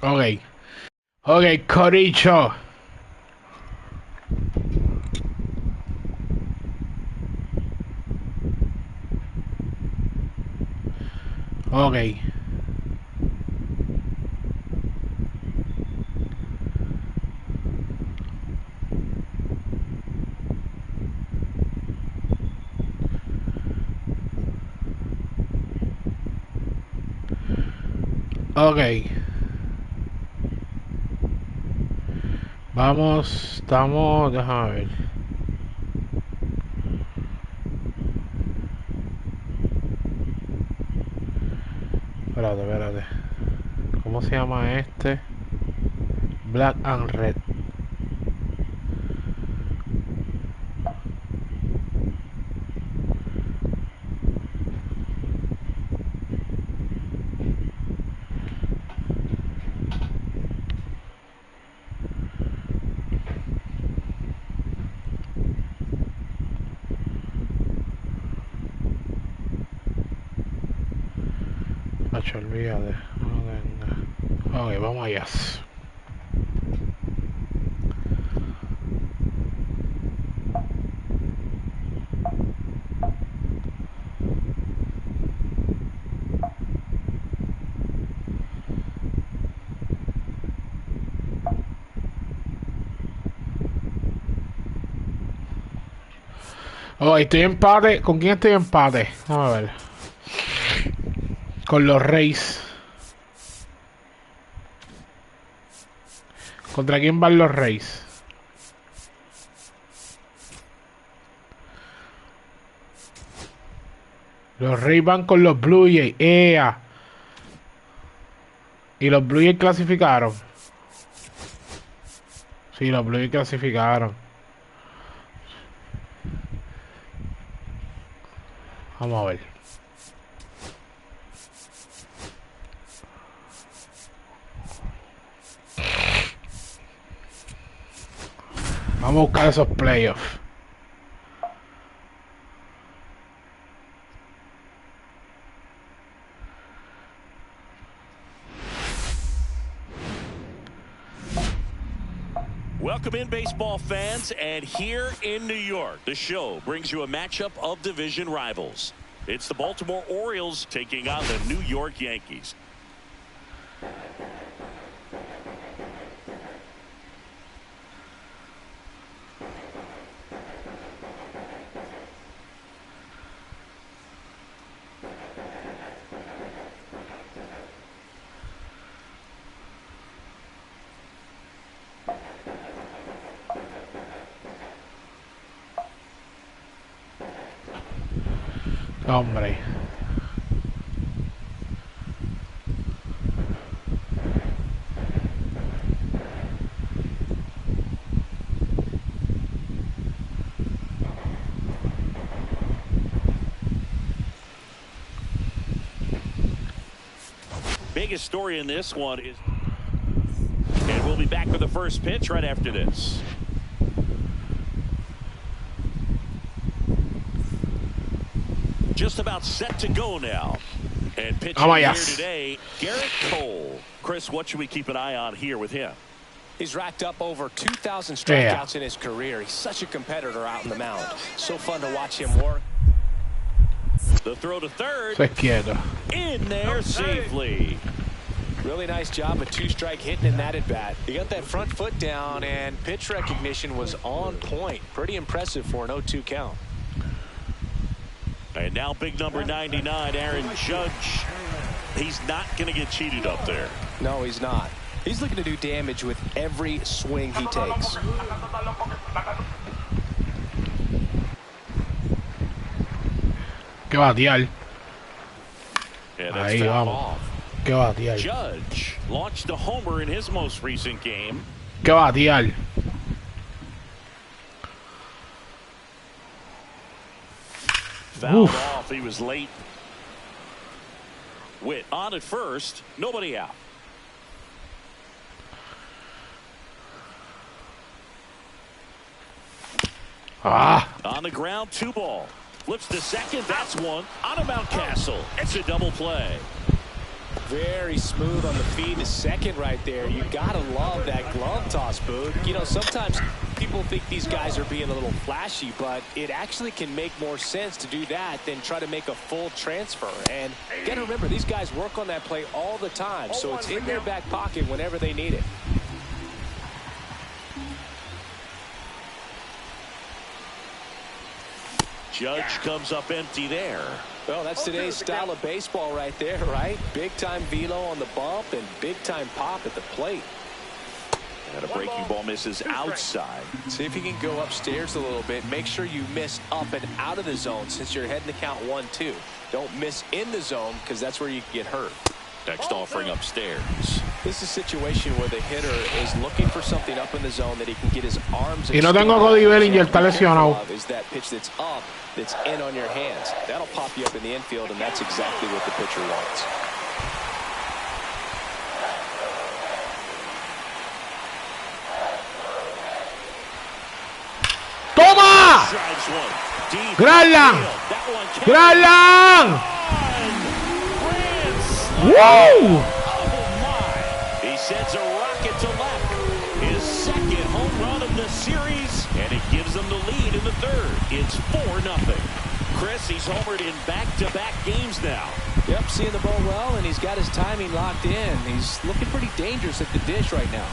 Ok. Ok, Coricho. Ok. Ok. Vamos, estamos, déjame ver. Espérate. ¿Cómo se llama este? Black and Red. Macho, olvídate. Ok, vamos allá. Oh, estoy empate. ¿Con quién estoy empate? Vamos a ver. Con los Reyes. ¿Contra quién van los Reyes? Los Reyes van con los Blue Jays. ¡Ea! ¿Y los Blue Jays clasificaron? Sí, los Blue Jays clasificaron. Vamos a ver. Vamos a buscar esos playoffs. Welcome in, baseball fans, and here in New York, the show brings you a matchup of division rivals. It's the Baltimore Orioles taking on the New York Yankees. Hombre. Biggest story in this one is, and we'll be back for the first pitch right after this. Just about set to go now. And pitching here today, Garrett Cole. Chris, what should we keep an eye on here with him? He's racked up over 2,000 strikeouts in his career. He's such a competitor out in the mound. So fun to watch him work. The throw to third. In there safely. Really nice job, a two-strike hitting in that at-bat. He got that front foot down, and pitch recognition was on point. Pretty impressive for an 0-2 count. And now big number 99, Aaron Judge. He's not going to get cheated up there. No, he's not. He's looking to do damage with every swing he takes. ¿Qué batear? Ahí vamos. ¿Qué batear? Judge launched a homer in his most recent game. ¿Qué batear? Fouled off. He was late. Witt on at first. Nobody out. On the ground, 2 ball. Flips to second. That's one. On a Mountcastle. It's a double play. Very smooth on the feed to second right there. You got to love that glove toss, Boog. You know, sometimes people think these guys are being a little flashy, but it actually can make more sense to do that than try to make a full transfer. And you got to remember, these guys work on that play all the time, so it's in their back pocket whenever they need it. Judge comes up empty there. Well, that's today's style of baseball right there, right? Big-time velo on the bump and big-time pop at the plate. And a breaking ball misses outside. See if you can go upstairs a little bit. Make sure you miss up and out of the zone since you're heading to count 1-2. Don't miss in the zone because that's where you can get hurt. Next offering upstairs. This is a situation where the hitter is looking for something up in the zone that he can get his arms. Y no tengo Cody Bellinger, está lesionado. Is that pitch that's up, that's in on your hands. That'll pop you up in the infield, and that's exactly what the pitcher wants. ¡Toma! ¡Granlund! ¡Granlund! ¡Woo! He sends a rocket to left. His second home run of the series, and it gives them the lead in the third. It's 4-0. Chris, he's homered in back-to-back games now. Yep, seeing the ball well, and he's got his timing locked in. He's looking pretty dangerous at the dish right now.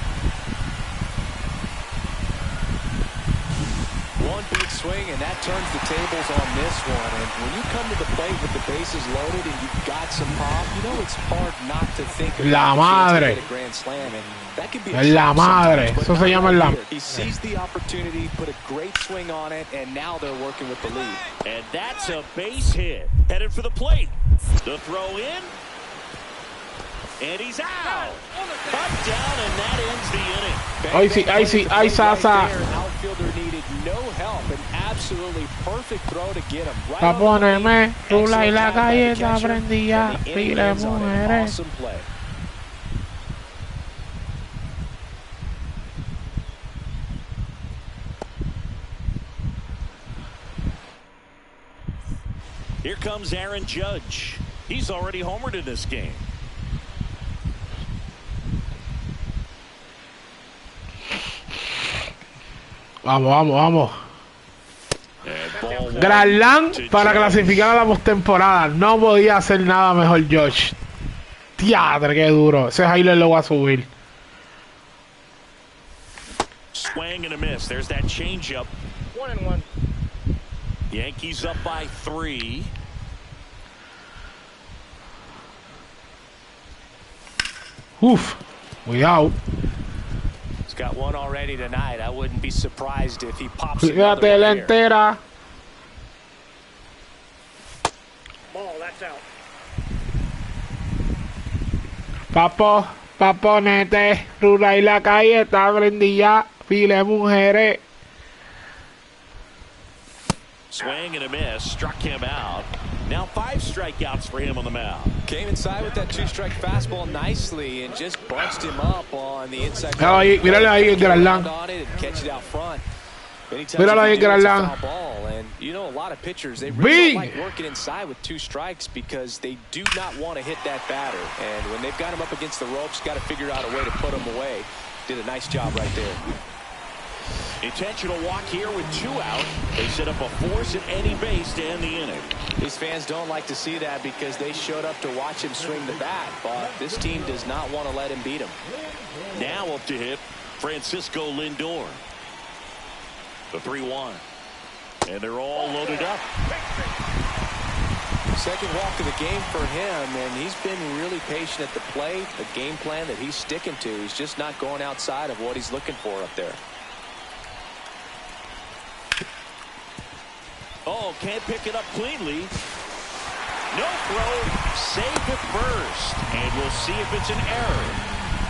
One big swing, and that turns the tables on this one. And when you come to the plate with the bases loaded and you've got some pop, you know it's hard not to think of La madre. a grand slam. And that could be La madre. Eso se llama la. He seized the opportunity, put a great swing on it, and now they're working with the lead. And that's a base hit. Headed for the plate. The throw in. And he's out. Cut down, and that ends the inning. Ay, Sasa. Outfielder needed no help. An absolutely perfect throw to get him. Right Pa' ponerme rula y la calle galleta prendía. Pile mujeres. Awesome play. Here comes Aaron Judge. He's already homered in this game. Vamos. Granlund para clasificar a la postemporada. No podía hacer nada mejor, Josh. Teatro, qué duro. Ese highlight lo va a subir. Swing and a miss. There's that changeup. 1-1. Yankees up by 3. Uf, cuidado. He's got one already tonight. I wouldn't be surprised if he pops Cuídate another la one here. entera. Ball, that's out. Papo, nete, rula y la calle está prendida. Pile mujeres. Swing and a miss. Struck him out. Now 5 strikeouts for him on the mound. Came inside with that 2-strike fastball nicely and just bunched him up on the inside. Míralo ahí, Granlund. Catch it out front. Míralo ahí, Granlund. And you know, a lot of pitchers, they really don't like working inside with 2 strikes because they do not want to hit that batter. And when they've got him up against the ropes, got to figure out a way to put him away. Did a nice job right there. Intentional walk here with 2 out. They set up a force at any base to end the inning. These fans don't like to see that because they showed up to watch him swing the bat, but this team does not want to let him beat him. Now up to hit Francisco Lindor. The 3-1. And they're all loaded up. Second walk of the game for him, and he's been really patient at the plate. A game plan that he's sticking to. He's just not going outside of what he's looking for up there. Oh, can't pick it up cleanly. No throw. Safe at first. And we'll see if it's an error.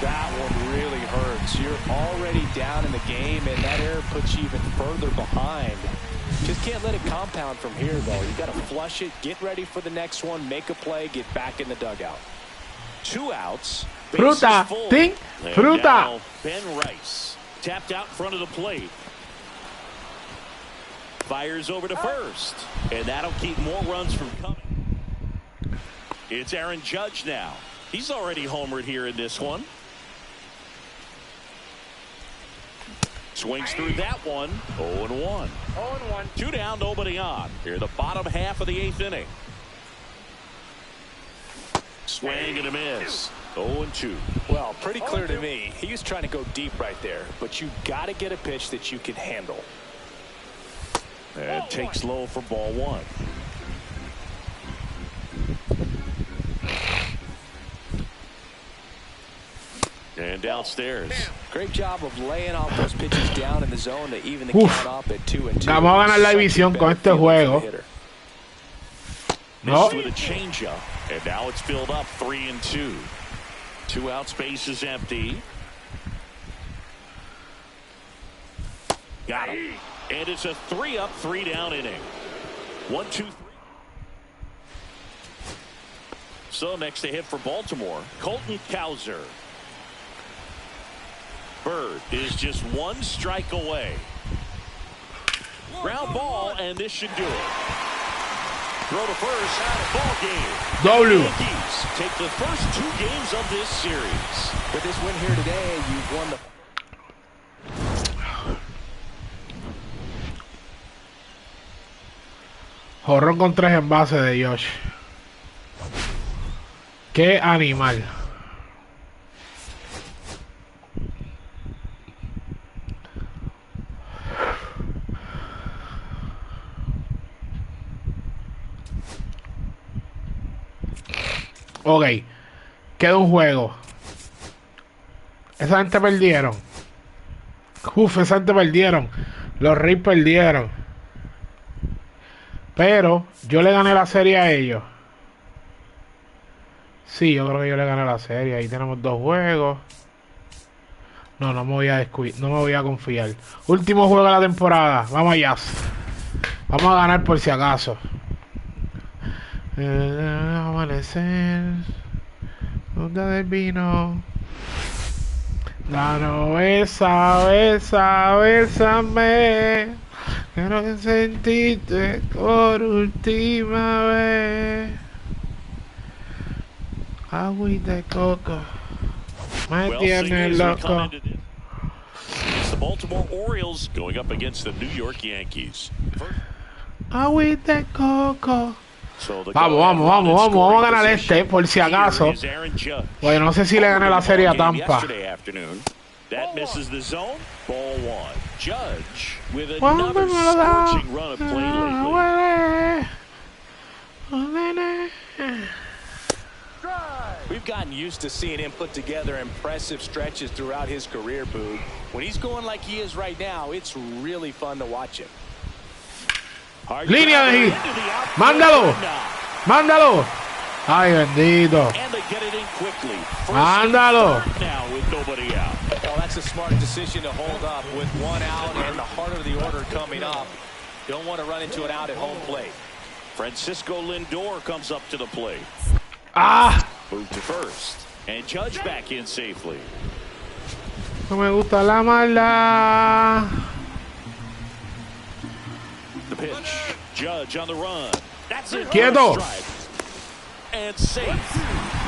That one really hurts. You're already down in the game, and that error puts you even further behind. Just can't let it compound from here, though. You got to flush it, get ready for the next one, make a play, get back in the dugout. 2 outs. Fruta, think, fruta. Ben Rice tapped out in front of the plate. Fires over to first, and that'll keep more runs from coming. It's Aaron Judge now. He's already homered here in this one. Swings through that one. 0-1. 0-1. 2 down, nobody on. Here, the bottom half of the 8th inning. Swing and a miss. 0-2. Well, pretty clear to me. He was trying to go deep right there, but you got to get a pitch that you can handle. And takes low for ball 1. And downstairs. Great job of laying off those pitches down in the zone to even the count up at 2-2. Vamos a ganar la división con este juego. No. With a changeup, and now it's filled up 3-2. 2 out, space is empty. Got him. And it's a 3-up, 3-down inning. 1-2-3. So next to hit for Baltimore, Colton Cowser. Bird is just 1 strike away. Ground ball, and this should do it. Throw to first, ball game. W. Yankees take the first 2 games of this series. With this win here today, you've won the... Jorrón con 3 envases de Josh. Qué animal. Ok, queda un juego. Esa gente perdieron. Esa gente perdieron. Los Rays perdieron. Pero yo le gané la serie a ellos. Sí, yo creo que yo le gané la serie. Ahí tenemos 2 juegos. No me voy a no me voy a confiar. Último juego de la temporada. Vamos allá. Vamos a ganar por si acaso. Amanecer, Ruta del vino. Dano, bésame. Quiero sentirte por última vez. Agüita de coco. Me tiene loco. It's the Baltimore Orioles going up against the New York Yankees. Agüita de coco. Vamos a ganar este por si acaso. Pues no sé si le gané la serie a Tampa. That misses the zone. Ball 1. Judge with another scorching run of play lately. We've gotten used to seeing him put together impressive stretches throughout his career, Boog. When he's going like he is right now, it's really fun to watch him. Línea de hit. Mándalo. Ay, bendito. Mándalo. Well, that's a smart decision to hold up with 1 out and the heart of the order coming up. Don't want to run into an out at home plate. Francisco Lindor comes up to the plate. Move to first. And Judge back in safely. No me gusta la mala. The pitch. Judge on the run. That's it. Quieto. And safe.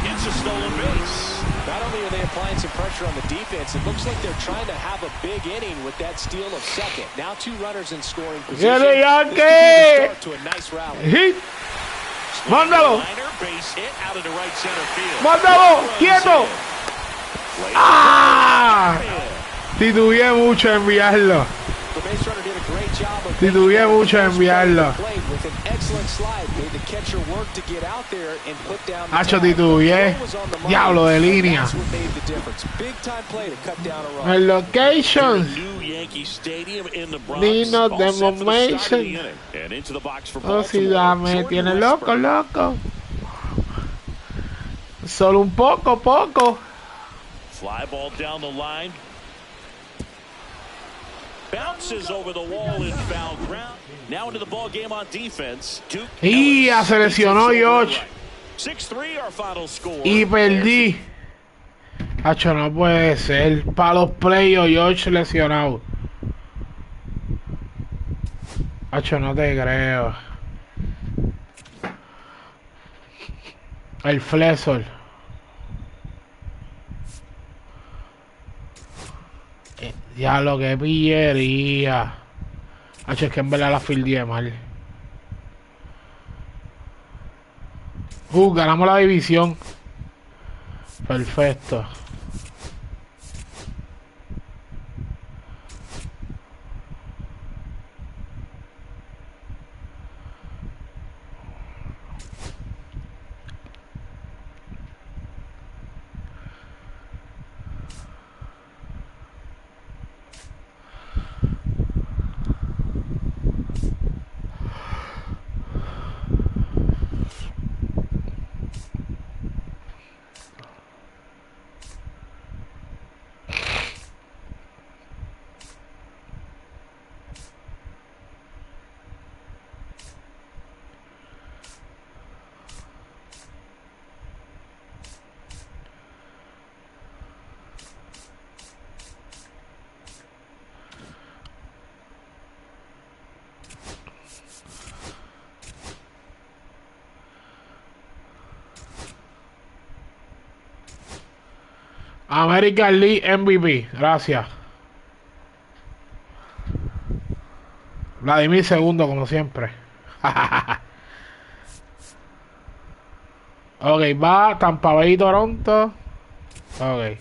Gets a stolen base. Not only are they applying some pressure on the defense, it looks like they're trying to have a big inning with that steal of second. Now 2 runners in scoring position. This could be the start to a nice rally. Hit. Mándalo. Base hit out of the right center field. Mándalo. Quieto. Titubeé mucho en enviarlo. Titubeé mucho en enviarlo. Hacho, titubeé. Diablo de línea. El location. Nino de momentum. Oh, si me tiene loco. Solo un poco. Fly ball down the line. Bounces over the wall in foul ground. Now into the ball game on defense. Y se lesionó George. 6-3 our final score. Y perdí. Hacho, no puede ser. Para los playoffs, George lesionado. Hacho, no te creo. El flexor. Ya lo que pillería. Hacho, es que en verdad la fieldé mal. Ganamos la división. Perfecto. American League MVP. Gracias. Vladimir segundo, como siempre. Ok, va Tampa Bay y Toronto. Ok.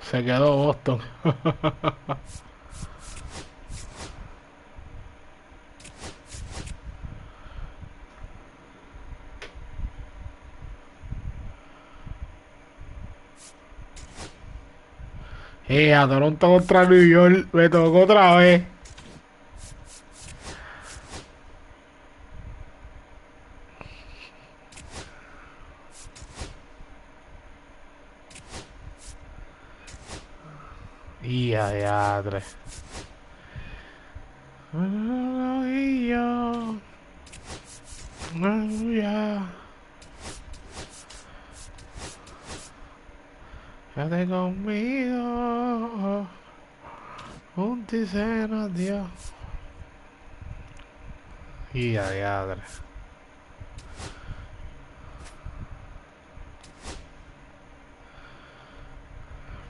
Se quedó Boston. A Toronto contra New York. Me tocó otra vez. Y a diadre. Y yo. Ya. Quédate conmigo. Juntos y se nos dio. Y a diadre.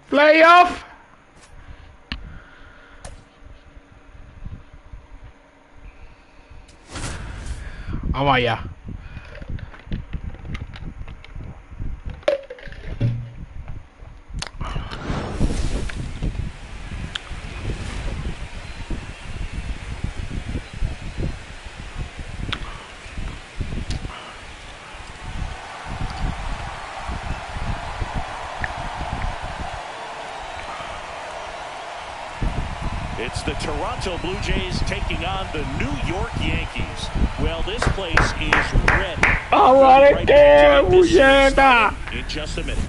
Playoff. Vamos allá. It's the Toronto Blue Jays taking on the New York Yankees. Well, this place is ready. ¡Ahora qué, muñeca! In just a minute.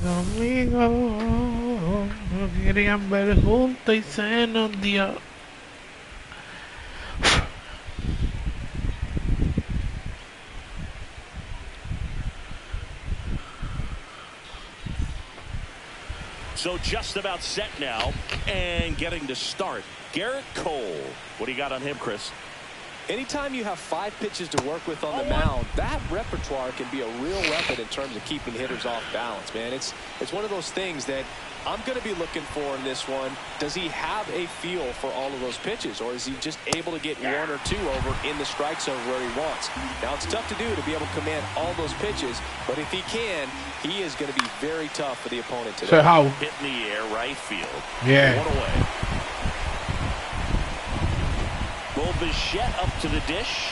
Conmigo no querían ver juntos y se nos dio. So just about set now and getting to start. Garrett Cole. What do you got on him, Chris? Anytime you have 5 pitches to work with on the mound, that repertoire can be a real weapon in terms of keeping hitters off balance, man. It's one of those things that I'm going to be looking for in this one. Does he have a feel for all of those pitches, or is he just able to get 1 or 2 over in the strike zone where he wants? Now, it's tough to do to be able to command all those pitches, but if he can, he is going to be very tough for the opponent today. So how? Hit in the air, right field. Yeah. 1 away. Bichette up to the dish.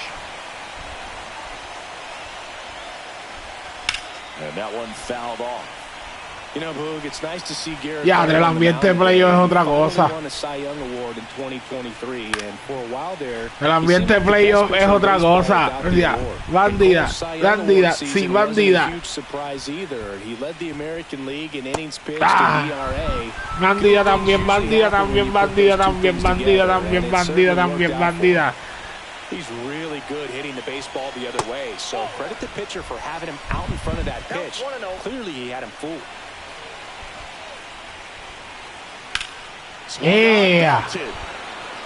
And that one fouled off. You know, Boog, it's nice to see Garrett. Ya, el ambiente de playoff es otra cosa. El ambiente de playoff es otra cosa. Ya, bandida, bandida, sí, bandida. Bandida también, bandida también, bandida también, bandida también, bandida también, bandida. He's really good hitting the baseball the other way. So credit the pitcher for having him out in front of that pitch. Clearly he had him fooled. Yeah.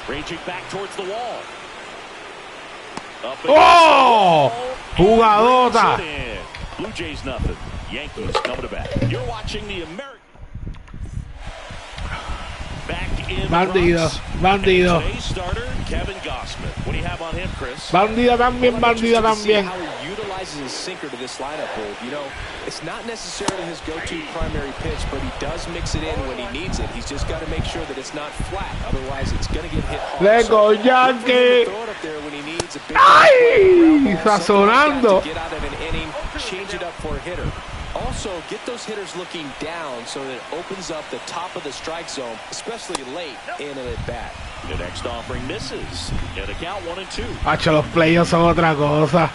Raging back towards the wall. ¡Oh! Jugadota. Blue Jays nothing. Yankees coming to bat. You're watching the American. Back in Bandido, bandido. Today's starter, Kevin Gossman. What do you have on him, Chris? Bandida también, bandida también. How he utilizes his sinker to this lineup, Boog. You know, it's not necessarily his go-to primary pitch, but he does mix it in when he needs it. He's just got to make sure that it's not flat. Otherwise, it's going to get hit hard. Let's go, Yankee. Throw it up there when he needs a big ¡Ay! Sazonando. get out of an inning, change it up for a hitter. Also, get those hitters looking down so that it opens up the top of the strike zone, especially late in an at-bat. The next offering misses. And a count 1-2. Hacho, los playos son otra cosa.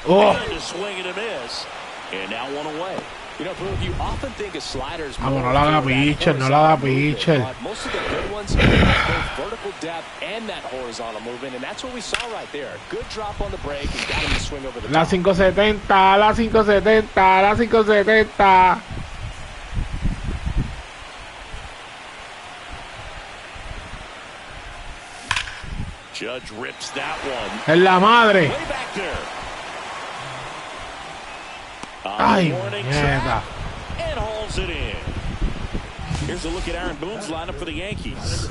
Oh. And a swing and a miss. And now one away. You know, Boog, you often think of sliders. Vamos, no la haga pitcher, no la haga pitcher. Most of the good ones have both vertical depth and that horizontal movement, and that's what we saw right there. Good drop on the break and got him to swing over the La top. 570, la 570, la 570. Judge rips that one. En la madre. Way back there. Ay, Warning mierda. track, and hauls it in. Here's a look at Aaron Boone's lineup for the Yankees.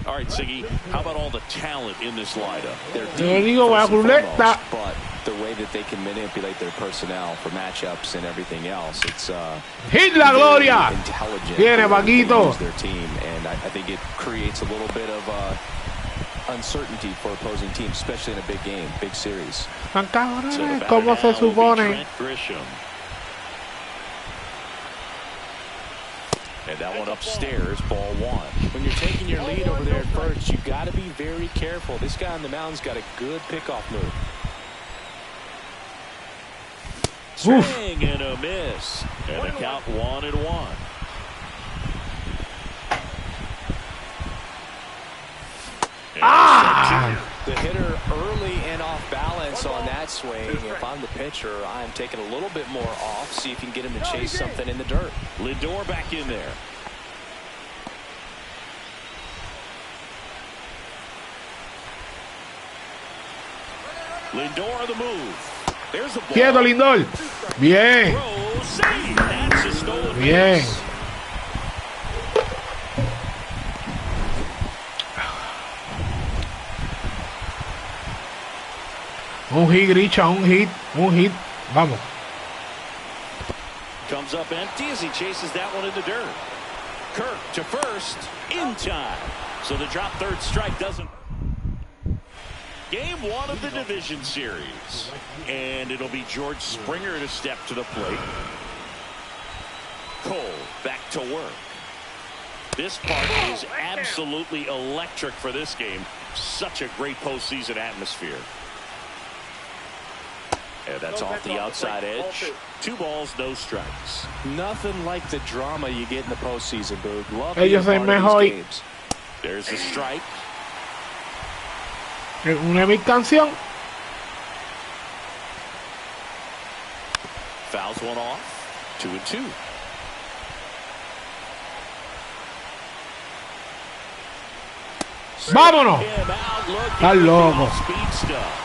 All right, Siggy, how about all the talent in this lineup? They're Yo deep, digo, la first and ruleta. foremost, but the way that they can manipulate their personnel for matchups and everything else, it's Hit la gloria. intelligent. Viene, the way they Paquito. use their team, and I think it creates a little bit of uncertainty for opposing teams, especially in a big game, big series. Tan So the cabrones, batter ¿cómo se now will be supone? Trent Grisham. And that one upstairs, ball one. When you're taking your lead over there at first, you've got to be very careful. This guy on the mound's got a good pickoff move. Swing and a miss. And the count 1-1. Ah! The hitter early and off balance on that swing. If I'm the pitcher, I'm taking a little bit more off, see if you can get him to chase something in the dirt. Lindor back in there. Lindor the move. There's the ball. Quieto, Lindor. Bien. Throw, save. That's a stolen Bien. base. Un hit, Gricha, un hit, un hit. Vamos. Comes up empty as he chases that one in the dirt. Kirk to first in time. So the drop third strike doesn't. Game one of the division series. And it'll be George Springer to step to the plate. Cole back to work. This part is absolutely electric for this game. Such a great postseason atmosphere. And that's off the outside edge. 2 balls, no strikes. Nothing like the drama you get in the postseason, Boog. Love Ellos being son part of these mejor. games. There's the strike. Una mi canción. Fouls one off. 2-2. Vámonos. Him out, looking Está for the loco. off-speed stuff.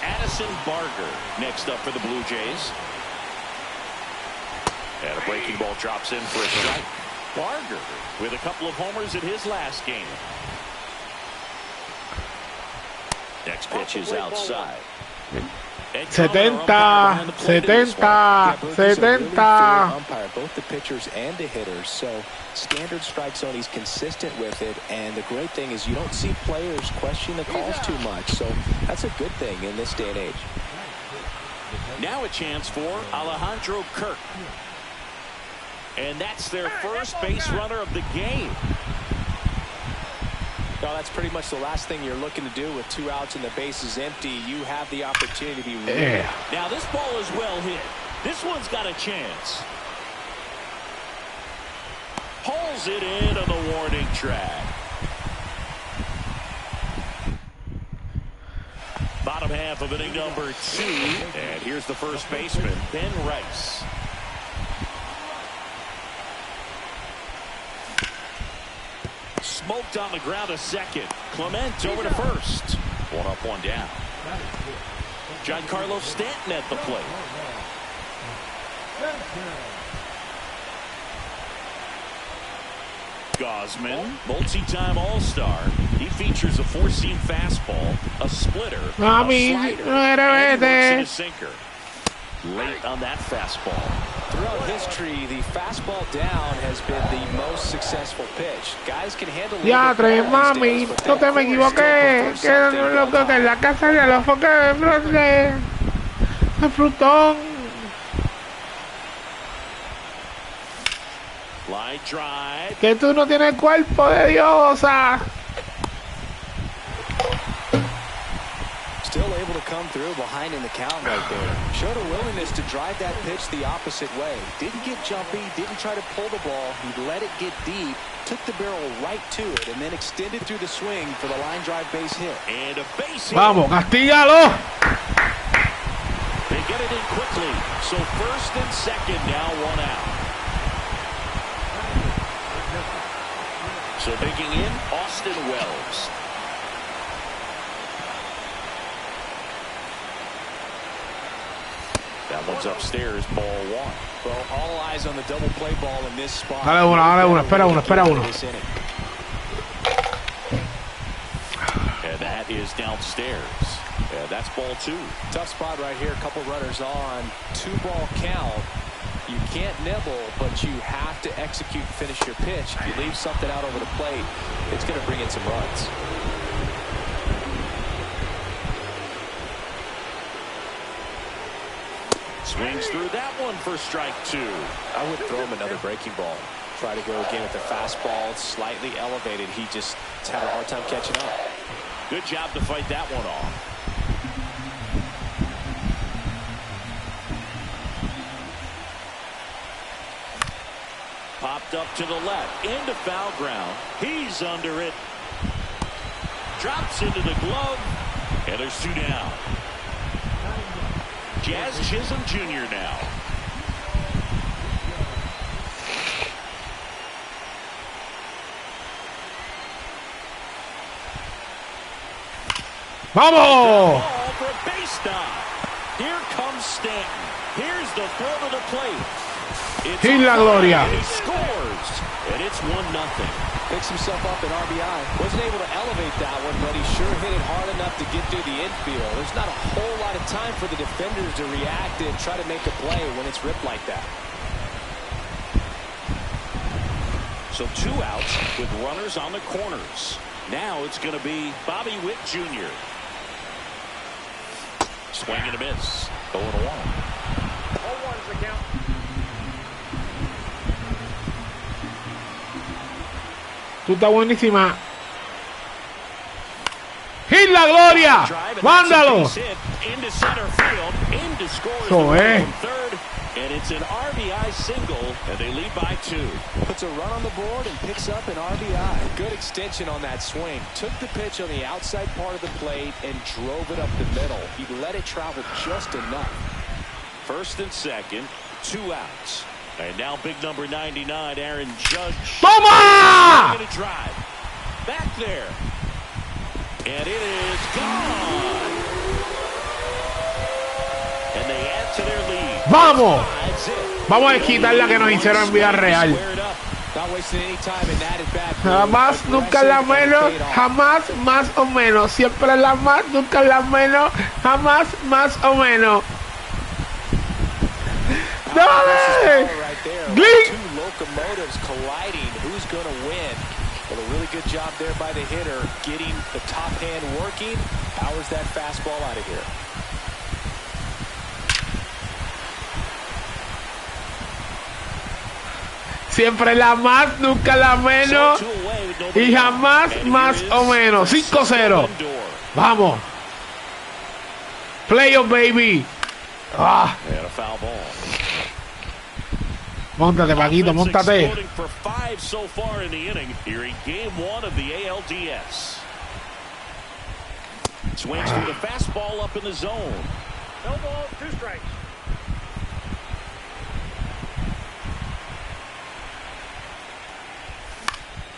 Addison Barger next up for the Blue Jays. And a breaking ball drops in for a strike. Barger with a couple of homers in his last game. Next pitch is outside. 70, 70, Yeah, Boog, he's a really fair 70. umpire, both the pitchers and the hitters. So standard strike zone, he's consistent with it. And the great thing is you don't see players question the calls too much. So that's a good thing in this day and age. Now a chance for Alejandro Kirk. And that's their first base runner of the game. No, that's pretty much the last thing you're looking to do with 2 outs and the base is empty. You have the opportunity to be really Yeah. Now this ball is well hit. This one's got a chance. Pulls it in on the warning track. Bottom half of inning number 2. And here's the first baseman, Ben Rice. smoked on the ground to second. Clement over to first. One up, one down. Giancarlo Stanton at the plate. Gosman, multi-time All-Star. He features a four-seam fastball, a splitter, a slider, and he works in a sinker. Late on that fastball. Throughout history, the fastball down has been the most successful pitch. Guys can handle it. Ya, tres mami, no te me equivoqué. Que loco que en la casa de los focos de frutón. Line drive. Que tú no tienes cuerpo de diosa. Still able to come through behind in the count right there. Showed a willingness to drive that pitch the opposite way. Didn't get jumpy, didn't try to pull the ball. He let it get deep, took the barrel right to it, and then extended through the swing for the line drive base hit. And a base hit. Vamos, castígalo. They get it in quickly. So first and second now, one out. So digging in, Austin Wells. That one's upstairs, ball one. Well, all eyes on the double play ball in this spot. Dale uno, espera uno. And that is downstairs. And that's ball two. Tough spot right here. A couple runners on. 2-ball count. You can't nibble, but you have to execute and finish your pitch. If you leave something out over the plate, it's going to bring in some runs. Swings through that one for strike two. I would throw him another breaking ball. Try to go again with the fastball. It's slightly elevated. He just had a hard time catching up. Good job to fight that one off. Popped up to the left, into foul ground. He's under it. Drops into the glove, and there's two down. Jazz Chisholm Jr. now. Vamos. Ball for a base stop. Here comes Stanton. Here's the throw to the plate. Y la gloria. He scores, and it's 1-0. Picks himself up at RBI. Wasn't able to elevate that one, but he sure hit it hard enough to get through the infield. There's not a whole lot of time for the defenders to react and try to make a play when it's ripped like that. So 2 outs with runners on the corners. Now it's going to be Bobby Witt Jr. Swing and a miss. 0-1. 0-1's the count. Tú estás buenísima. ¡Y la gloria! ¡Mándalo! Eso es. And it's an RBI single, and they lead by 2. Puts a run on the board and picks up an RBI. Good extension on that swing. Took the pitch on the outside part of the plate and drove it up the middle. He let it travel just enough. First and second, 2 outs. And now big number 99, Aaron Judge. ¡Toma! Going to drive. Back there. And it is gone. And they add to their lead. ¡Vamos! Vamos a quitar la que nos hicieron en vida real. Jamás, nunca la menos, jamás, más o menos. Siempre la más, nunca la menos, jamás, más o menos. ¡Dale! ¡Glink! 2 locomotives colliding. Who's going to win? Well, a really good job there by the hitter, getting the top hand working. Powers that fastball out of here. Siempre la más, nunca la menos y jamás más o menos. 5-0. Vamos. Playoff, baby. Ah. Móntate, Paquito, móntate. For 5 so far in the inning here in game 1 of the ALDS. Swings through the fastball up in the zone. No ball, 2 strikes.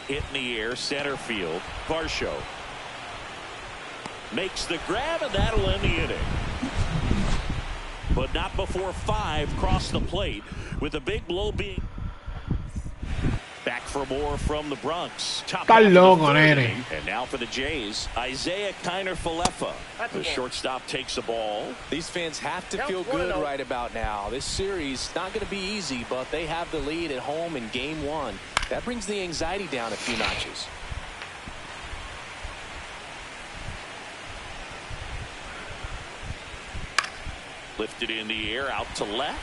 hit in the air, center field. Varsho makes the grab, and that'll end the inning. But not before 5 cross the plate, with a big blow being. Back for more from the Bronx. Top half of the third inning. And now for the Jays, Isaiah Kiner-Falefa. The shortstop takes a ball. These fans have to feel good right about now. This series not going to be easy, but they have the lead at home in game 1. That brings the anxiety down a few notches. Lifted in the air, out to left.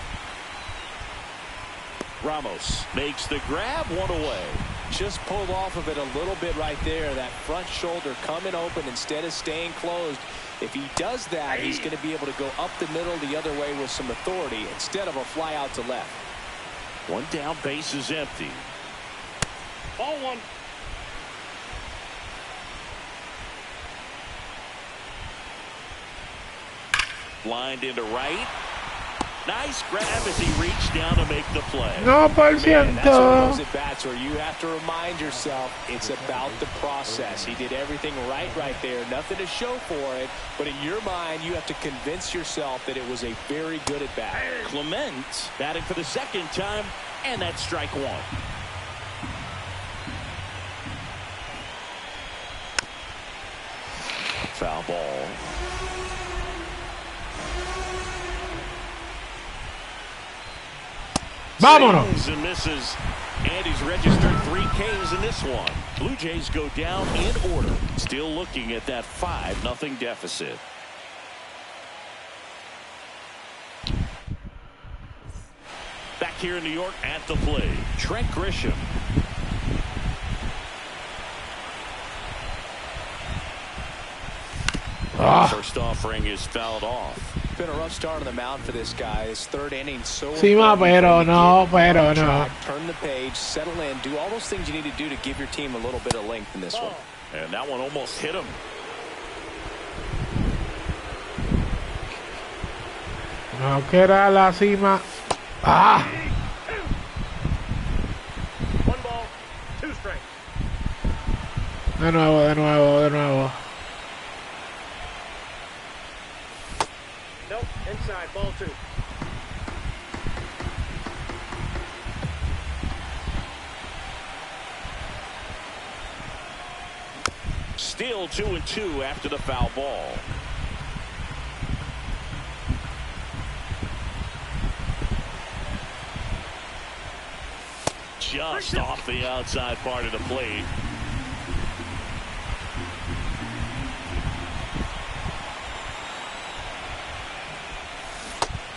Ramos makes the grab, 1 away. Just pulled off of it a little bit right there. That front shoulder coming open instead of staying closed. If he does that, he's going to be able to go up the middle the other way with some authority instead of a fly out to left. 1 down, base is empty. Ball 1. Lined into right. Nice grab as he reached down to make the play. No por Man, that's one of ciento. those at-bats where you have to remind yourself it's about the process. He did everything right there. Nothing to show for it. But in your mind, you have to convince yourself that it was a very good at-bat. Clement batting for the 2nd time, and that's strike 1. Foul ball. Vámonos. Swings and misses, and he's registered 3 Ks in this one. Blue Jays go down in order, still looking at that 5-0 deficit. Back here in New York at the plate, Trent Grisham. First offering is fouled off. Been a rough start on the mound for this guy. His 3rd inning so Sí, ma, pero no, pero no. Turn the page, settle in, do all those things you need to do to give your team a little bit of length in this one. And that one almost hit him. No queda la cima. Ah. 1 ball, 2 strikes. De nuevo. Nope, inside, ball 2. Still 2-2 after the foul ball. Just off the outside part of the plate.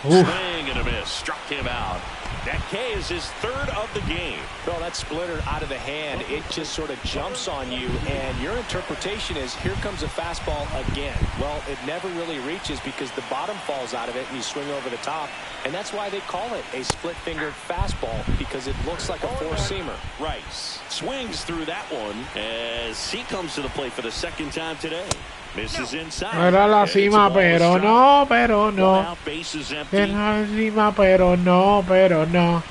Oof. Swing and a miss. Struck him out. That K is his 3rd of the game. Well, that splitter out of the hand, it just sort of jumps on you, and your interpretation is, here comes a fastball again. Well, it never really reaches because the bottom falls out of it, and you swing over the top, and that's why they call it a split-fingered fastball, because it looks like a four-seamer. Rice swings through that one as he comes to the plate for the 2nd time today. Misses inside. Era la cima, pero no, pero no. Out, base is empty. Era la cima, pero no, pero no.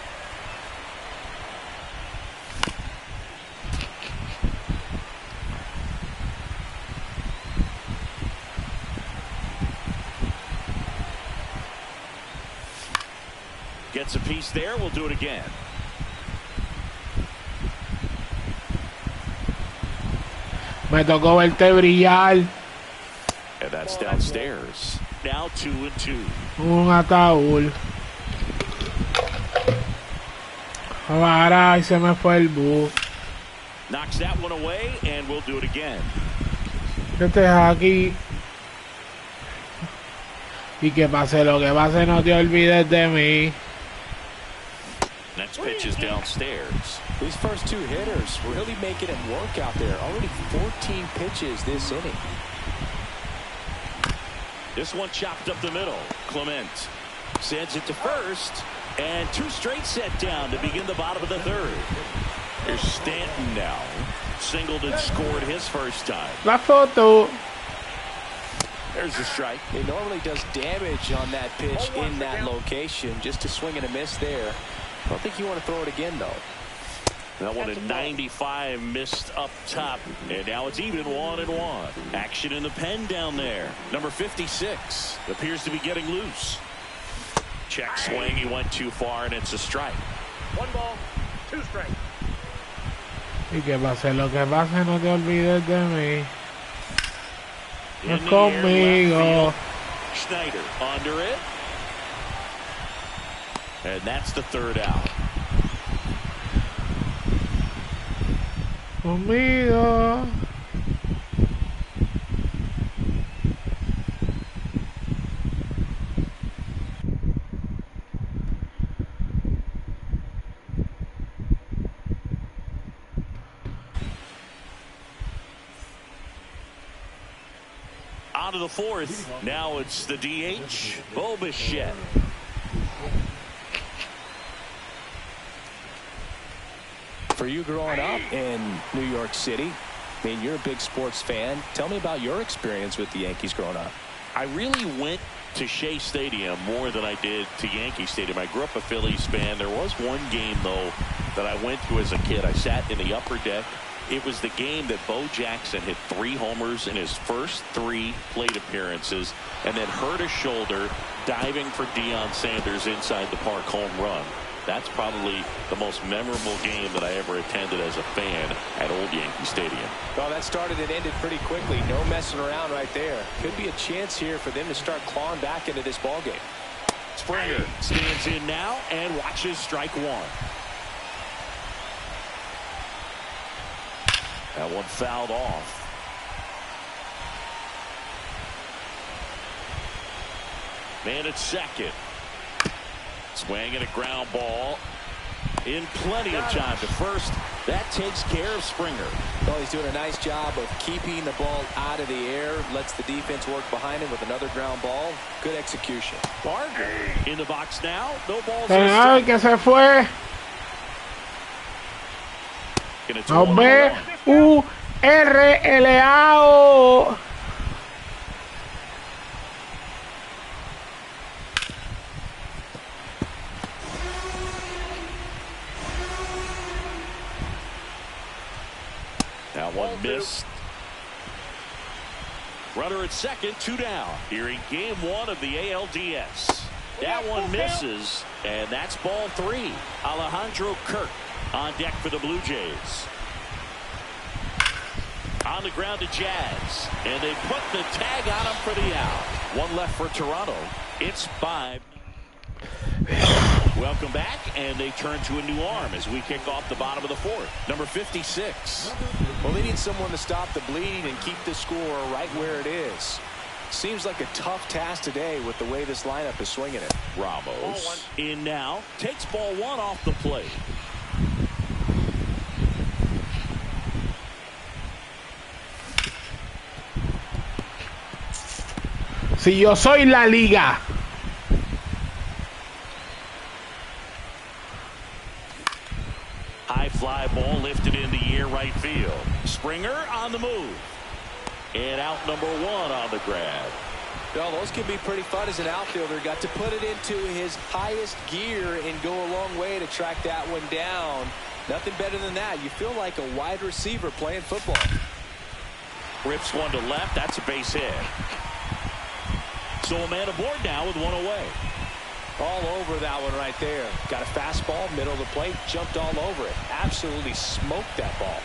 Gets a piece there. We'll do it again. Me tocó verte brillar. And that's downstairs. Now 2-2. Un ataúd. Ahora se me fue el bus. Knocks that one away, and we'll do it again. Este es aquí. Y que pase lo que pase, no te olvides de mí. Next pitch is downstairs. These first 2 hitters really making it work out there. Already 14 pitches this inning. This one chopped up the middle. Clement sends it to first, and 2 straight set down to begin the bottom of the 3rd. Here's Stanton now. Singled and scored his first time. La foto. There's the strike. It normally does damage on that pitch in that location. Just a swing and a miss there. I don't think you want to throw it again, though. That one at 95 missed up top, and now it's even 1-1. Action in the pen down there. Number 56 appears to be getting loose. Check swing, he went too far, and it's a strike. 1 ball, 2 strikes. Y que pase lo que pase, no te olvides de mí. No es In the air, conmigo. left field. Schneider under it. And that's the third out. Conmigo. On to the fourth. Now it's the DH, Bo Bichette. For you growing up in New York City, I mean, you're a big sports fan. Tell me about your experience with the Yankees growing up. I really went to Shea Stadium more than I did to Yankee Stadium. I grew up a Phillies fan. There was one game, though, that I went to as a kid. I sat in the upper deck. It was the game that Bo Jackson hit 3 homers in his first 3 plate appearances and then hurt his shoulder diving for Deion Sanders inside the park home run. That's probably the most memorable game that I ever attended as a fan at Old Yankee Stadium. Well, that started and ended pretty quickly. No messing around right there. Could be a chance here for them to start clawing back into this ball game. Springer stands in now and watches strike 1. That one fouled off. Man at second. Swing and a ground ball. In plenty of time to first. That takes care of Springer. Well, he's doing a nice job of keeping the ball out of the air. Lets the defense work behind him with another ground ball. Good execution. Barger in the box now. No balls. Ay, que se fue. B-U-R-L-A-O. That one missed. Runner at second, 2 down. Here in game 1 of the ALDS. That one misses, and that's ball 3. Alejandro Kirk on deck for the Blue Jays. On the ground to Jazz, and they put the tag on him for the out. 1 left for Toronto. It's 5. Welcome back, and they turn to a new arm as we kick off the bottom of the 4th. Number 56. Well, they need someone to stop the bleed and keep the score right where it is. Seems like a tough task today with the way this lineup is swinging it. Ramos in now, takes ball 1 off the plate. Si yo soy la liga. High fly ball lifted in the air right field. Springer on the move. And out number 1 on the grab. Well, those can be pretty fun as an outfielder. Got to put it into his highest gear and go a long way to track that one down. Nothing better than that. You feel like a wide receiver playing football. Rips one to left. That's a base hit. So a man aboard now with 1 away. All over that one right there. Got a fastball, middle of the plate, jumped all over it. Absolutely smoked that ball.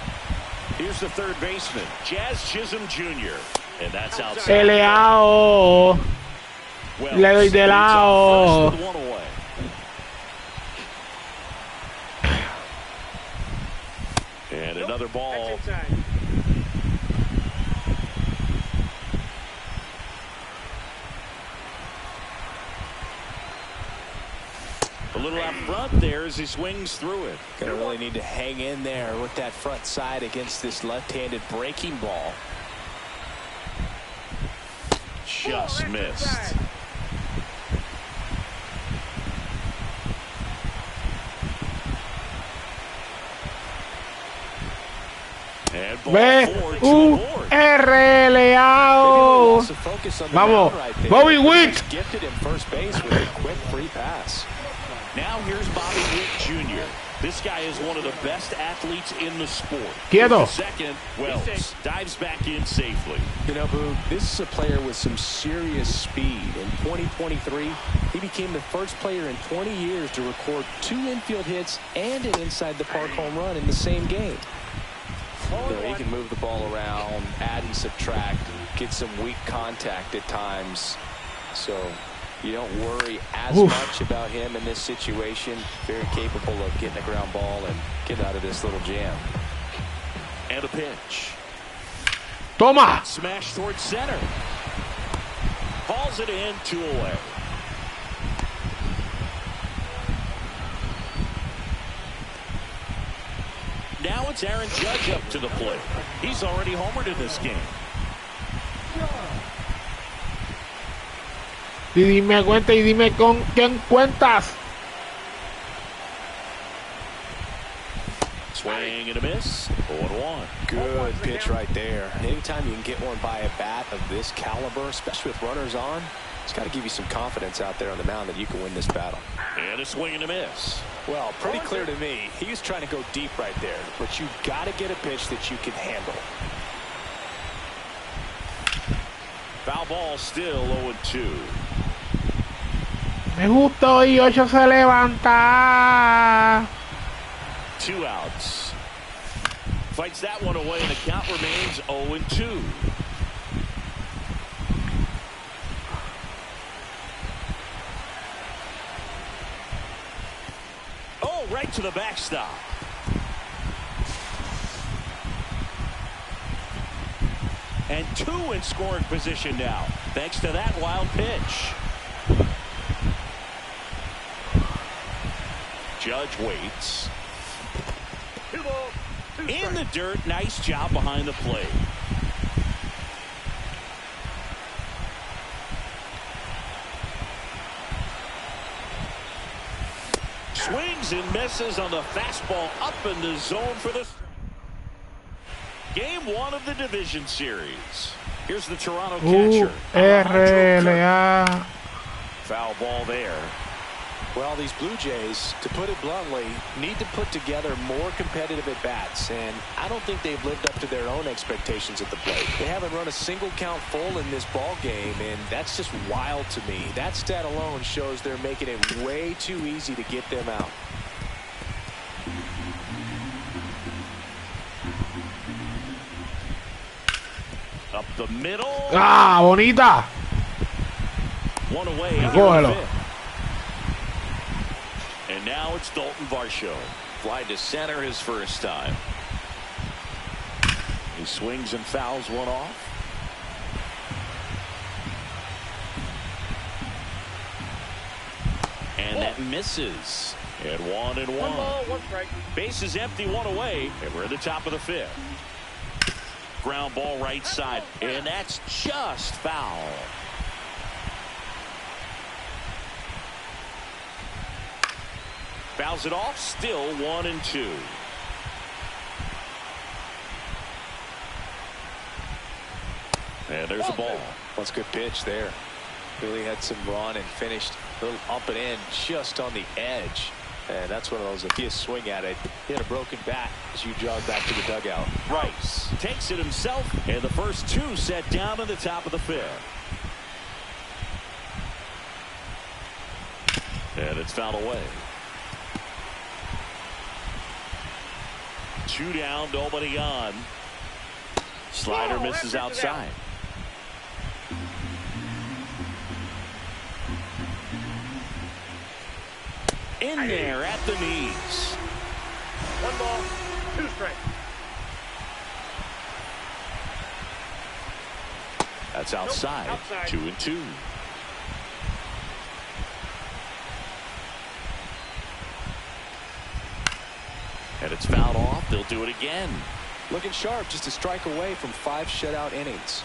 Here's the third baseman, Jazz Chisholm Jr. And that's outside. L-A-O. Well, Le doy de lado. first with 1 away. And another ball. A little out front there as he swings through it. Gonna really need to hang in there with that front side against this left-handed breaking ball. Just missed. And ball 4 to B-U-R-L-A-O. Vamos, Bobby Witt. Gifted him first base with a quick free pass. Now here's Bobby Witt Jr. This guy is one of the best athletes in the sport. Quieto. Second, Wells dives back in safely. You know, Boog, this is a player with some serious speed. In 2023, he became the first player in 20 years to record 2 infield hits and an inside-the-park home run in the same game. You know, he can move the ball around, add and subtract, get some weak contact at times. So you don't worry as much about him in this situation. Very capable of getting a ground ball and getting out of this little jam. And a pitch. Toma. Smash towards center. Hauls it in, 2 away. Now it's Aaron Judge up to the plate. He's already homered in this game. Y dime cuenta y dime con quién cuentas. Swing and a miss. 0-1. Good pitch right there. Anytime you can get one by a bat of this caliber, especially with runners on, it's got to give you some confidence out there on the mound that you can win this battle. And a swing and a miss. Well, pretty clear to me. He was trying to go deep right there, but you've got to get a pitch that you can handle. Foul ball, still 0-2. Me gustó y 8 se levanta. 2 outs. Fights that one away, and the count remains 0-2. Oh, right to the backstop. And 2 in scoring position now, thanks to that wild pitch. Judge waits. In the dirt, nice job behind the plate. Swings and misses on the fastball up in the zone for the game 1 of the division series. Here's the Toronto catcher. RLA. Foul ball there. Well, these Blue Jays, to put it bluntly, need to put together more competitive at-bats, and I don't think they've lived up to their own expectations at the plate. They haven't run a single count full in this ball game, and that's just wild to me. That stat alone shows they're making it way too easy to get them out. Up the middle. Ah, bonita. 1 away. Cógelo. And now it's Dalton Varsho. Fly to center his first time. He swings and fouls one off. And that misses. And 1-1. 1 ball, 1 strike. Base is empty, 1 away. And we're in the top of the 5th. Ground ball right side. And that's just foul. Fouls it off, still 1-2. And there's a ball. That's a good pitch there. Really had some run and finished a little up and in just on the edge. And that's one of those, if you swing at it, hit a broken bat as you jog back to the dugout. Rice takes it himself, and the first 2 set down in the top of the 5th. And it's fouled away. 2 down, nobody on. Slider misses outside. In there at the knees. 1 ball, 2 strikes. That's outside. Nope, outside. 2-2. And it's fouled off. They'll do it again. Looking sharp, just a strike away from 5 shutout innings.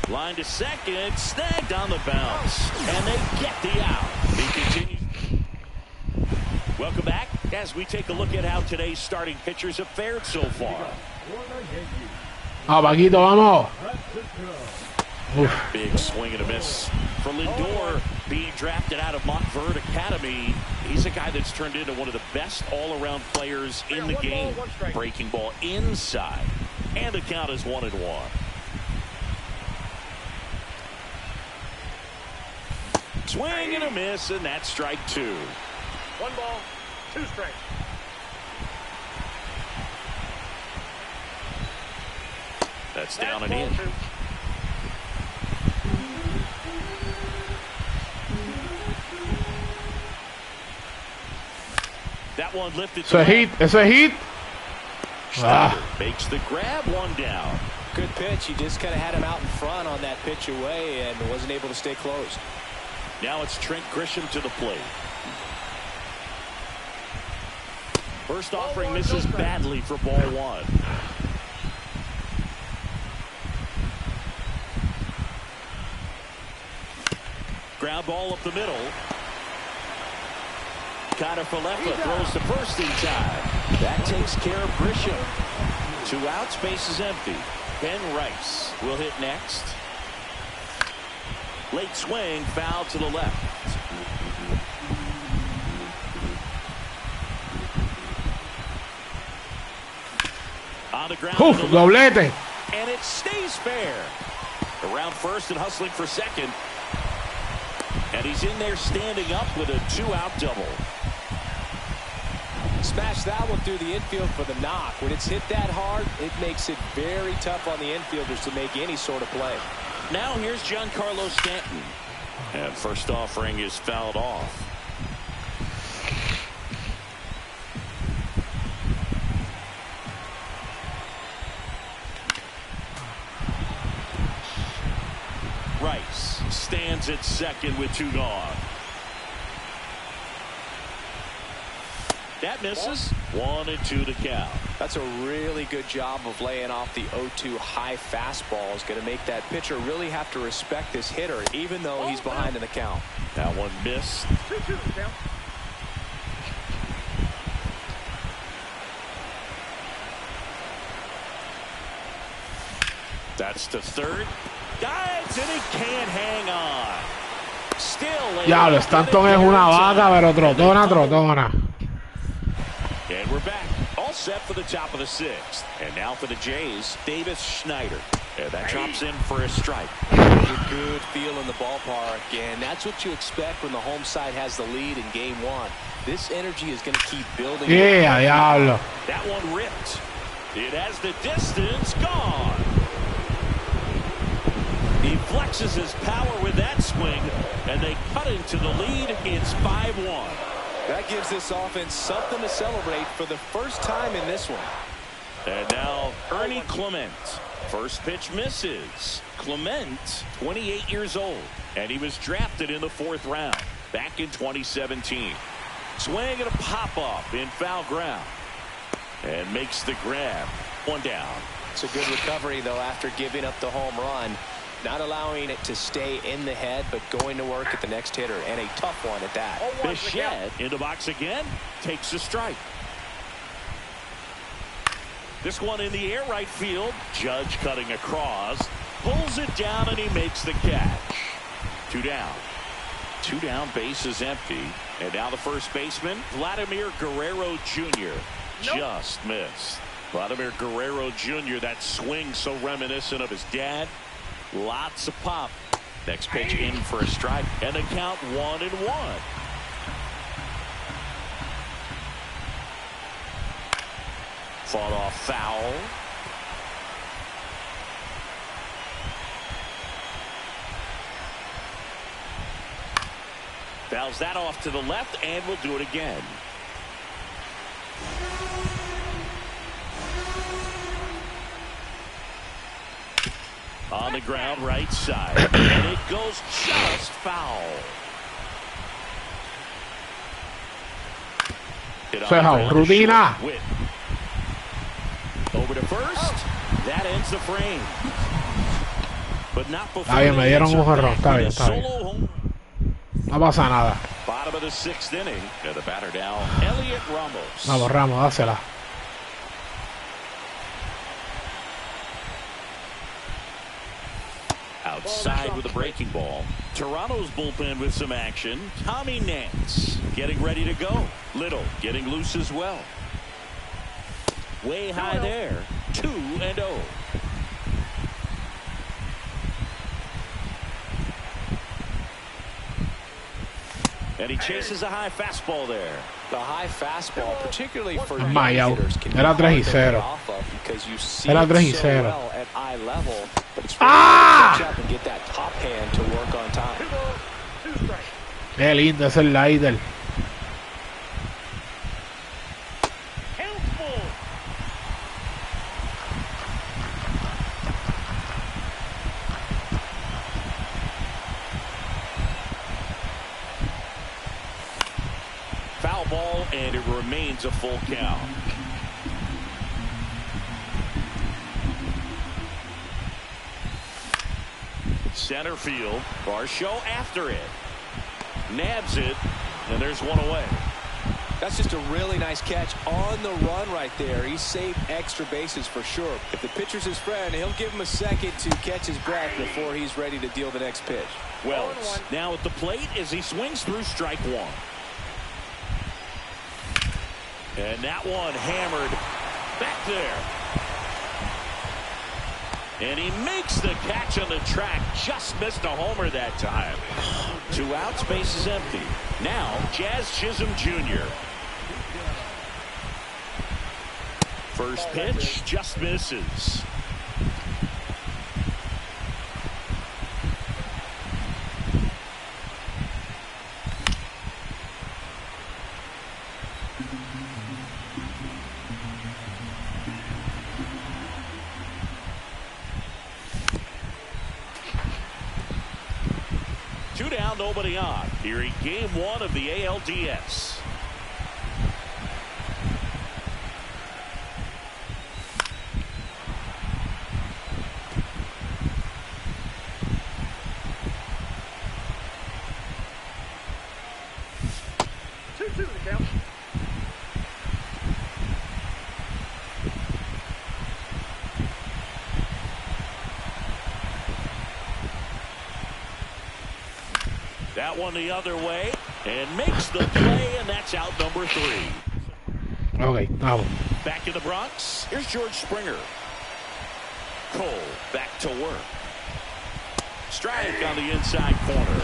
Line to second, snagged on the bounce, and they get the out. He continues. Welcome back as we take a look at how today's starting pitchers have fared so far. Ah, Paquito, vamos. Uf. Big swing and a miss for Lindor, being drafted out of Montverde Academy. He's a guy that's turned into one of the best all-around players in the game. Breaking ball inside, and the count is 1-1. Swing and a miss, and that's strike 2. 1 ball, 2 strikes. That's down and in. That one lifted. It's a hit. It's a hit. Makes the grab, 1 down. Good pitch. He just kind of had him out in front on that pitch away and wasn't able to stay close. Now it's Trent Grisham to the plate. First offering misses badly for ball 1. Ground ball up the middle. Connor Falefa throws to first in time. That takes care of Grisham. 2 outs, base is empty. Ben Rice will hit next. Late swing, foul to the left. On the ground. Uf, doblete. And it stays fair. Around first and hustling for second. And he's in there standing up with a 2-out double. Smash that one through the infield for the knock. When it's hit that hard, it makes it very tough on the infielders to make any sort of play. Now here's Giancarlo Stanton. And first offering is fouled off. Rice stands at second with 2 gone. That misses. 1-2 to count. That's a really good job of laying off the 0-2 high fastball. Is going to make that pitcher really have to respect this hitter, even though he's behind in the count. That one missed. 2-2 count. That's to third. Dives and he can't hang on. Still. Diablo, Stanton es una vaca, pero trotona, trotona. And we're back. All set for the top of the 6th. And now for the Jays, Davis Schneider. And that drops in for a strike. Good feel in the ballpark, and that's what you expect when the home side has the lead in game 1. This energy is going to keep building. Yeah, diablo. That one ripped. It has the distance gone. He flexes his power with that swing, and they cut into the lead. It's 5-1. That gives this offense something to celebrate for the first time in this one. And now Ernie Clement. First pitch misses. Clement, 28 years old, and he was drafted in the 4th round back in 2017. Swing and a pop-up in foul ground. And makes the grab. 1 down. It's a good recovery, though, after giving up the home run. Not allowing it to stay in the head, but going to work at the next hitter, and a tough one at that. Bichette in the box again, takes a strike. This one in the air right field. Judge cutting across, pulls it down, and he makes the catch. 2 down. 2 down, base is empty. And now the first baseman, Vladimir Guerrero Jr. Just missed. Vladimir Guerrero Jr., that swing so reminiscent of his dad. Lots of pop. Next pitch in for a strike, and the count 1-1. Fought off foul. Fouls that off to the left, and we'll do it again. On the ground, right side. And it goes just foul. Rutina. Over to first. That ends the frame. But not before. Está bien, me dieron un error. Está bien, está bien. No pasa nada. Bottom of the 6th inning. And the batter now, Elliot Ramos. Vamos, Ramos, dásela. outside with a breaking ball. Toronto's bullpen with some action. Tommy Nance getting ready to go. Little getting loose as well. Way high there. 2-0. And he chases a high fastball there. The high fastball, particularly for Mayo. hitters, can be Era 3 y hard to 0. get off of because you see Era it 3 y so 0. well at eye level, but it's very hard to catch up and get that top hand to work on time. 2 balls, 2 strikes. Qué lindo es el slider. Helpful. Foul ball, and it remains a full count. Center field. Varsho after it. Nabs it, and there's one away. That's just a really nice catch on the run right there. He saved extra bases for sure. If the pitcher's his friend, he'll give him a second to catch his breath before he's ready to deal the next pitch. Wells now at the plate as he swings through strike one. And that one hammered back there. And he makes the catch on the track. Just missed a homer that time. 2 outs, base is empty. Now Jazz Chisholm Jr. First pitch just misses. Two down, nobody on. Here in game 1 of the ALDS. Two, the count. That one the other way and makes the play, and that's out number 3. Ok, vamos. Back in the Bronx, here's George Springer. Cole back to work. Strike on the inside corner.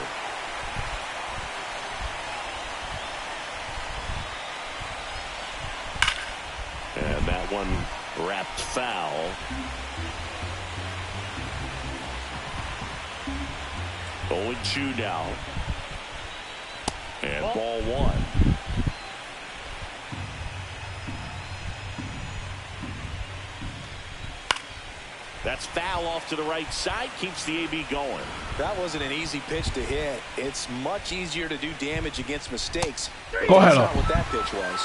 And that one wrapped foul. Oh, 2 now. And ball 1. That's foul off to the right side. Keeps the AB going. That wasn't an easy pitch to hit. It's much easier to do damage against mistakes. Go ahead. That's not what that pitch was.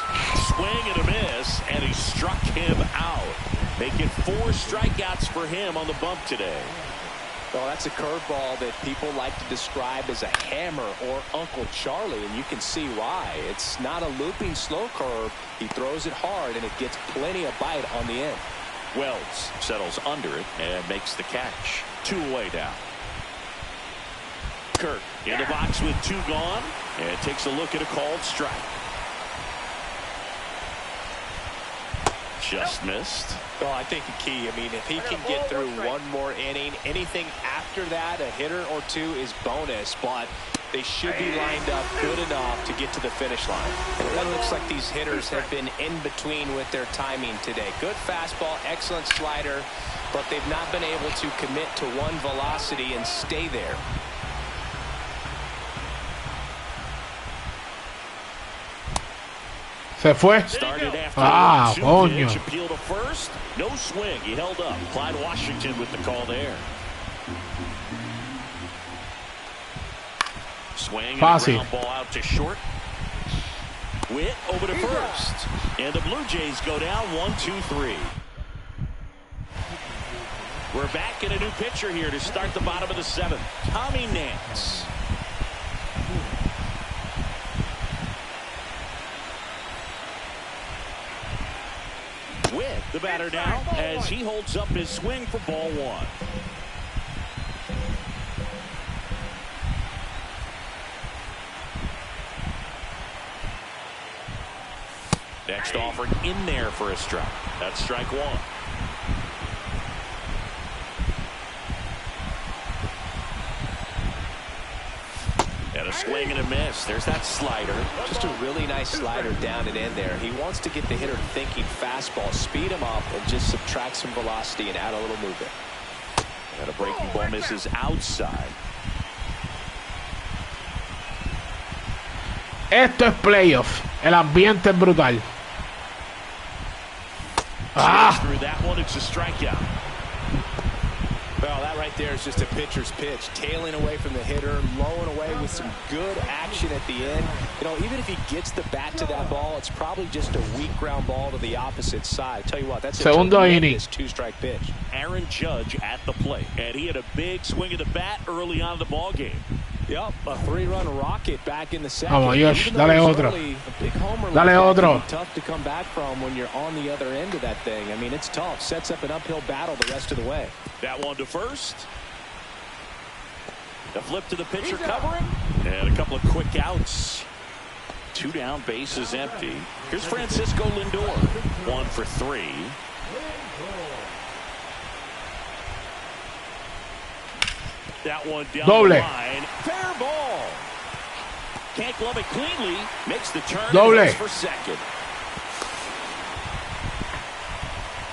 Swing and a miss, and he struck him out. Making 4 strikeouts for him on the bump today. Well, that's a curveball that people like to describe as a hammer or Uncle Charlie, and you can see why. It's not a looping slow curve. He throws it hard, and it gets plenty of bite on the end. Wells settles under it and makes the catch. 2 away now. Kirk in the box with 2 gone and takes a look at a called strike. Just missed. Well, I think the key, I mean, if he can get through one more inning, anything after that, a hitter or 2 is bonus, but they should be lined up good enough to get to the finish line. That looks like these hitters have been in between with their timing today. Good fastball, excellent slider, but they've not been able to commit to one velocity and stay there. Se fue. Started after Ah, 2 coño. pitch, appeal to first. No swing. He held up. Clyde Washington with the call there. Swing and a Fácil. ground ball out to short. Witt over to first. And the Blue Jays go down 1-2-3. We're back in a new pitcher here to start the bottom of the 7th. Tommy Nance. Witt, the batter now, as he holds up his swing for ball 1. Next offering in there for a strike. That's strike one. And a swing and a miss. There's that slider. Just a really nice slider down and in there. He wants to get the hitter thinking fastball, speed him up, and just subtract some velocity and add a little movement. And a breaking ball misses outside. Esto es playoff. El ambiente es brutal. Through that one, it's a strikeout. Well, that right there is just a pitcher's pitch. Tailing away from the hitter, lowing away with some good action at the end. You know, even if he gets the bat to that ball, it's probably just a weak ground ball to the opposite side. I tell you what, that's a tremendous two-strike pitch. Aaron Judge at the plate, and he had a big swing of the bat early on in the ball game. Yep, a three-run rocket back in the second. Vamos, Josh, dale otro. Dale otro. Tough to come back from when you're on the other end of that thing. I mean, it's tough. Sets up an uphill battle the rest of the way. That one to first. The flip to the pitcher covering. And a couple of quick outs. 2 down, bases empty. Here's Francisco Lindor. 1 for 3. That one down Doble. the line. Fair ball. Can't glove it cleanly. Makes the turn. Doble. For second.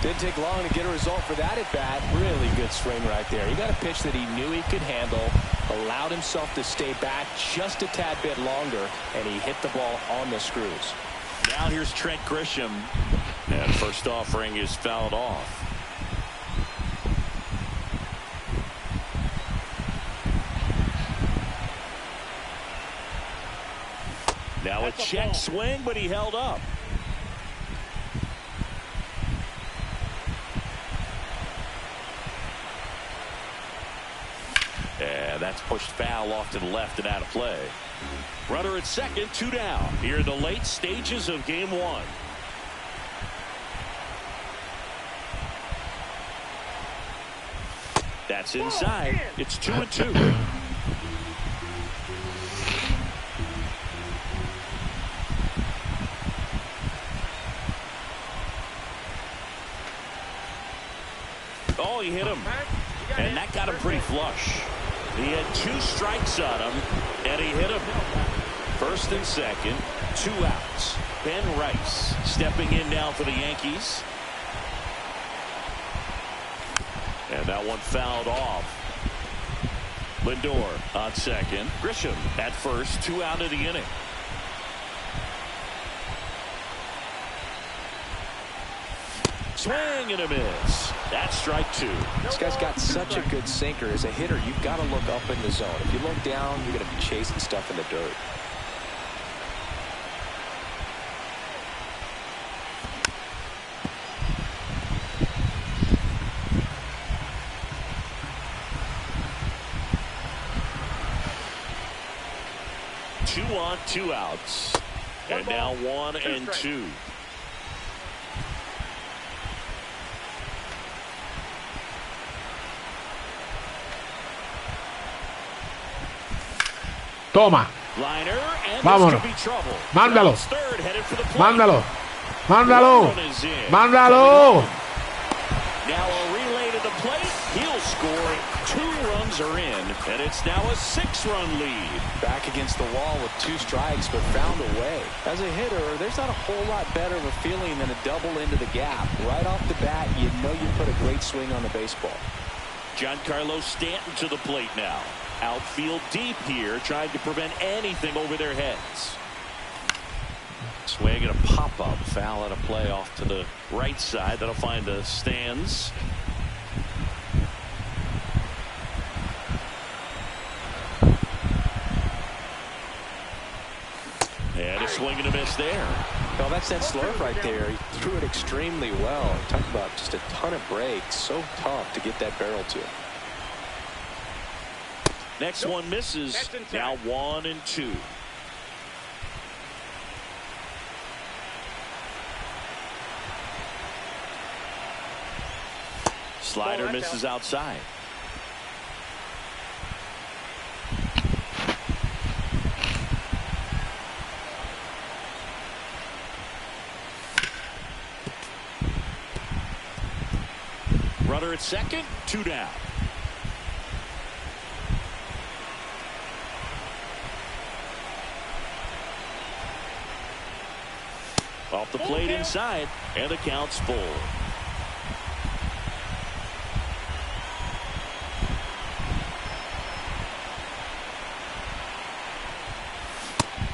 Didn't take long to get a result for that at bat. Really good swing right there. He got a pitch that he knew he could handle, allowed himself to stay back just a tad bit longer, and he hit the ball on the screws. Now here's Trent Grisham. And first offering is fouled off. Now a check swing, but he held up. And that's pushed foul off to the left and out of play. Runner at second, 2 down. Here in the late stages of game 1. That's inside. It's 2-2. Oh, he hit him. And that got him pretty flush. He had 2 strikes on him, and he hit him. First and second, 2 outs. Ben Rice stepping in now for the Yankees. And that one fouled off. Lindor on second. Grisham at first, 2 out of the inning. Swing and a miss. That's strike 2. This guy's got such a good sinker. As a hitter, you've got to look up in the zone. If you look down, you're going to be chasing stuff in the dirt. Two on, 2 outs. And now 1 and 2. Toma. Vámonos. Mándalo. Mándalo. Mándalo. Mándalo. Now a relay to the plate. He'll score. 2 runs are in, and it's now a 6-run lead. Back against the wall with 2 strikes, but found a way. As a hitter, there's not a whole lot better of a feeling than a double into the gap. Right off the bat, you know you put a great swing on the baseball. Giancarlo Stanton to the plate now. Outfield deep here, trying to prevent anything over their heads. Swing and a pop-up. Foul at a play off to the right side. That'll find the stands. And a swing and a miss there. Well, that's that slurve right there. He threw it extremely well. Talk about just a ton of breaks. So tough to get that barrel to. Next one misses. Now 1 and 2. Slider misses outside. Runner at second, 2 down. Off the plate inside, and the count's full.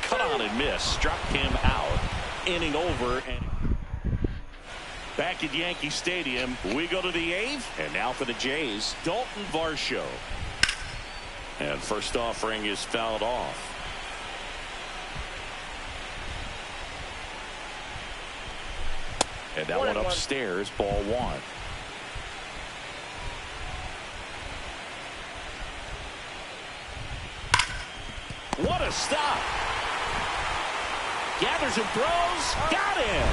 Cut on and miss, struck him out. Inning over, and back at Yankee Stadium, we go to the 8th, and now for the Jays, Dalton Varsho. And first offering is fouled off. And that one upstairs, ball 1. What a stop. Gathers and throws. Got him.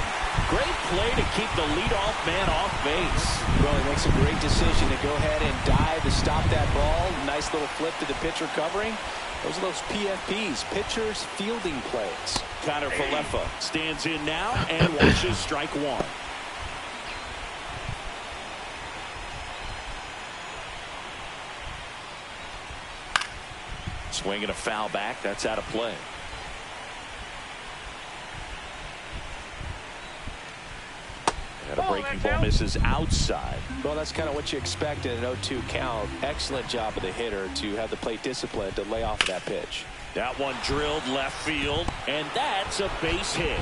Great play to keep the leadoff man off base. Well, he makes a great decision to go ahead and dive to stop that ball. Nice little flip to the pitcher covering. Those are those PFPs, pitchers fielding plays. Connor Falefa stands in now and watches strike 1. Swinging a foul back. That's out of play. And a breaking ball misses outside. Well, that's kind of what you expect in an 0-2 count. Excellent job of the hitter to have the plate discipline to lay off of that pitch. That one drilled left field, and that's a base hit.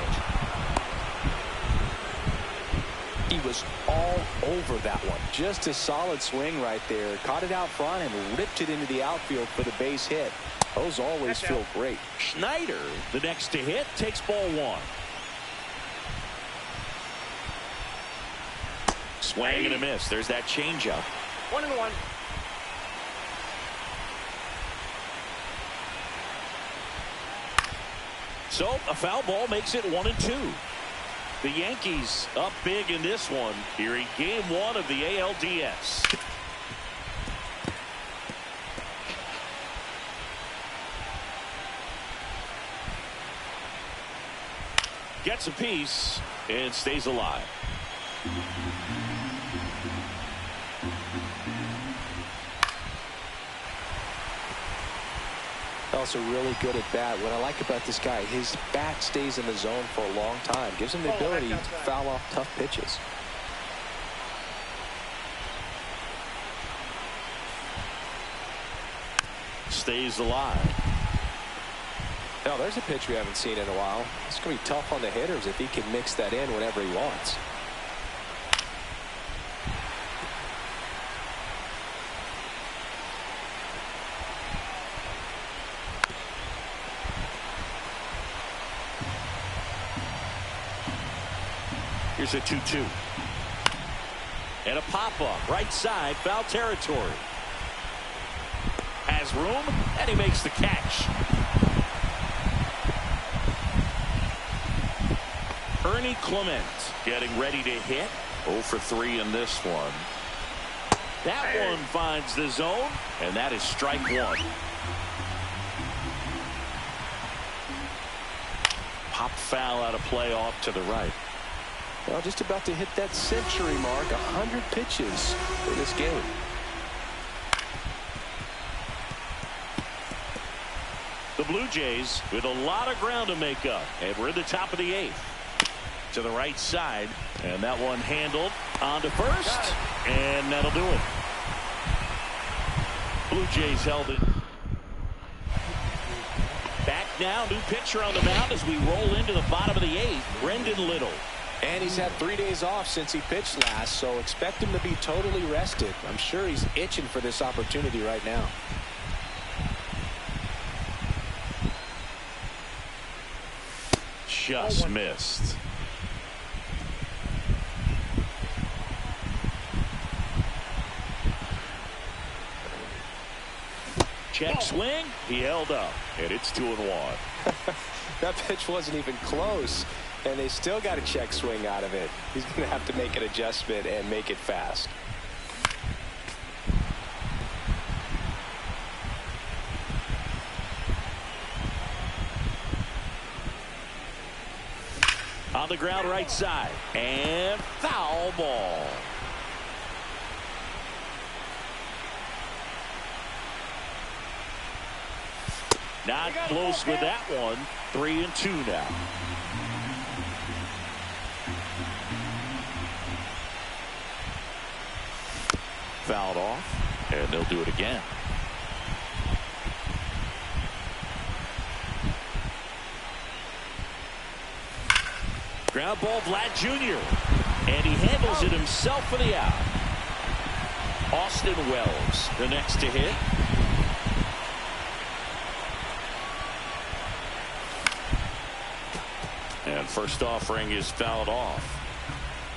He was all over that one. Just a solid swing right there. Caught it out front and ripped it into the outfield for the base hit. Those always feel great. Schneider, the next to hit, takes ball 1. Swing and a miss. There's that changeup. 1-1. So a foul ball makes it 1-2. The Yankees up big in this one here in game 1 of the ALDS. Gets a piece and stays alive. Also really good at bat. What I like about this guy, his bat stays in the zone for a long time. Gives him the ability to foul off tough pitches. Stays alive. Now there's a pitch we haven't seen in a while. It's going to be tough on the hitters if he can mix that in whenever he wants. Here's a 2-2. And a pop-up right side, foul territory. Has room, and he makes the catch. Ernie Clement getting ready to hit. 0 for 3 in this one. That one finds the zone, and that is strike 1. Pop foul out of play off to the right. Well, just about to hit that century mark. 100 pitches for this game. The Blue Jays with a lot of ground to make up, and we're in the top of the 8th. To the right side, and that one handled on to first, and that'll do it. Blue Jays held it. Back now, new pitcher on the mound as we roll into the bottom of the 8th, Brendan Little. And he's had 3 days off since he pitched last, so expect him to be totally rested. I'm sure he's itching for this opportunity right now. Just missed. Check swing. He held up, and it's 2-1. That pitch wasn't even close, and they still got a check swing out of it. He's going to have to make an adjustment and make it fast. On the ground right side, and foul ball. Not close with that one. 3-2 now. Fouled off, and they'll do it again. Ground ball, Vlad Jr. And he handles it himself for the out. Austin Wells, the next to hit. And first offering is fouled off.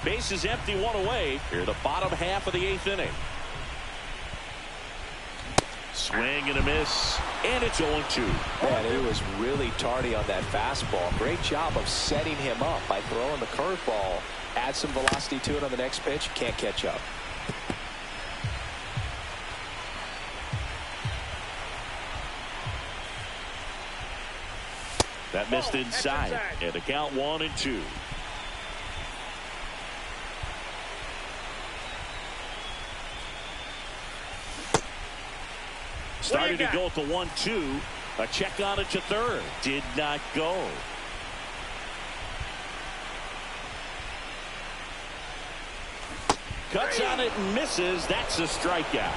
Base is empty, one away. Here, the bottom half of the 8th inning. Swing and a miss, and it's 0-2. Man, he was really tardy on that fastball. Great job of setting him up by throwing the curveball. Add some velocity to it on the next pitch. Can't catch up. That missed inside, and the count 1-2. Started to go at the 1-2. A check on it to third. Did not go. Cuts on it and misses. That's a strikeout.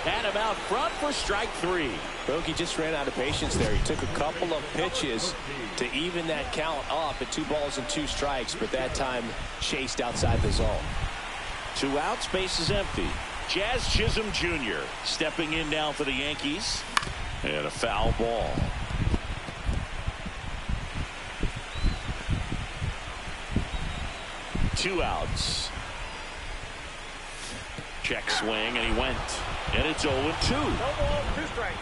And him out front for strike 3. Bogey just ran out of patience there. He took a couple of pitches to even that count up at 2 balls and 2 strikes, but that time chased outside the zone. 2 outs, base is empty. Jazz Chisholm Jr. stepping in now for the Yankees. And a foul ball. Two outs. Check swing, and he went. And it's 0-2. No ball, 2 strikes.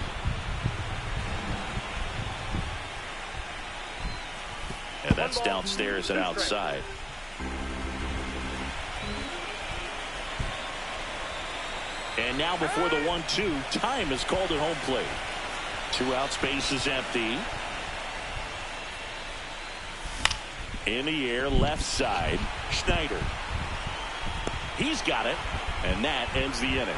And that's downstairs and outside. And now before the 1-2, time is called at home plate. 2 outs, base is empty. In the air, left side, Schneider. He's got it, and that ends the inning.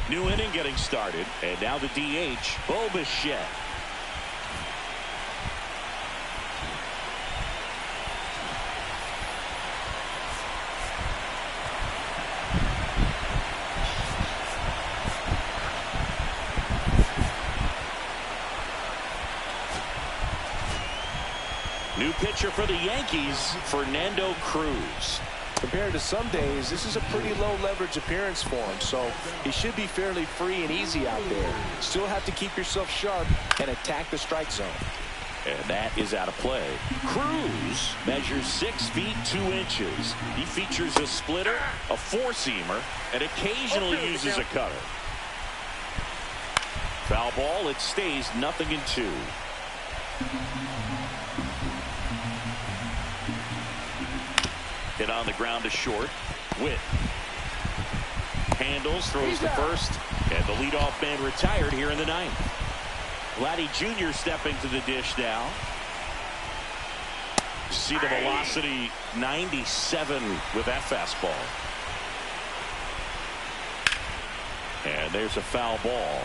New inning getting started, and now the DH, Bo Bichette. New pitcher for the Yankees, Fernando Cruz. Compared to some days, this is a pretty low leverage appearance for him, so he should be fairly free and easy out there. Still have to keep yourself sharp and attack the strike zone. And that is out of play. Cruz measures 6 feet 2 inches. He features a splitter, a 4-seamer, and occasionally uses a cutter. Foul ball, it stays 0-2. Hit on the ground to short. Witt handles, throws to first, and the leadoff man retired here in the 9th. Vladdy Jr. stepping to the dish now. See the velocity, 97 with that fastball. And there's a foul ball.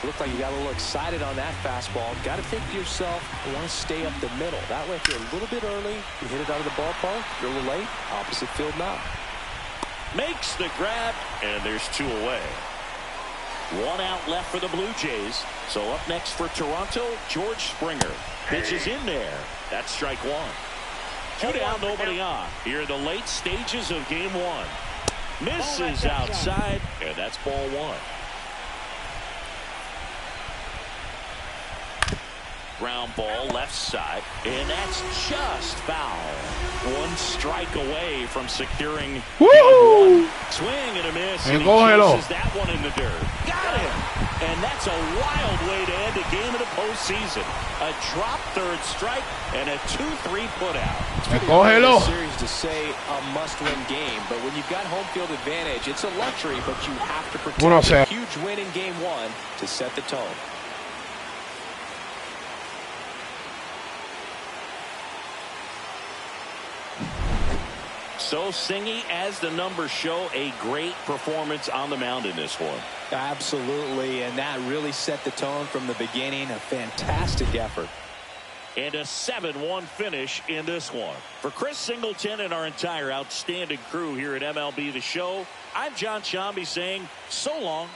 Looked like you got a little excited on that fastball. Got to think to yourself, you want to stay up the middle. That way, if you're a little bit early, you hit it out of the ballpark. If you're a little late, opposite field now. Makes the grab, and there's 2 away. 1 out left for the Blue Jays. So up next for Toronto, George Springer. Pitches in there. That's strike 1. 2 down, nobody on. Here in the late stages of game 1. Misses outside, and that's ball 1. Ground ball left side, and that's just foul. 1 strike away from securing. Woo! Swing and a miss. And he chases that one in the dirt. Got him. And that's a wild way to end a game in the postseason. A drop third strike and a 2-3 putout. Cógelo. Series to say a must-win game, but when you've got home field advantage, it's a luxury, but you have to protect a huge win in game 1 to set the tone. So Singy, as the numbers show, a great performance on the mound in this one. Absolutely, and that really set the tone from the beginning. A fantastic effort. And a 7-1 finish in this one. For Chris Singleton and our entire outstanding crew here at MLB The Show, I'm John Shambi saying so long.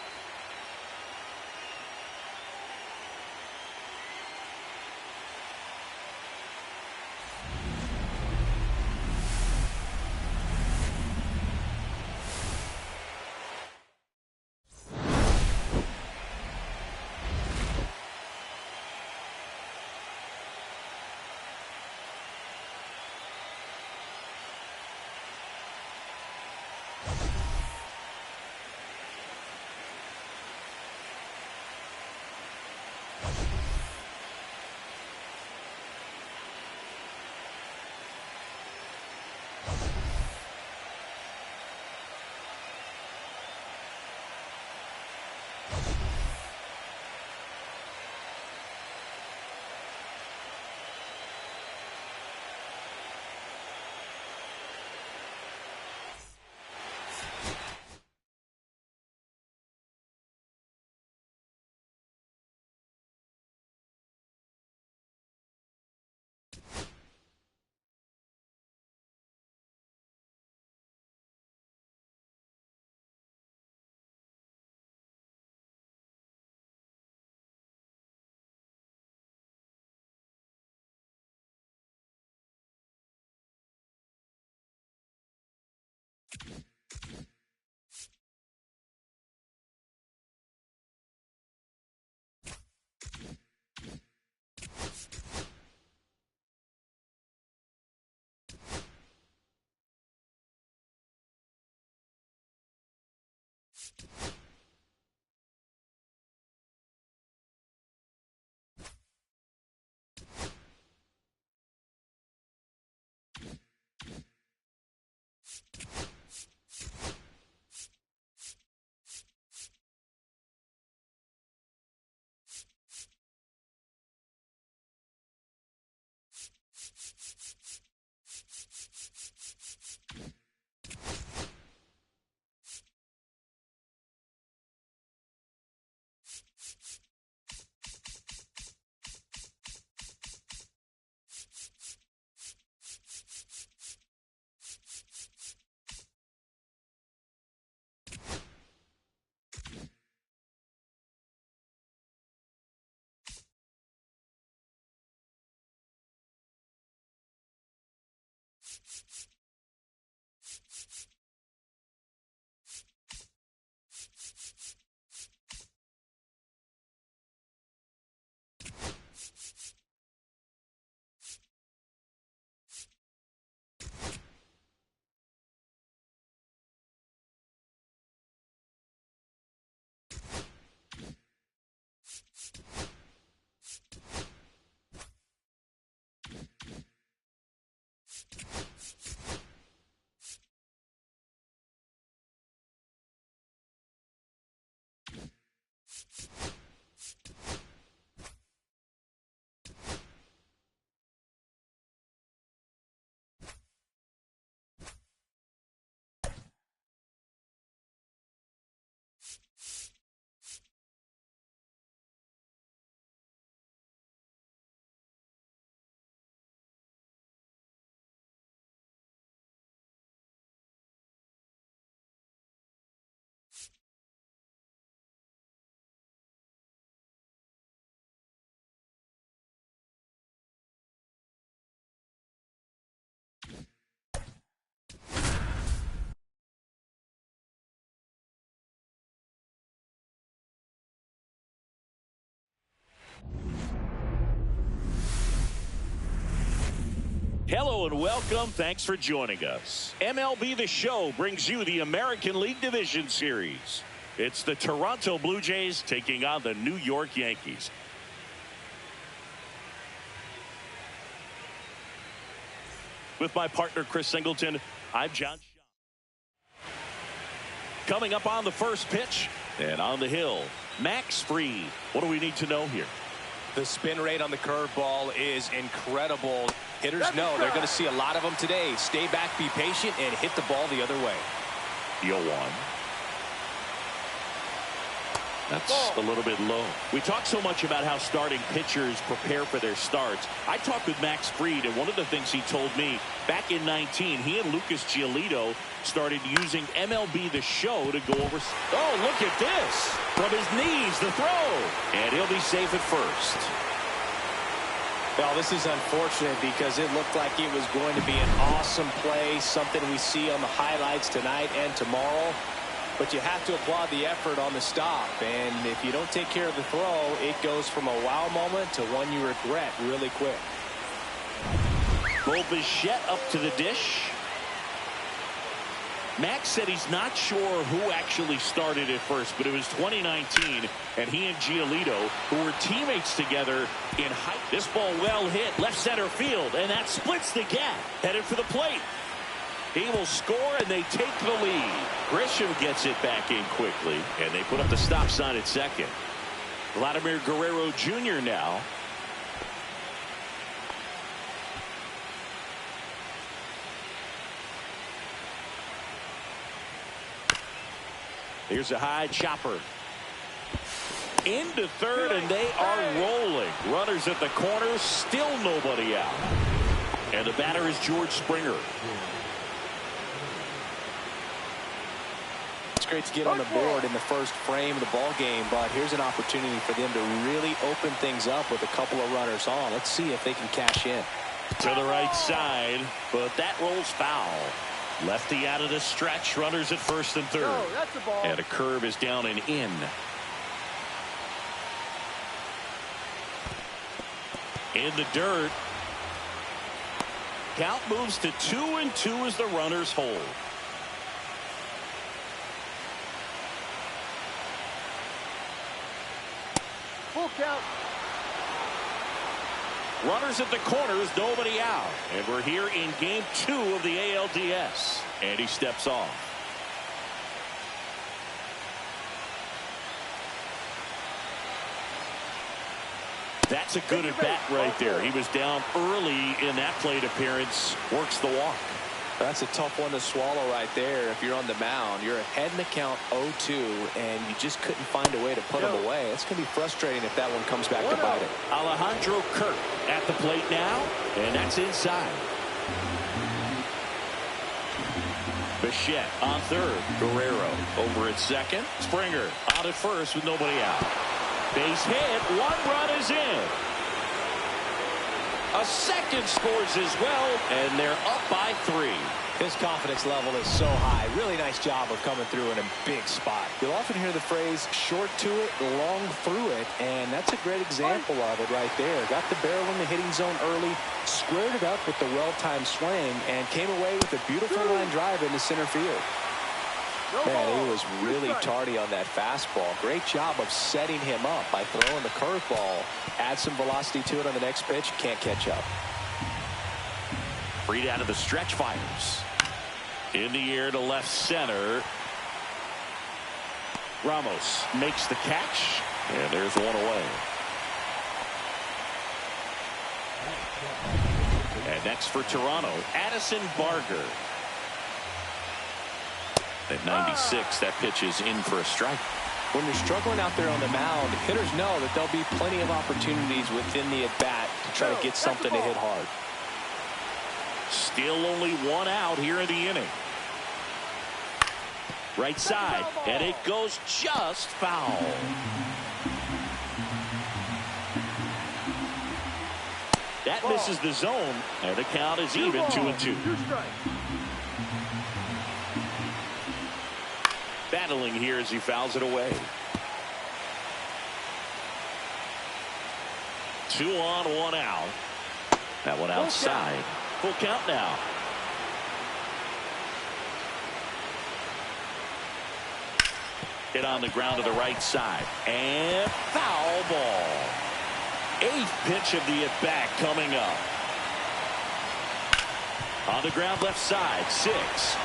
Hello and welcome. Thanks for joining us. MLB The Show brings you the American League Division Series. It's the Toronto Blue Jays taking on the New York Yankees. With my partner, Chris Singleton, I'm John. Coming up on the first pitch and on the hill, Max Fried. What do we need to know here? The spin rate on the curveball is incredible. Hitters know they're going to see a lot of them today. Stay back, be patient, and hit the ball the other way. 0-1. That's a little bit low. We talk so much about how starting pitchers prepare for their starts. I talked with Max Fried, and one of the things he told me back in 19, he and Lucas Giolito started using MLB The Show to go over. Oh, look at this. From his knees, the throw. And he'll be safe at first. Well, this is unfortunate because it looked like it was going to be an awesome play, something we see on the highlights tonight and tomorrow. But you have to applaud the effort on the stop. And if you don't take care of the throw, it goes from a wow moment to one you regret really quick. Bo Bichette up to the dish. Max said he's not sure who actually started at first, but it was 2019, and he and Giolito, who were teammates together in height. This ball well hit, left center field, and that splits the gap. Headed for the plate. He will score, and they take the lead. Grisham gets it back in quickly, and they put up the stop sign at second. Vladimir Guerrero Jr. now. Here's a high chopper. Into third, and they are rolling. Runners at the corner, still nobody out. And the batter is George Springer. Great to get on the board in the first frame of the ball game, but here's an opportunity for them to really open things up with a couple of runners on. Let's see if they can cash in. To the right side, but that rolls foul. Lefty out of the stretch, runners at first and third. No, that's a ball. And a curve is down and in. In the dirt. Count moves to 2-2 as the runners hold. Full count. Runners at the corners, nobody out. And we're here in game 2 of the ALDS. And he steps off. That's a good at bat right there. He was down early in that plate appearance. Works the walk. That's a tough one to swallow right there. If you're on the mound, you're ahead in the count 0-2, and you just couldn't find a way to put him away. It's going to be frustrating if that one comes back to bite it. Alejandro Kirk at the plate now, and that's inside. Bichette on third. Guerrero over at second. Springer out at first with nobody out. Base hit. One run is in. A second scores as well, and they're up by 3. His confidence level is so high. Really nice job of coming through in a big spot. You'll often hear the phrase short to it, long through it, and that's a great example of it right there. Got the barrel in the hitting zone early, squared it up with the well-timed swing, and came away with a beautiful line drive into center field. Man, he was really tardy on that fastball. Great job of setting him up by throwing the curveball. Add some velocity to it on the next pitch. Can't catch up. Freed out of the stretch, fires. In the air to left center. Ramos makes the catch. And there's one away. And next for Toronto, Addison Barger. At 96, that pitch is in for a strike. When you're struggling out there on the mound, hitters know that there'll be plenty of opportunities within the at-bat to try to get something to hit hard. Still only one out here in the inning. Right side, and it goes just foul. That misses the zone, and the count is even 2-2. Battling here as he fouls it away. 2 on, 1 out. That one outside. Full count now. Hit on the ground to the right side. And foul ball. 8th pitch of the at-bat coming up. On the ground left side. 6.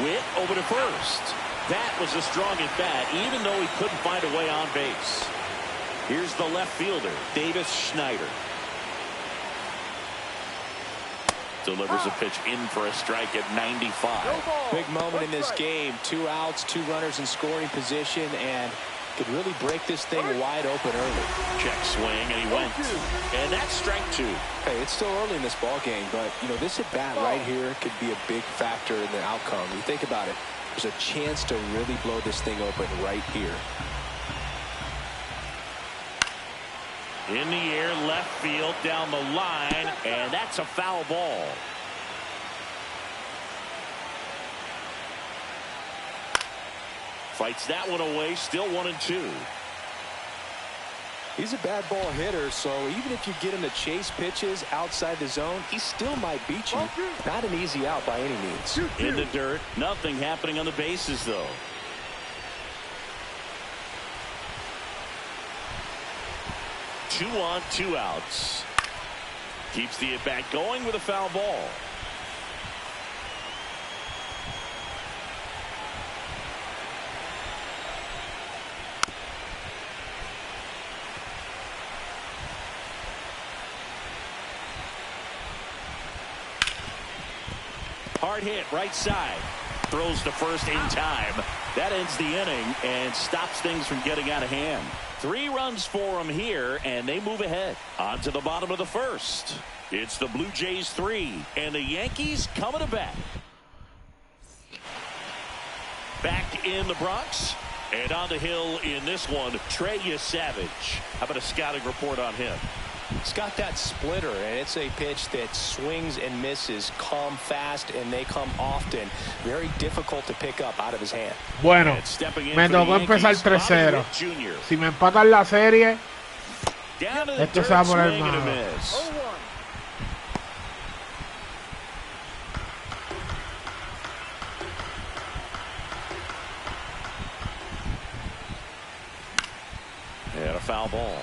Witt over to first. That was a strong at bat, even though he couldn't find a way on base. Here's the left fielder, Davis Schneider. Delivers a pitch in for a strike at 95. Big moment in this game. 2 outs, 2 runners in scoring position, and could really break this thing wide open early. Check swing, and he went. And that's strike 2. Hey, it's still early in this ball game, but you know, this at bat right here could be a big factor in the outcome. You think about it, there's a chance to really blow this thing open right here. In the air, left field, down the line, and that's a foul ball. Fights that one away, still 1-2. He's a bad ball hitter, so even if you get him to chase pitches outside the zone, he still might beat you. Not an easy out by any means. In the dirt, nothing happening on the bases, though. 2 on, 2 outs. Keeps the at-bat going with a foul ball. Hard hit, right side. Throws to first in time. That ends the inning and stops things from getting out of hand. 3 runs for them here, and they move ahead. On to the bottom of the first. It's the Blue Jays 3, and the Yankees coming to bat. Back in the Bronx, and on the hill in this one, Trey Savage. How about a scouting report on him? It's got that splitter, and it's a pitch that swings and misses, come fast, and they come often. Very difficult to pick up out of his hand. Bueno, me tocó empezar 3-0. Si me empatan la serie, esto se va a poner malo. And a foul ball.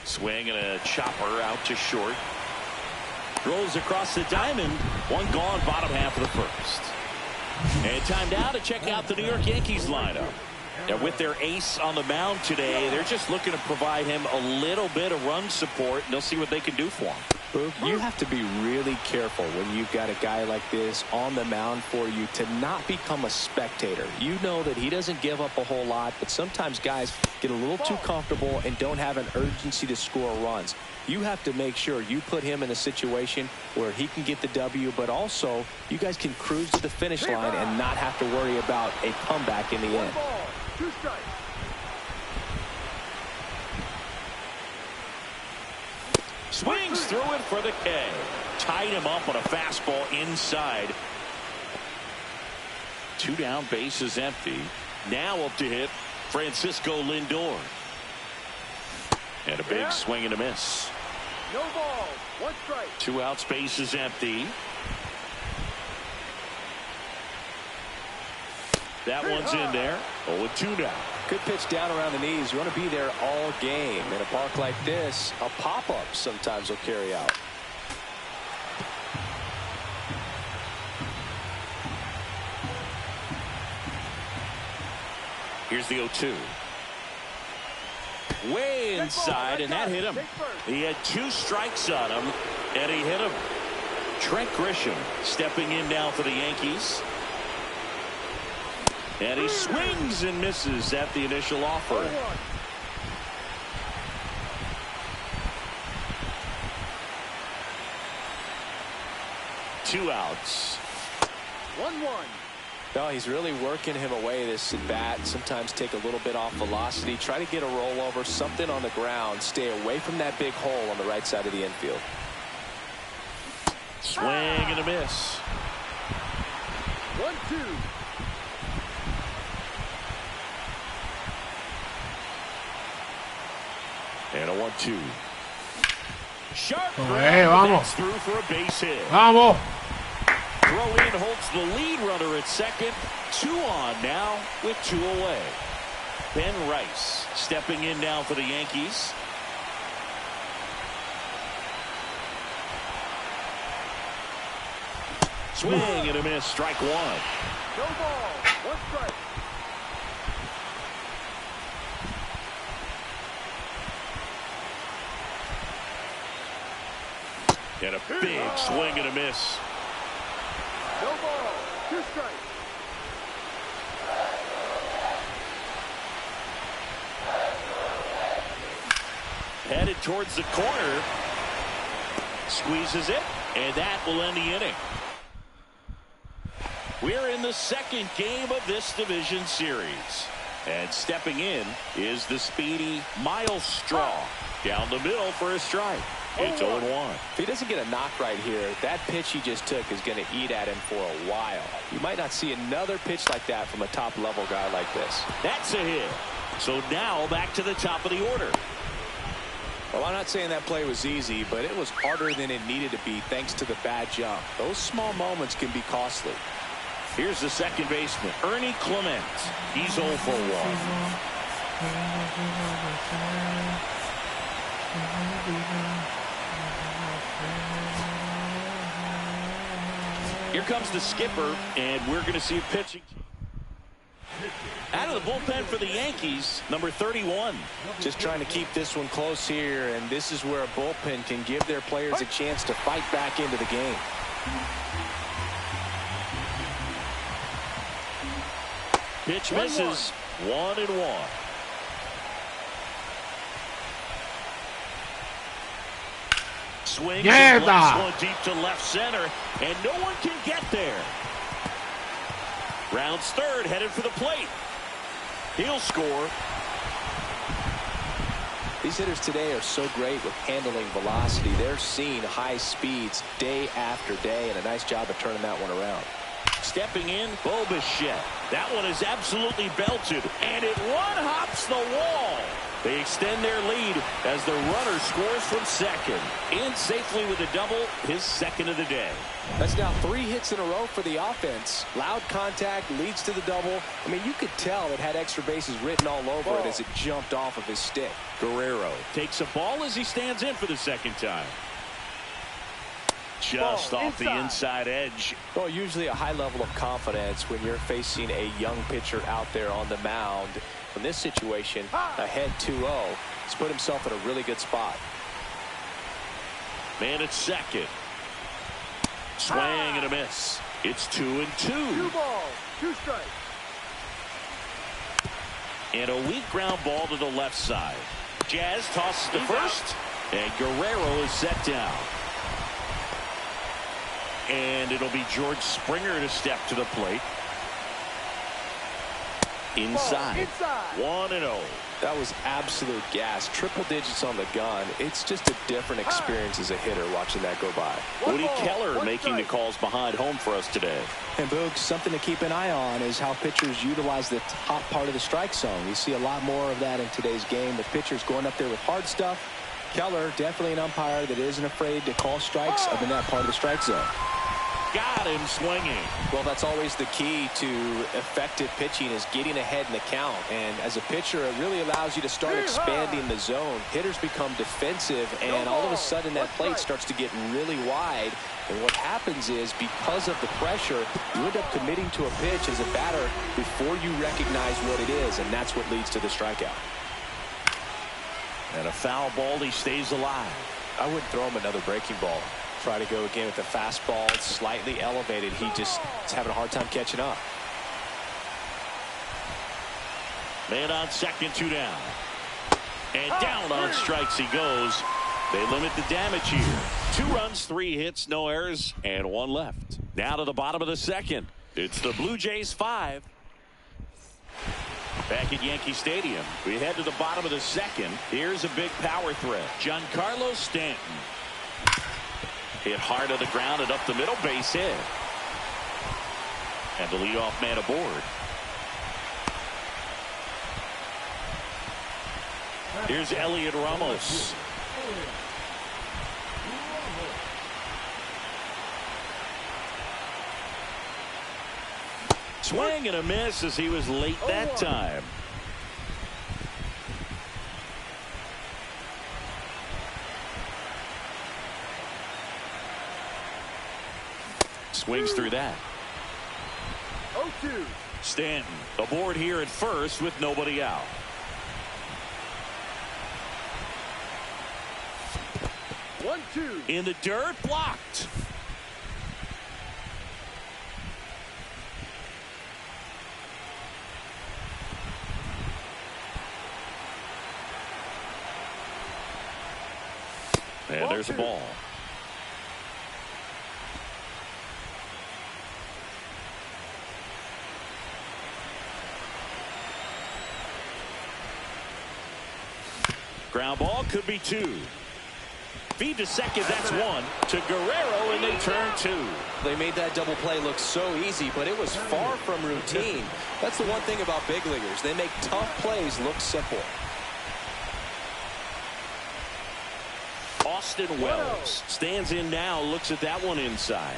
Swing and a chopper out to short. Rolls across the diamond. One gone, bottom half of the first. And time now to check out the New York Yankees lineup. And with their ace on the mound today, they're just looking to provide him a little bit of run support, and they'll see what they can do for him. You have to be really careful when you've got a guy like this on the mound for you to not become a spectator. You know that he doesn't give up a whole lot, but sometimes guys get a little too comfortable and don't have an urgency to score runs. You have to make sure you put him in a situation where he can get the W, but also you guys can cruise to the finish line and not have to worry about a comeback in the end. 2 strikes. Swings through it for the K. Tied him up on a fastball inside. 2 down, bases empty. Now up to hit Francisco Lindor. And a big swing and a miss. No ball. 1 strike. 2 outs, bases empty. That one's in there. 0-2 now. Good pitch down around the knees. You want to be there all game. In a park like this, a pop-up sometimes will carry out. Here's the 0-2. Way inside, and that hit him. He had 2 strikes on him, and he hit him. Trent Grisham stepping in now for the Yankees. And he swings and misses at the initial offer. 2 outs. 1-1. No, he's really working him away this at bat. Sometimes take a little bit off velocity. Try to get a rollover, something on the ground. Stay away from that big hole on the right side of the infield. Swing and a miss. 1-2. And a 1-2. Sharp Hey, vamos. through for a base hit. Vamos. Throw in holds the lead runner at second. 2 on now with 2 away. Ben Rice stepping in now for the Yankees. Swing and a miss. Strike one. No ball. One strike. And a big swing and a miss. No ball. Two strikes. Headed towards the corner. Squeezes it, and that will end the inning. We're in the second game of this division series. And stepping in is the speedy Miles Straw. Down the middle for a strike. It's 0-1. If he doesn't get a knock right here, that pitch he just took is going to eat at him for a while. You might not see another pitch like that from a top-level guy like this. That's a hit. So now back to the top of the order. Well, I'm not saying that play was easy, but it was harder than it needed to be thanks to the bad jump. Those small moments can be costly. Here's the second baseman, Ernie Clement. He's 0 for 1. Here comes the skipper, and we're going to see a pitching. Out of the bullpen for the Yankees, number 31. Just trying to keep this one close here, and this is where a bullpen can give their players a chance to fight back into the game. Pitch misses. 1-1. Swings and blasts one deep to left center, and no one can get there. Rounds third, headed for the plate. He'll score. These hitters today are so great with handling velocity. They're seeing high speeds day after day, and a nice job of turning that one around. Stepping in, Bo Bichette. That one is absolutely belted, and it one-hops the wall. They extend their lead as the runner scores from second. In safely with a double, his second of the day. That's now 3 hits in a row for the offense. Loud contact leads to the double. I mean, you could tell it had extra bases written all over it as it jumped off of his stick. Guerrero takes a ball as he stands in for the second time. Just off the inside edge. Well, usually a high level of confidence when you're facing a young pitcher out there on the mound. In this situation, ahead 2-0, he's put himself in a really good spot. Man at second. Swing and a miss. It's 2-2. 2 balls, 2 strikes. And a weak ground ball to the left side. Jazz tosses to first, and Guerrero is set down. And it'll be George Springer to step to the plate. Inside. 1-0. That was absolute gas. Triple digits on the gun. It's just a different experience as a hitter watching that go by. Woody Keller making the calls behind home for us today. And Boog, something to keep an eye on is how pitchers utilize the top part of the strike zone. We see a lot more of that in today's game with pitchers going up there with hard stuff. Keller, definitely an umpire that isn't afraid to call strikes up in that part of the strike zone. Got him swinging. Well, that's always the key to effective pitching is getting ahead in the count. And as a pitcher, it really allows you to start expanding the zone. Hitters become defensive, and all of a sudden that plate starts to get really wide. And what happens is because of the pressure, you end up committing to a pitch as a batter before you recognize what it is, and that's what leads to the strikeout. And a foul ball, he stays alive. I wouldn't throw him another breaking ball. Try to go again with the fastball slightly elevated. He just is having a hard time catching up. Man on second, 2 down. And down on strikes he goes. They limit the damage here. 2 runs, 3 hits, no errors, and 1 left. Now to the bottom of the second. It's the Blue Jays 5. Back at Yankee Stadium, we head to the bottom of the second. Here's a big power threat. Giancarlo Stanton. Hit hard on the ground and up the middle, base hit. And the leadoff man aboard. Here's Elliot Ramos. Swing and a miss as he was late that time. swings through that. 0-2. Stanton aboard here at first with nobody out. One, two. In the dirt, blocked. And there's a ball. Ground ball could be two. Feed to second, that's one. To Guerrero, and they turn two. They made that double play look so easy, but it was far from routine. That's the one thing about big leaguers. They make tough plays look simple. Austin Wells stands in now, looks at that one inside.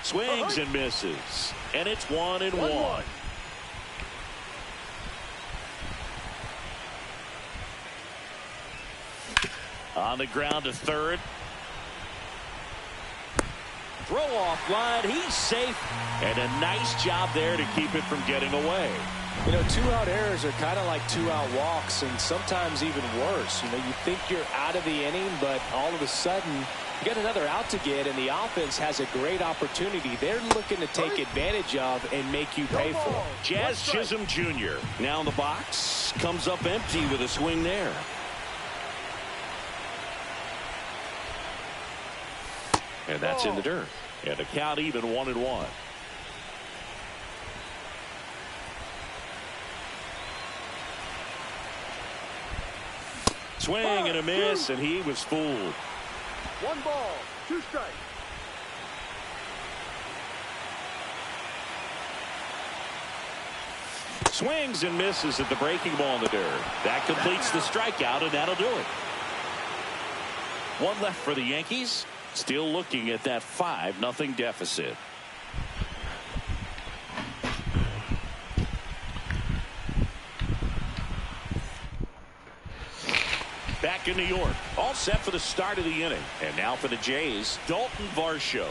Swings and misses. And it's 1-1. On the ground to third. Throw off line. He's safe. And a nice job there to keep it from getting away. You know, two-out errors are kind of like two-out walks, and sometimes even worse. You know, you think you're out of the inning, but all of a sudden you get another out to get, and the offense has a great opportunity they're looking to take advantage of and make you pay for. Jazz Chisholm Jr. now in the box. Comes up empty with a swing there. And that's in the dirt. And the count even 1-1. Swing and a miss, and he was fooled. 1 ball, 2 strikes. Swings and misses at the breaking ball in the dirt. That completes the strikeout, and that'll do it. One left for the Yankees. Still looking at that 5-0 deficit. Back in New York, all set for the start of the inning. And now for the Jays, Dalton Varsho.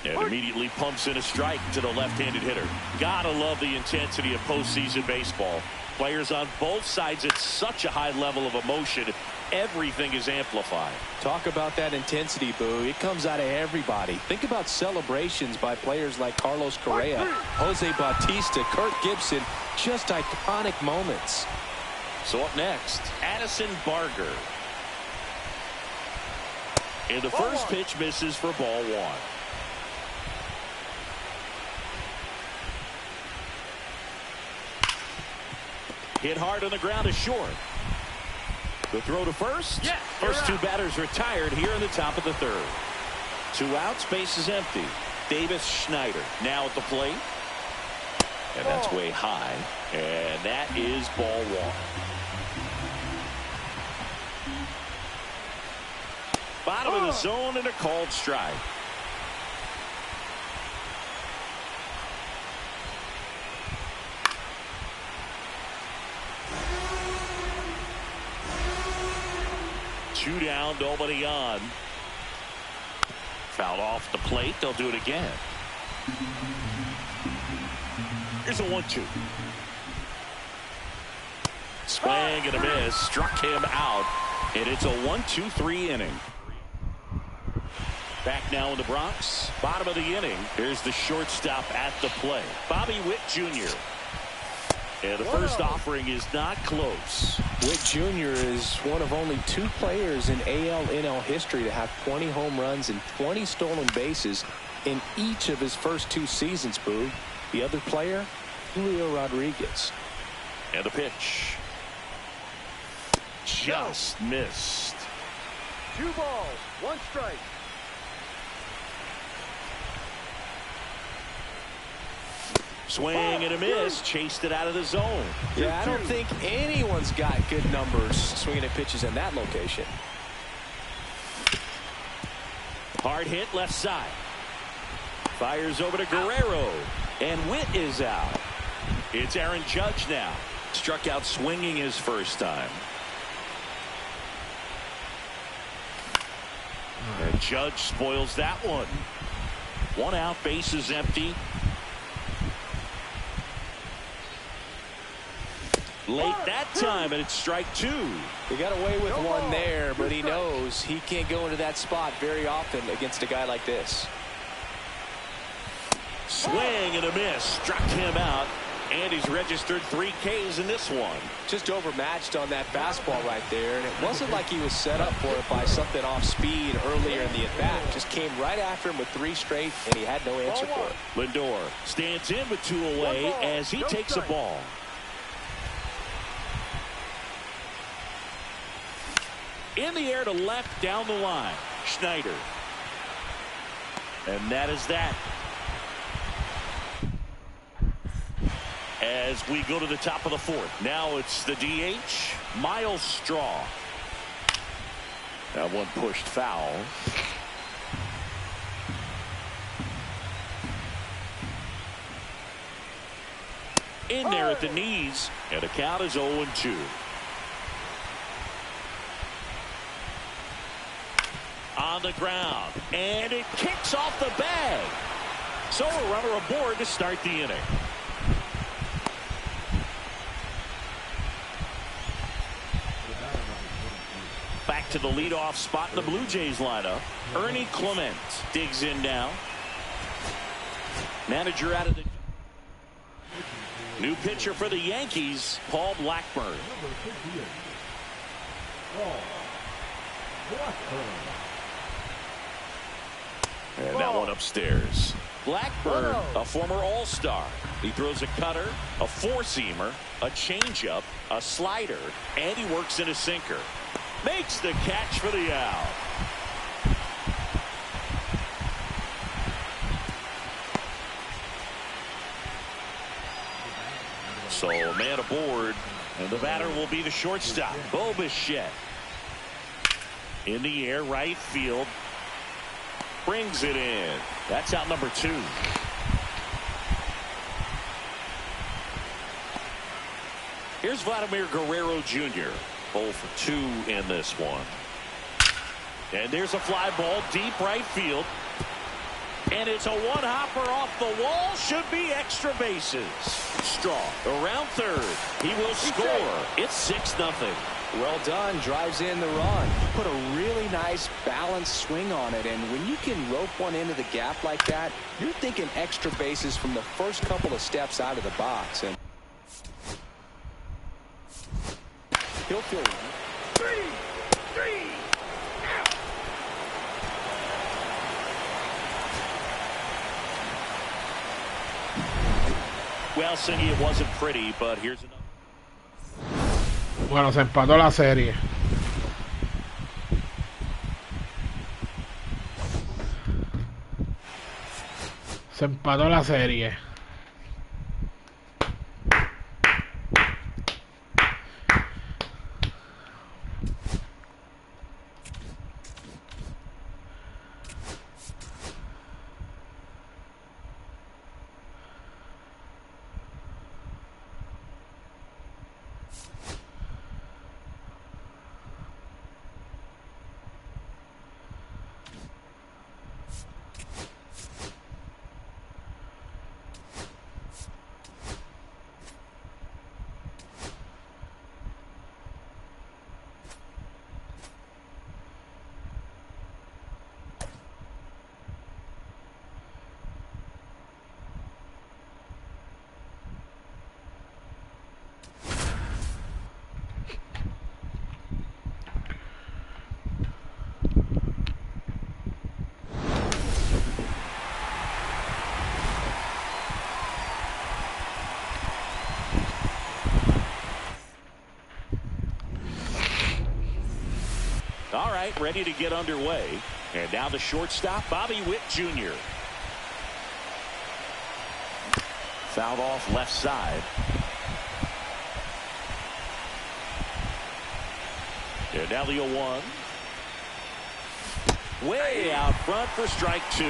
And immediately pumps in a strike to the left-handed hitter. Gotta love the intensity of postseason baseball. Players on both sides at such a high level of emotion. Everything is amplified. Talk about that intensity, Boo. It comes out of everybody. Think about celebrations by players like Carlos Correa, Jose Bautista, Kirk Gibson. Just iconic moments. So up next, Addison Barger. And the first pitch misses for ball 1. Hit hard on the ground is short. The throw to first. Yeah, first two batters retired here in the top of the third. 2 outs, base is empty. Davis Schneider now at the plate. And that's way high. And that is ball 1. Bottom of the zone and a called strike. Two down, nobody on. Fouled off the plate. They'll do it again. Here's a 1-2. Swing and a miss. Struck him out. And it's a 1-2-3 inning. Back now in the Bronx. Bottom of the inning. Here's the shortstop at the plate. Bobby Witt Jr. And the first offering is not close. Witt Jr. is one of only 2 players in AL/NL history to have 20 home runs and 20 stolen bases in each of his first 2 seasons, Boo. The other player, Julio Rodriguez. And the pitch. Just missed. 2 balls, 1 strike. Swing and a miss. Chased it out of the zone. Yeah, I don't think anyone's got good numbers swinging at pitches in that location. Hard hit left side. Fires over to Guerrero. And Witt is out. It's Aaron Judge now. Struck out swinging his first time. And Judge spoils that one. 1 out, base is empty. Late that time, and it's strike 2. He got away with one there, but he knows he can't go into that spot very often against a guy like this. Swing and a miss. Struck him out. And he's registered 3 Ks in this one. Just overmatched on that fastball right there. And it wasn't like he was set up for it by something off speed earlier in the at-bat. Just came right after him with 3 straight, and he had no answer for it. Lindor stands in with 2 away as he takes a ball. In the air to left down the line. Schneider. And that is that. As we go to the top of the 4th. Now it's the DH, Miles Straw. That one pushed foul. In there at the knees, and the count is 0-2. On the ground, and it kicks off the bag. So a runner aboard to start the inning. Back to the leadoff spot in the Blue Jays lineup. Ernie Clement digs in now. Manager out of the new pitcher for the Yankees, Paul Blackburn. And that one upstairs. Blackburn, a former All-Star. He throws a cutter, a 4-seamer, a changeup, a slider, and he works in a sinker. Makes the catch for the out. So a man aboard, and the batter will be the shortstop, Bo Bichette. In the air, right field. Brings it in. That's out number 2. Here's Vladimir Guerrero Jr. 0 for 2 in this one. And there's a fly ball deep right field. And it's a one-hopper off the wall. Should be extra bases. Straw around third. He will score. It's 6-0. Well done. Drives in the run. Put a really nice balanced swing on it. And when you can rope one into the gap like that, you're thinking extra bases from the first couple of steps out of the box. And he'll feel 3. Well, Cindy, it wasn't pretty, but here's another. Bueno, se empató la serie. Se empató la serie. All right, ready to get underway. And now the shortstop, Bobby Witt Jr. Fouled off left side. And now the 0-1. Way out front for strike 2.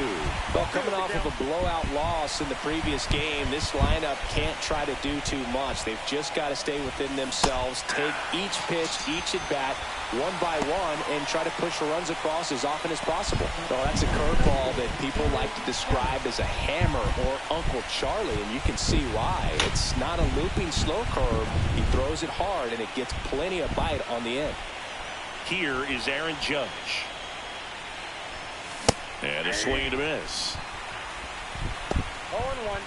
Well, coming off of a blowout loss in the previous game, this lineup can't try to do too much. They've just got to stay within themselves, take each pitch, each at bat, one by one and try to push runs across as often as possible. Well, that's a curveball that people like to describe as a hammer or Uncle Charlie, and you can see why. It's not a looping slow curve. He throws it hard, and it gets plenty of bite on the end. Here is Aaron Judge. And a swing and a miss. 0-1.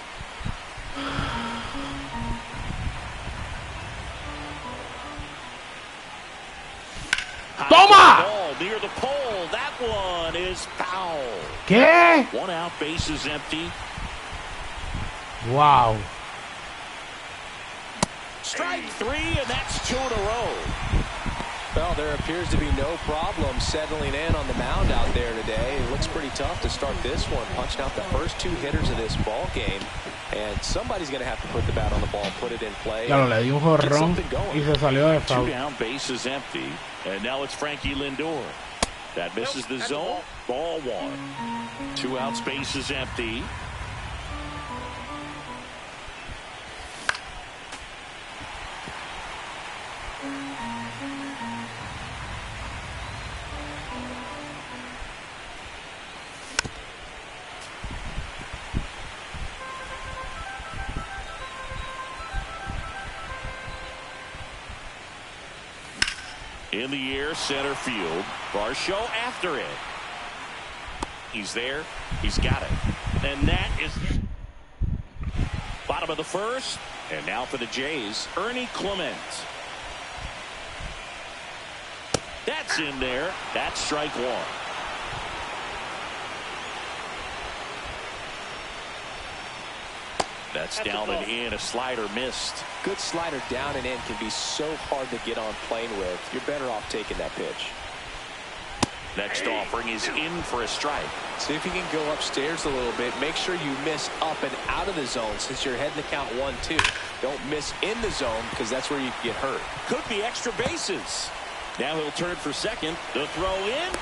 Toma! Ball near the pole. That one is foul. ¿Qué? One out, base is empty. Wow. Strike three, and that's 2 in a row. Well, there appears to be no problem settling in on the mound out there today. It looks pretty tough to start this one, punching out the first 2 hitters of this ball game. And somebody's going to have to put the bat on the ball, put it in play. Ya lo le di un jorrón y se salió de 2 foul. down, base is empty. And now it's Frankie Lindor. That misses the zone. Ball 1. 2 outs, base is empty. In the air, center field. Varsho after it. He's there. He's got it. And that is bottom of the first. And now for the Jays, Ernie Clement. That's in there. That's strike 1. That's down and in. A slider missed. Good slider down and in can be so hard to get on plane with. You're better off taking that pitch. Next offering is in for a strike. See if you can go upstairs a little bit. Make sure you miss up and out of the zone since you're heading to count 1-2. Don't miss in the zone because that's where you can get hurt. Could be extra bases. Now he'll turn it for second. The throw in.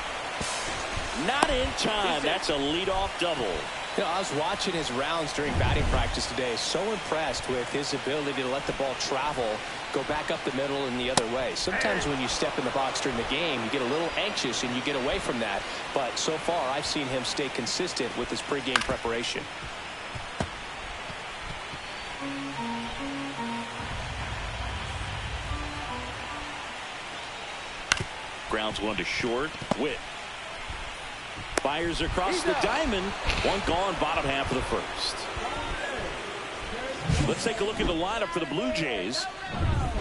Not in time. That's a leadoff double. You know, I was watching his rounds during batting practice today. So impressed with his ability to let the ball travel, go back up the middle and the other way. Sometimes when you step in the box during the game, you get a little anxious and you get away from that. But so far, I've seen him stay consistent with his pregame preparation. Grounds 1 to short. Witt fires across the diamond. One gone, bottom half of the first. Let's take a look at the lineup for the Blue Jays.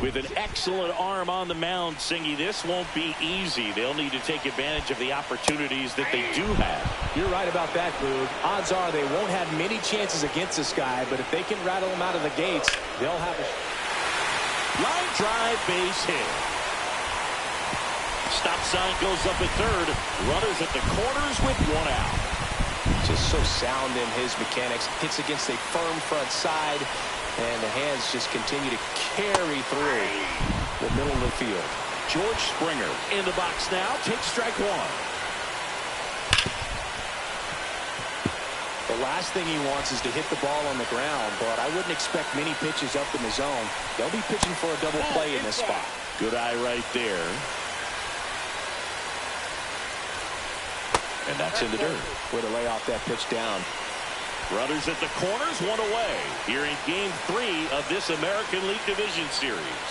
With an excellent arm on the mound, Singy, this won't be easy. They'll need to take advantage of the opportunities that they do have. You're right about that, Boog. Odds are they won't have many chances against this guy, but if they can rattle him out of the gates, they'll have a line drive, base hit. Stop sign goes up at third. Runners at the corners with 1 out. Just so sound in his mechanics. Hits against a firm front side, and the hands just continue to carry through the middle of the field. George Springer in the box now. Takes strike 1. The last thing he wants is to hit the ball on the ground, but I wouldn't expect many pitches up in the zone. They'll be pitching for a double play in this spot. Good eye right there. And that's in the dirt. Way to lay off that pitch down. Runners at the corners, 1 away. Here in Game 3 of this American League Division Series.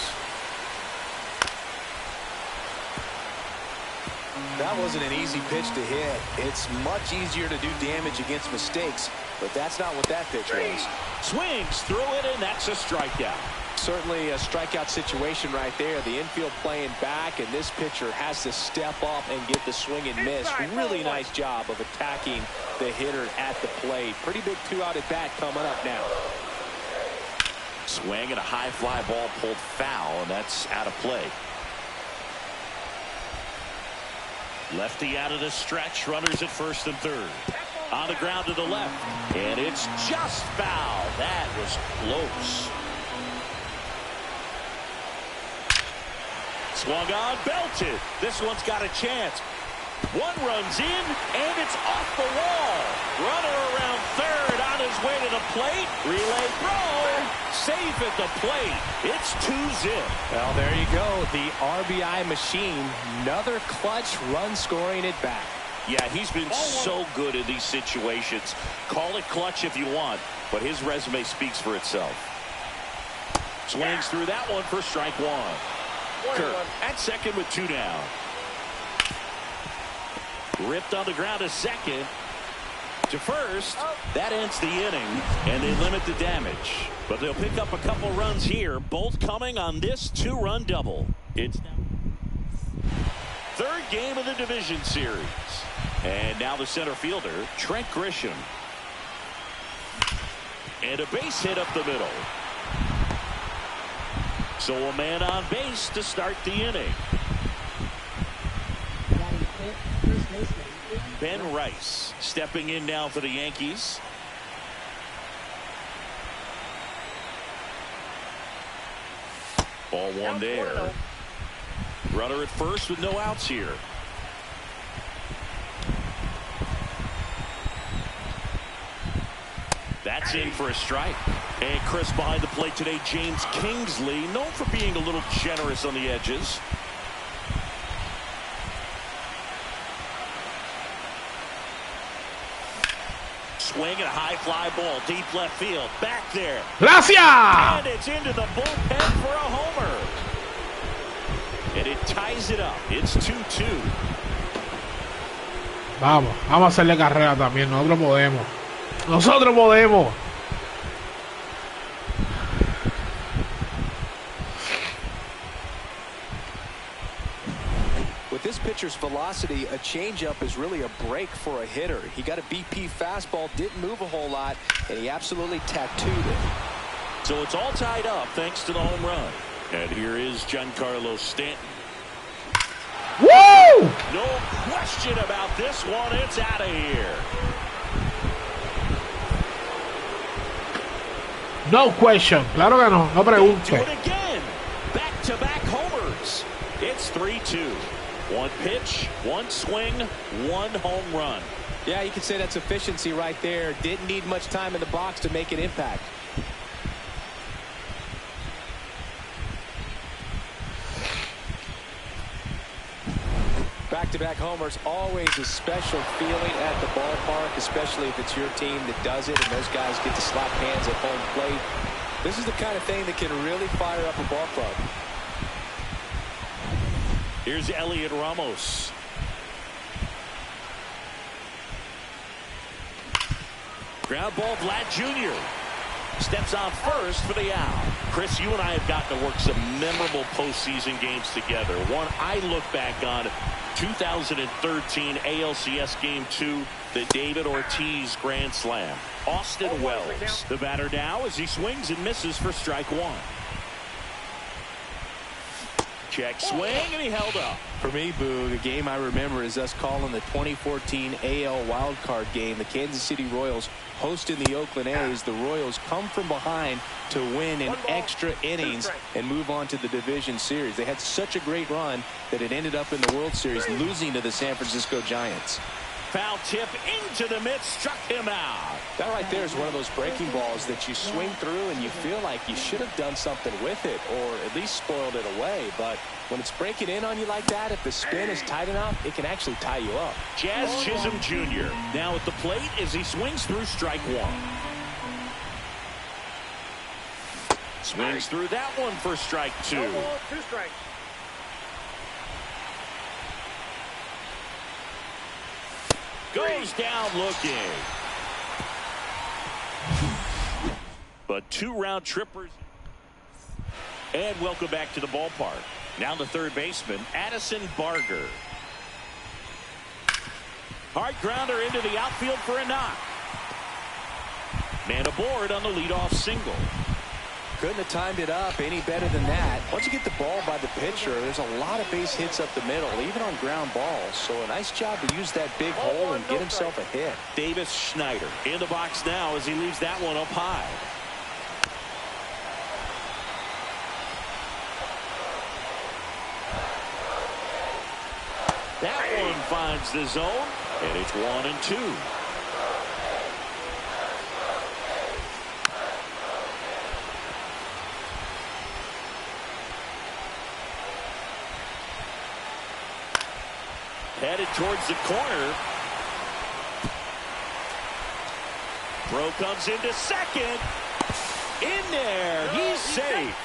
That wasn't an easy pitch to hit. It's much easier to do damage against mistakes, but that's not what that pitch was. Swings through it, and that's a strikeout. Certainly a strikeout situation right there. The infield playing back, and this pitcher has to step up and get the swing and miss. Really nice job of attacking the hitter at the plate. Pretty big 2-out at bat coming up now. Swing and a high fly ball pulled foul, and that's out of play. Lefty out of the stretch. Runners at first and third. On the ground to the left, and it's just foul. That was close. Swung on, belted. This one's got a chance. One runs in, and it's off the wall. Runner around third on his way to the plate. Relay throw. Safe at the plate. It's 2-zip. Well, there you go. The RBI machine. Another clutch run scoring at bat. Yeah, he's been so good in these situations. Call it clutch if you want, but his resume speaks for itself. Swings through that one for strike one. Kirk at second with 2 down. Ripped on the ground to second. To first. That ends the inning, and they limit the damage. But they'll pick up a couple runs here, both coming on this 2-run double. It's third game of the division series. And now the center fielder, Trent Grisham. And a base hit up the middle. So a man on base to start the inning. Ben Rice stepping in now for the Yankees. Ball one there. Runner at first with no outs here. That's in for a strike. And Chris behind the plate today, James Kingsley, known for being a little generous on the edges. Swing and a high fly ball, deep left field, back there. Gracias. And it's into the bullpen for a homer. And it ties it up. It's 2-2. Vamos a hacerle carrera también. Nosotros podemos. Nosotros podemos. With this pitcher's velocity, a changeup is really a break for a hitter. He got a BP fastball, didn't move a whole lot, and he absolutely tattooed it. So it's all tied up thanks to the home run. And here is Giancarlo Stanton. Woo! No question about this one. It's out of here. No question. Claro que no. No Do pregunte. it again. Back-to-back homers. It's 3-2. One pitch, one swing, one home run. Yeah, you can say that's efficiency right there. Didn't need much time in the box to make an impact. Back-to-back homers, always a special feeling at the ballpark, especially if it's your team that does it and those guys get to slap hands at home plate. This is the kind of thing that can really fire up a ball club. Here's Elliot Ramos. Ground ball, Vlad Jr. Steps on first for the out. Chris, you and I have gotten to work some memorable postseason games together. One I look back on, 2013 ALCS Game 2, the David Ortiz Grand Slam. Austin Wells, the batter now as he swings and misses for strike one. Check swing, and he held up. For me, Boog, the game I remember is us calling the 2014 AL wildcard game. The Kansas City Royals hosting the Oakland A's. The Royals come from behind to win in extra innings and move on to the division series. They had such a great run that it ended up in the World Series, losing to the San Francisco Giants. Foul tip into the mid, struck him out. That right there is one of those breaking balls that you swing through and you feel like you should have done something with it or at least spoiled it away. But when it's breaking in on you like that, if the spin is tight enough, it can actually tie you up. Jazz Chisholm Jr. now at the plate as he swings through strike one. Swings through that one for strike two. No ball, 2 strikes. Goes down looking. But 2 round trippers. And welcome back to the ballpark. Now the third baseman, Addison Barger. Hard grounder into the outfield for a knock. Man aboard on the leadoff single. Couldn't have timed it up any better than that. Once you get the ball by the pitcher, there's a lot of base hits up the middle, even on ground balls. So a nice job to use that big hole and get himself a hit. Davis Schneider in the box now as he leaves that one up high. That one finds the zone, and it's 1-2. Headed towards the corner. Throw comes into second. In there. He's safe.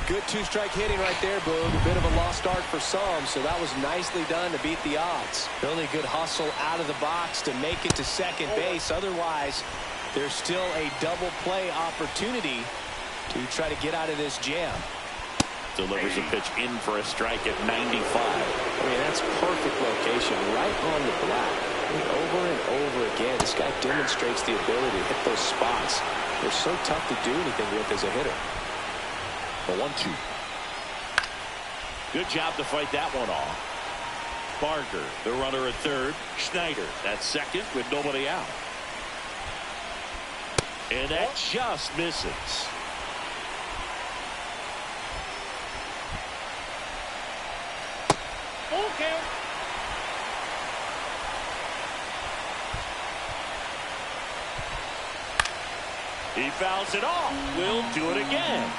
Good two-strike hitting right there, Boog. A bit of a lost start for some, so that was nicely done to beat the odds. Really good hustle out of the box to make it to second base. Otherwise, there's still a double play opportunity to try to get out of this jam. Delivers a pitch in for a strike at 95. I mean, that's perfect location right on the black. I mean, over and over again, this guy demonstrates the ability to hit those spots. They're so tough to do anything with as a hitter. The 1-2. Good job to fight that one off. Barker, the runner at third. Schneider, at second with nobody out. And that just misses. Okay. He fouls it off. We'll do it again.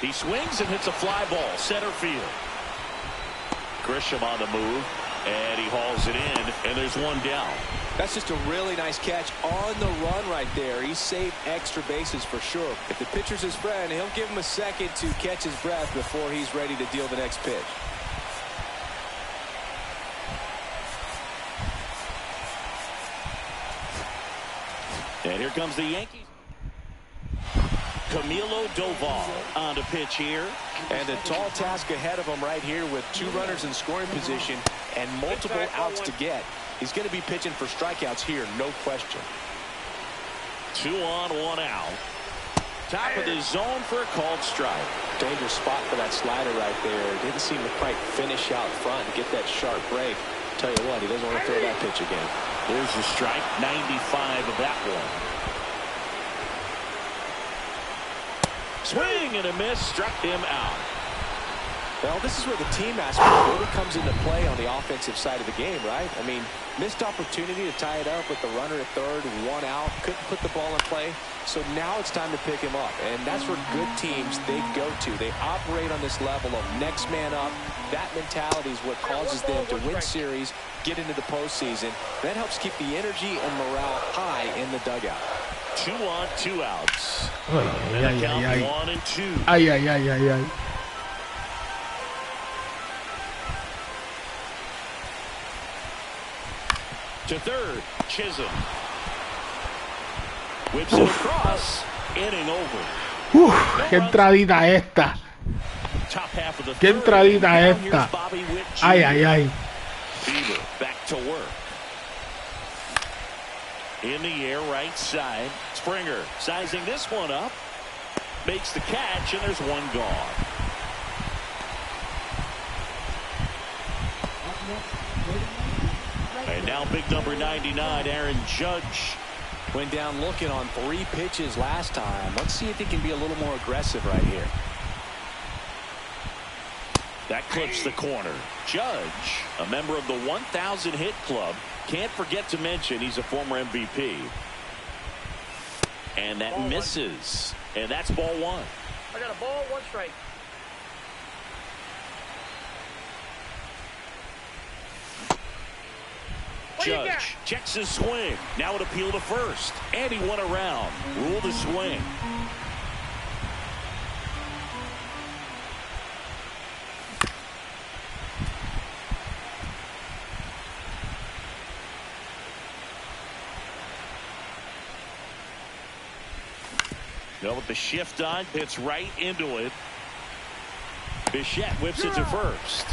He swings and hits a fly ball center field. Grisham on the move, and he hauls it in, and there's one down. That's just a really nice catch on the run right there. He saved extra bases for sure. If the pitcher's his friend, he'll give him a second to catch his breath before he's ready to deal the next pitch. And here comes the Yankees. Camilo Doval on the pitch here. And a tall task ahead of him right here with two runners in scoring position and multiple outs to get. He's going to be pitching for strikeouts here, no question. 2 on, 1 out. Top of the zone for a called strike. Dangerous spot for that slider right there. Didn't seem to quite finish out front and get that sharp break. Tell you what, he doesn't want to throw that pitch again. There's the strike, 95 of that one. Swing and a miss, struck him out. Well, this is where the team aspect really comes into play on the offensive side of the game, right? I mean, missed opportunity to tie it up with the runner at third, 1 out, couldn't put the ball in play. So now it's time to pick him up, and that's where good teams, they go to. They operate on this level of next man up. That mentality is what causes them to win series, get into the postseason. That helps keep the energy and morale high in the dugout. 2 on, 2 outs. Ay, ay, Count ay, 1 and 2. ay, ay, ay, ay, ay. To third, Chisholm. Whips it across, inning over. Qué entradita esta. Top half of the Qué third. entradita Now esta. here's Bobby Witt Jr. Ay, ay, ay. Bieber back to work. In the air, right side. Springer sizing this one up. Makes the catch, and there's one gone. And now big number 99, Aaron Judge. Went down looking on 3 pitches last time. Let's see if he can be a little more aggressive right here. That clips the corner. Judge, a member of the 1,000 hit club. Can't forget to mention he's a former MVP. And that Ball misses. And that's ball 1. I got a ball, 1 strike. Judge checks his swing. Now an appeal to first. And he went around. Rule the swing. Now with the shift on, hits right into it. Bichette whips it to first.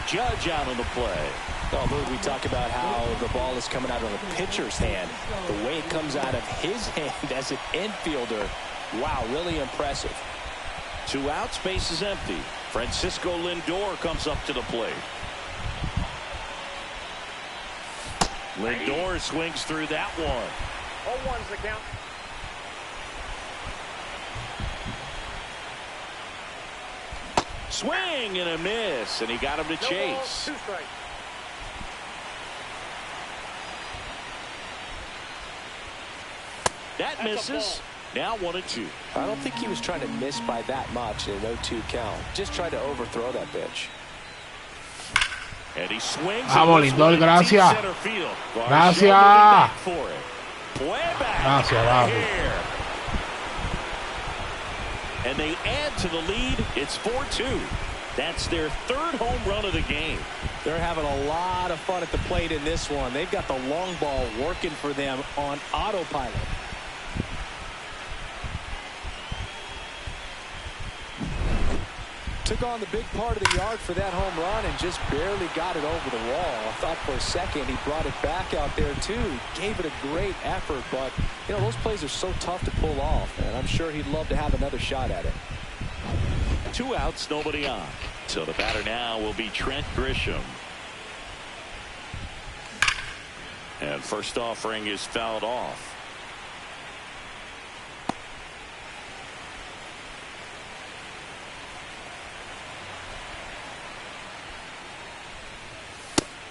Judge out on the play. Oh, Luke, we talk about how the ball is coming out of the pitcher's hand. The way it comes out of his hand as an infielder, wow, really impressive. 2 outs, base is empty. Francisco Lindor comes up to the plate. Lindor swings through that one. All 1's the count. Swing and a miss, and he got him to No chase. ball, 2 strikes. That misses. Now 1-2. I don't think he was trying to miss by that much in an 0-2 count. Just tried to overthrow that pitch. And he swings. Vamos, Lindor, gracias. Gracias. Gracias, Rafa. And they add to the lead. It's 4-2. That's their 3rd home run of the game. They're having a lot of fun at the plate in this one. They've got the long ball working for them on autopilot. Took on the big part of the yard for that home run and just barely got it over the wall. I thought for a second he brought it back out there too. He gave it a great effort, but you know, those plays are so tough to pull off, and I'm sure he'd love to have another shot at it. 2 outs, nobody on. So the batter now will be Trent Grisham. And first offering is fouled off.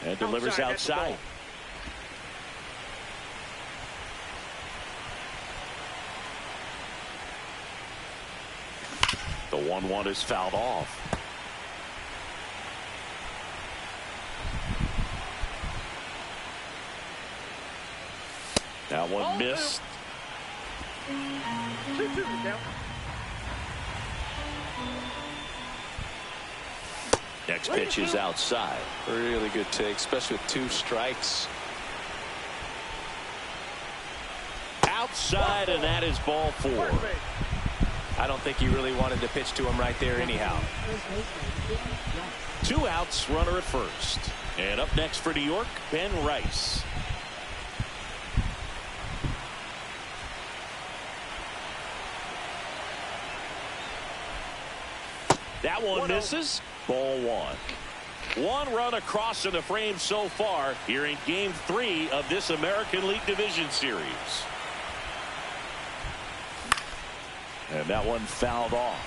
And delivers outside. The 1-1 is fouled off. That one missed. 2-2 count. Next pitch is outside. Really good take, especially with 2 strikes. Outside, and that is ball 4. I don't think he really wanted to pitch to him right there anyhow. 2 outs, runner at first. And up next for New York, Ben Rice. That one misses. Ball 1. 1 run across in the frame so far here in Game 3 of this American League Division Series. And that one fouled off.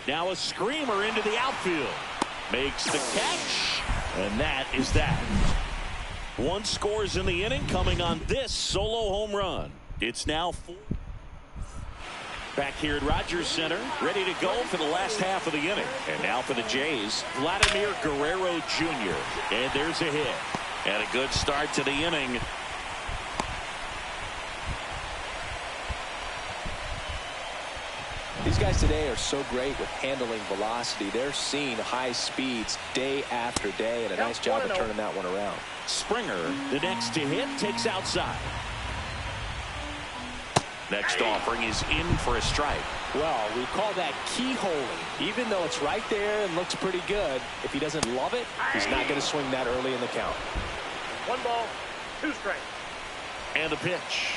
Now a screamer into the outfield. Makes the catch. And that is that. 1 scores in the inning coming on this solo home run. It's now 4. Back here at Rogers Center, ready to go for the last half of the inning. And now for the Jays, Vladimir Guerrero Jr. And there's a hit. And a good start to the inning. These guys today are so great with handling velocity. They're seeing high speeds day after day, and a nice job of turning that one around. Springer, the next to hit, takes outside. Next offering is in for a strike. Well, we call that keyholing. Even though it's right there and looks pretty good, if he doesn't love it, he's not going to swing that early in the count. 1 ball, 2 strikes. And the pitch.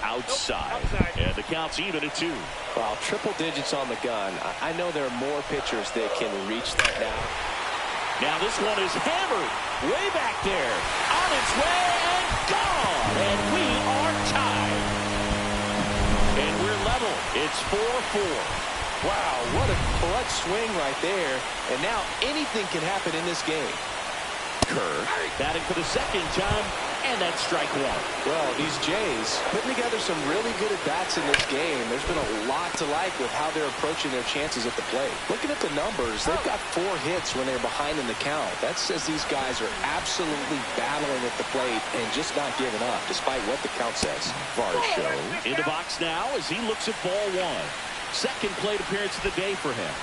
Outside. And the count's even at 2. Well, triple digits on the gun. I know there are more pitchers that can reach that now. Now this one is hammered way back there. On its way and gone. And we are tied. And we're level. It's 4-4. Wow, what a clutch swing right there. And now anything can happen in this game. Kerr batting for the 2nd time, and that's strike 1. Well, these Jays putting together some really good at-bats in this game. There's been a lot to like with how they're approaching their chances at the plate. Looking at the numbers, they've got 4 hits when they're behind in the count. That says these guys are absolutely battling at the plate and just not giving up, despite what the count says. Varsho in the box now as he looks at ball 1. 2nd plate appearance of the day for him.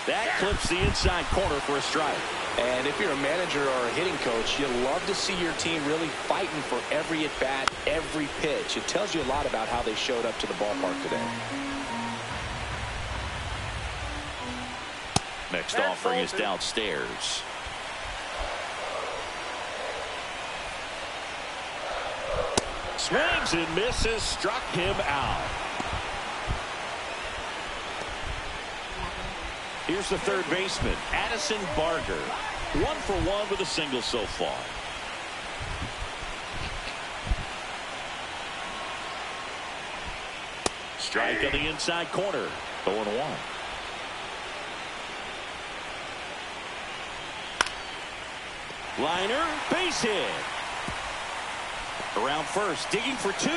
That clips the inside corner for a strike. And if you're a manager or a hitting coach, you love to see your team really fighting for every at-bat, every pitch. It tells you a lot about how they showed up to the ballpark today. Next offering is downstairs. Swings and misses, struck him out. Here's the third baseman, Addison Barger. 1 for 1 with a single so far. Strike on the inside corner. 0-1. Liner, base hit. Around first, digging for 2.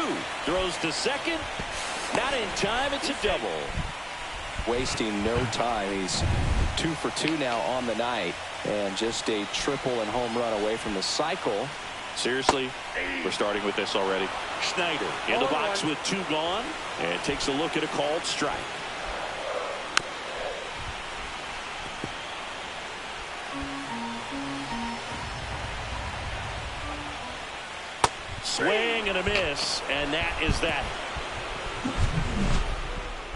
Throws to second. Not in time. It's a double. Wasting no time. He's 2 for 2 now on the night, and just a triple and home run away from the cycle. Seriously, we're starting with this already. Schneider in the box with 2 gone, and takes a look at a called strike. Swing and a miss, and that is that.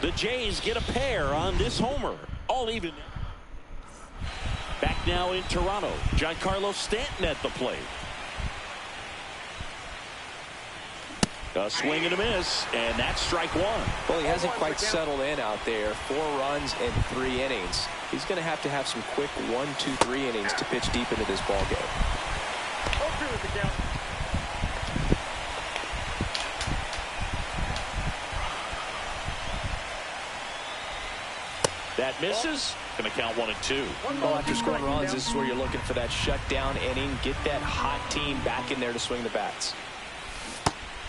The Jays get a pair on this homer. All even. Back now in Toronto. Giancarlo Stanton at the plate. A swing and a miss, and that's strike 1. Well, he hasn't quite settled in out there. 4 runs in 3 innings. He's going to have some quick 1, 2, 3 innings to pitch deep into this ball game. That misses. Going to count 1 and 2. Well, after scoring runs, this is where you're looking for that shutdown inning. Get that hot team back in there to swing the bats.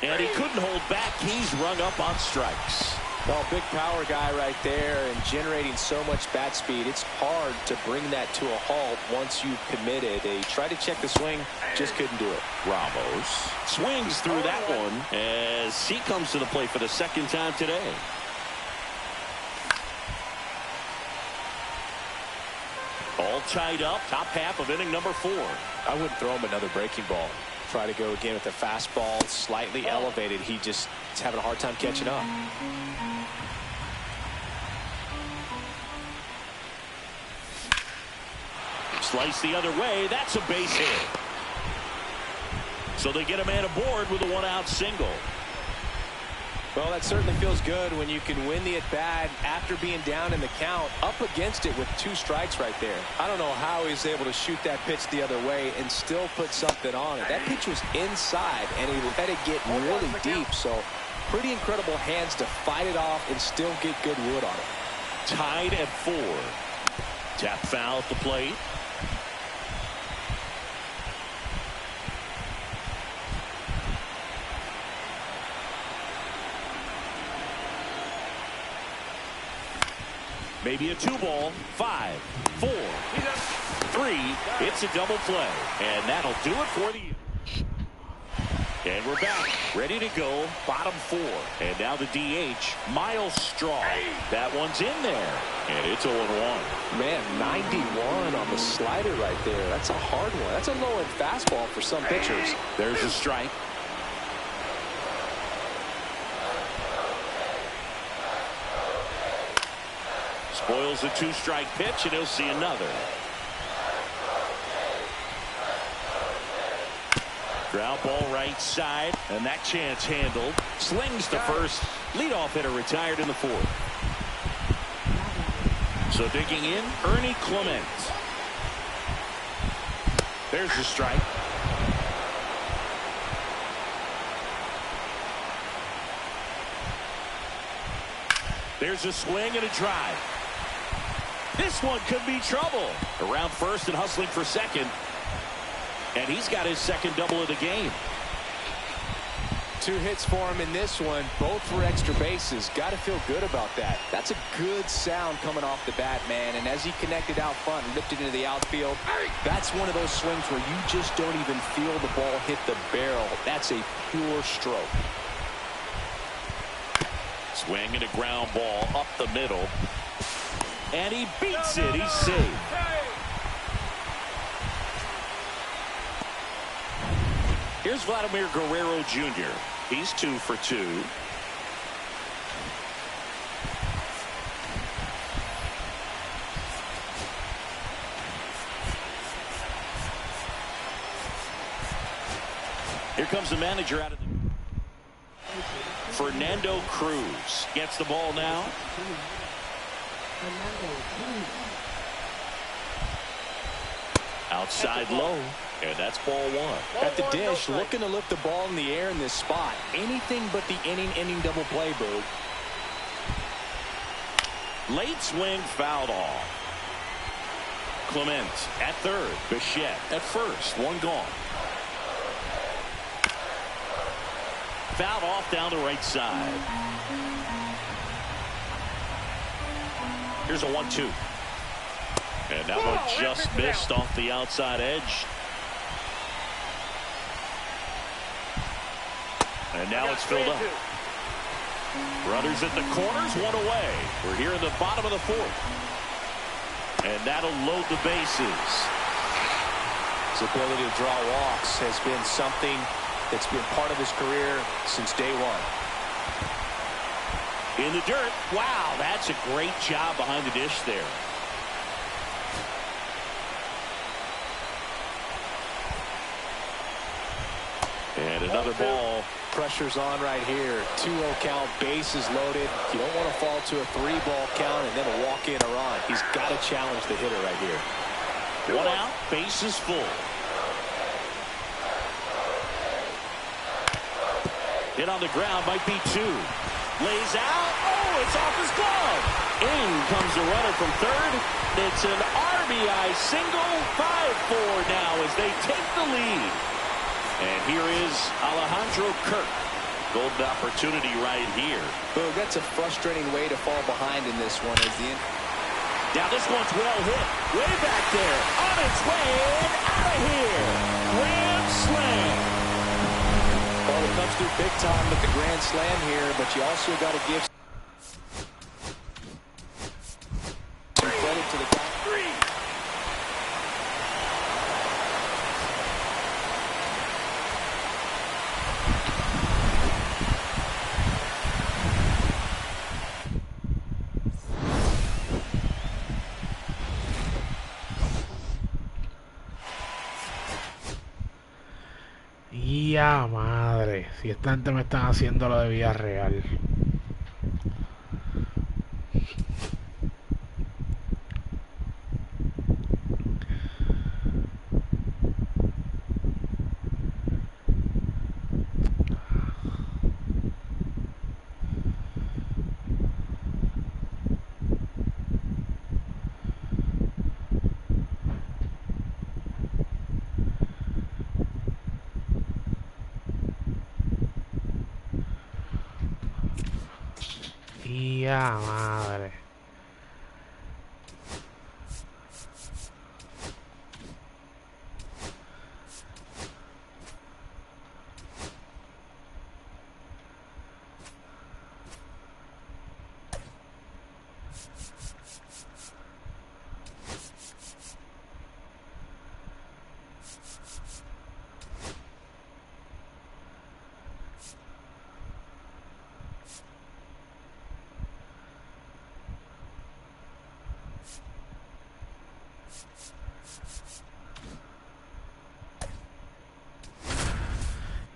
And he couldn't hold back. He's rung up on strikes. Well, big power guy right there and generating so much bat speed. It's hard to bring that to a halt once you've committed. They tried to check the swing, just couldn't do it. Ramos swings through that one as he comes to the plate for the second time today. All tied up, top half of inning number 4. I wouldn't throw him another breaking ball. Try to go again with the fastball slightly elevated. He just is having a hard time catching up. Slice the other way. That's a base hit. So they get a man aboard with a 1-out single. Well, that certainly feels good when you can win the at-bat after being down in the count, up against it with 2 strikes right there. I don't know how he's able to shoot that pitch the other way and still put something on it. That pitch was inside, and he let it get really deep, so pretty incredible hands to fight it off and still get good wood on it. Tied at 4. Tap foul at the plate. Maybe a 2-ball. 5, 4, 3. It's a double play. And that'll do it for the. And we're back. Ready to go. Bottom 4. And now the DH, Miles Straw. That one's in there. And it's 0-1. Man, 91 on the slider right there. That's a hard one. That's a low-end fastball for some pitchers. There's a strike. Spoils the 2-strike pitch, and he'll see another. Ground ball right side, and that chance handled. Slings to first. Leadoff hitter retired in the 4th. So digging in, Ernie Clement. There's the strike. There's a swing and a drive. This one could be trouble. Around first and hustling for second. And he's got his second double of the game. 2 hits for him in this one, both for extra bases. Got to feel good about that. That's a good sound coming off the bat, man. And as he connected out front and lifted into the outfield, that's one of those swings where you just don't even feel the ball hit the barrel. That's a pure stroke. Swing and a ground ball up the middle. And he beats it. He's safe. Here's Vladimir Guerrero Jr. He's 2 for 2. Here comes the manager out of the. Fernando Cruz gets the ball now. Outside low, and that's ball one. At the dish, looking to lift the ball in the air in this spot. Anything but the inning double play, Boog. Late swing fouled off. Clement at third. Bichette at first. One gone. Fouled off down the right side. Here's a 1-2. And that one just missed off the outside edge. And now it's filled up. Runners at the corners, one away. We're here in the bottom of the fourth. And that'll load the bases. His ability to draw walks has been something that's been part of his career since day one. In the dirt. Wow, that's a great job behind the dish there. And another ball. Pressure's on right here. 2-0 count, bases loaded. You don't want to fall to a 3-ball count and then a walk-in or on. He's got to challenge the hitter right here. One out, bases full. Hit on the ground, might be two. Lays out. Oh, it's off his glove. In comes the runner from third. It's an RBI single. 5-4 now as they take the lead. And here is Alejandro Kirk. Golden opportunity right here. Boog, that's a frustrating way to fall behind in this one. Now this one's well hit. Way back there. On its way and out of here. Grand slam. Well, it comes through big time with the grand slam here, but you also got to give some credit to the guy. Ya madre, si esta gente me están haciendo lo de vida real. Ya madre.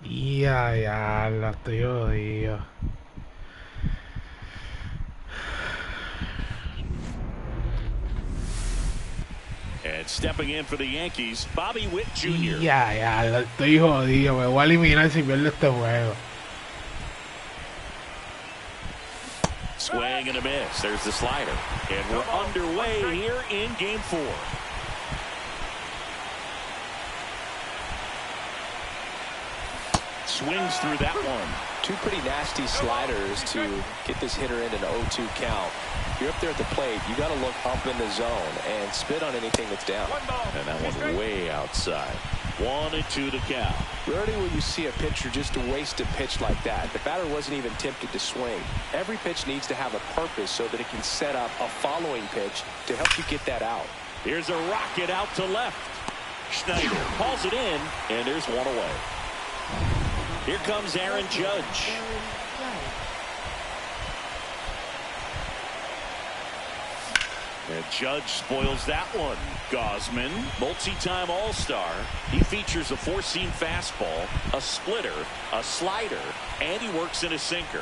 Ya, la estoy jodido. And stepping in for the Yankees, Bobby Witt Jr. Ya, la estoy jodido. Me voy a eliminar si pierdo este juego. Swing and a miss. There's the slider. And we're underway here in game 4. Swings through that one. Two pretty nasty sliders to get this hitter in an 0-2 count. You're up there at the plate. You got to look up in the zone and spit on anything that's down. And that one way outside. 1-2 to count. Rarely will you see a pitcher just waste a pitch like that. The batter wasn't even tempted to swing. Every pitch needs to have a purpose so that it can set up a following pitch to help you get that out. Here's a rocket out to left. Schneider calls it in, and there's one away. Here comes Aaron Judge. And Judge spoils that one. Gosman, multi-time All-Star. He features a four-seam fastball, a splitter, a slider, and he works in a sinker.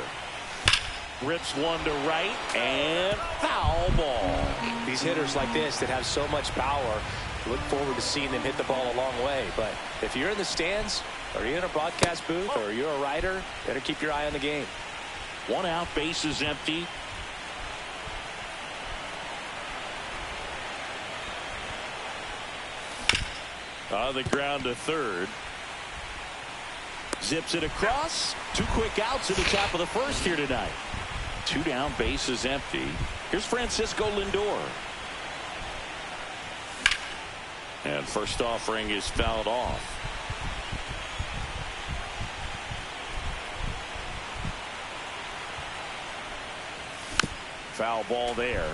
Rips one to right, and foul ball. These hitters like this that have so much power, Look forward to seeing them hit the ball a long way. But if you're in the stands, or you're in a broadcast booth, or you're a writer, better keep your eye on the game. 1 out, base is empty. On the ground to third. Zips it across. 2 quick outs at the top of the first here tonight. 2 down, base is empty. Here's Francisco Lindor. And first offering is fouled off. Foul ball there.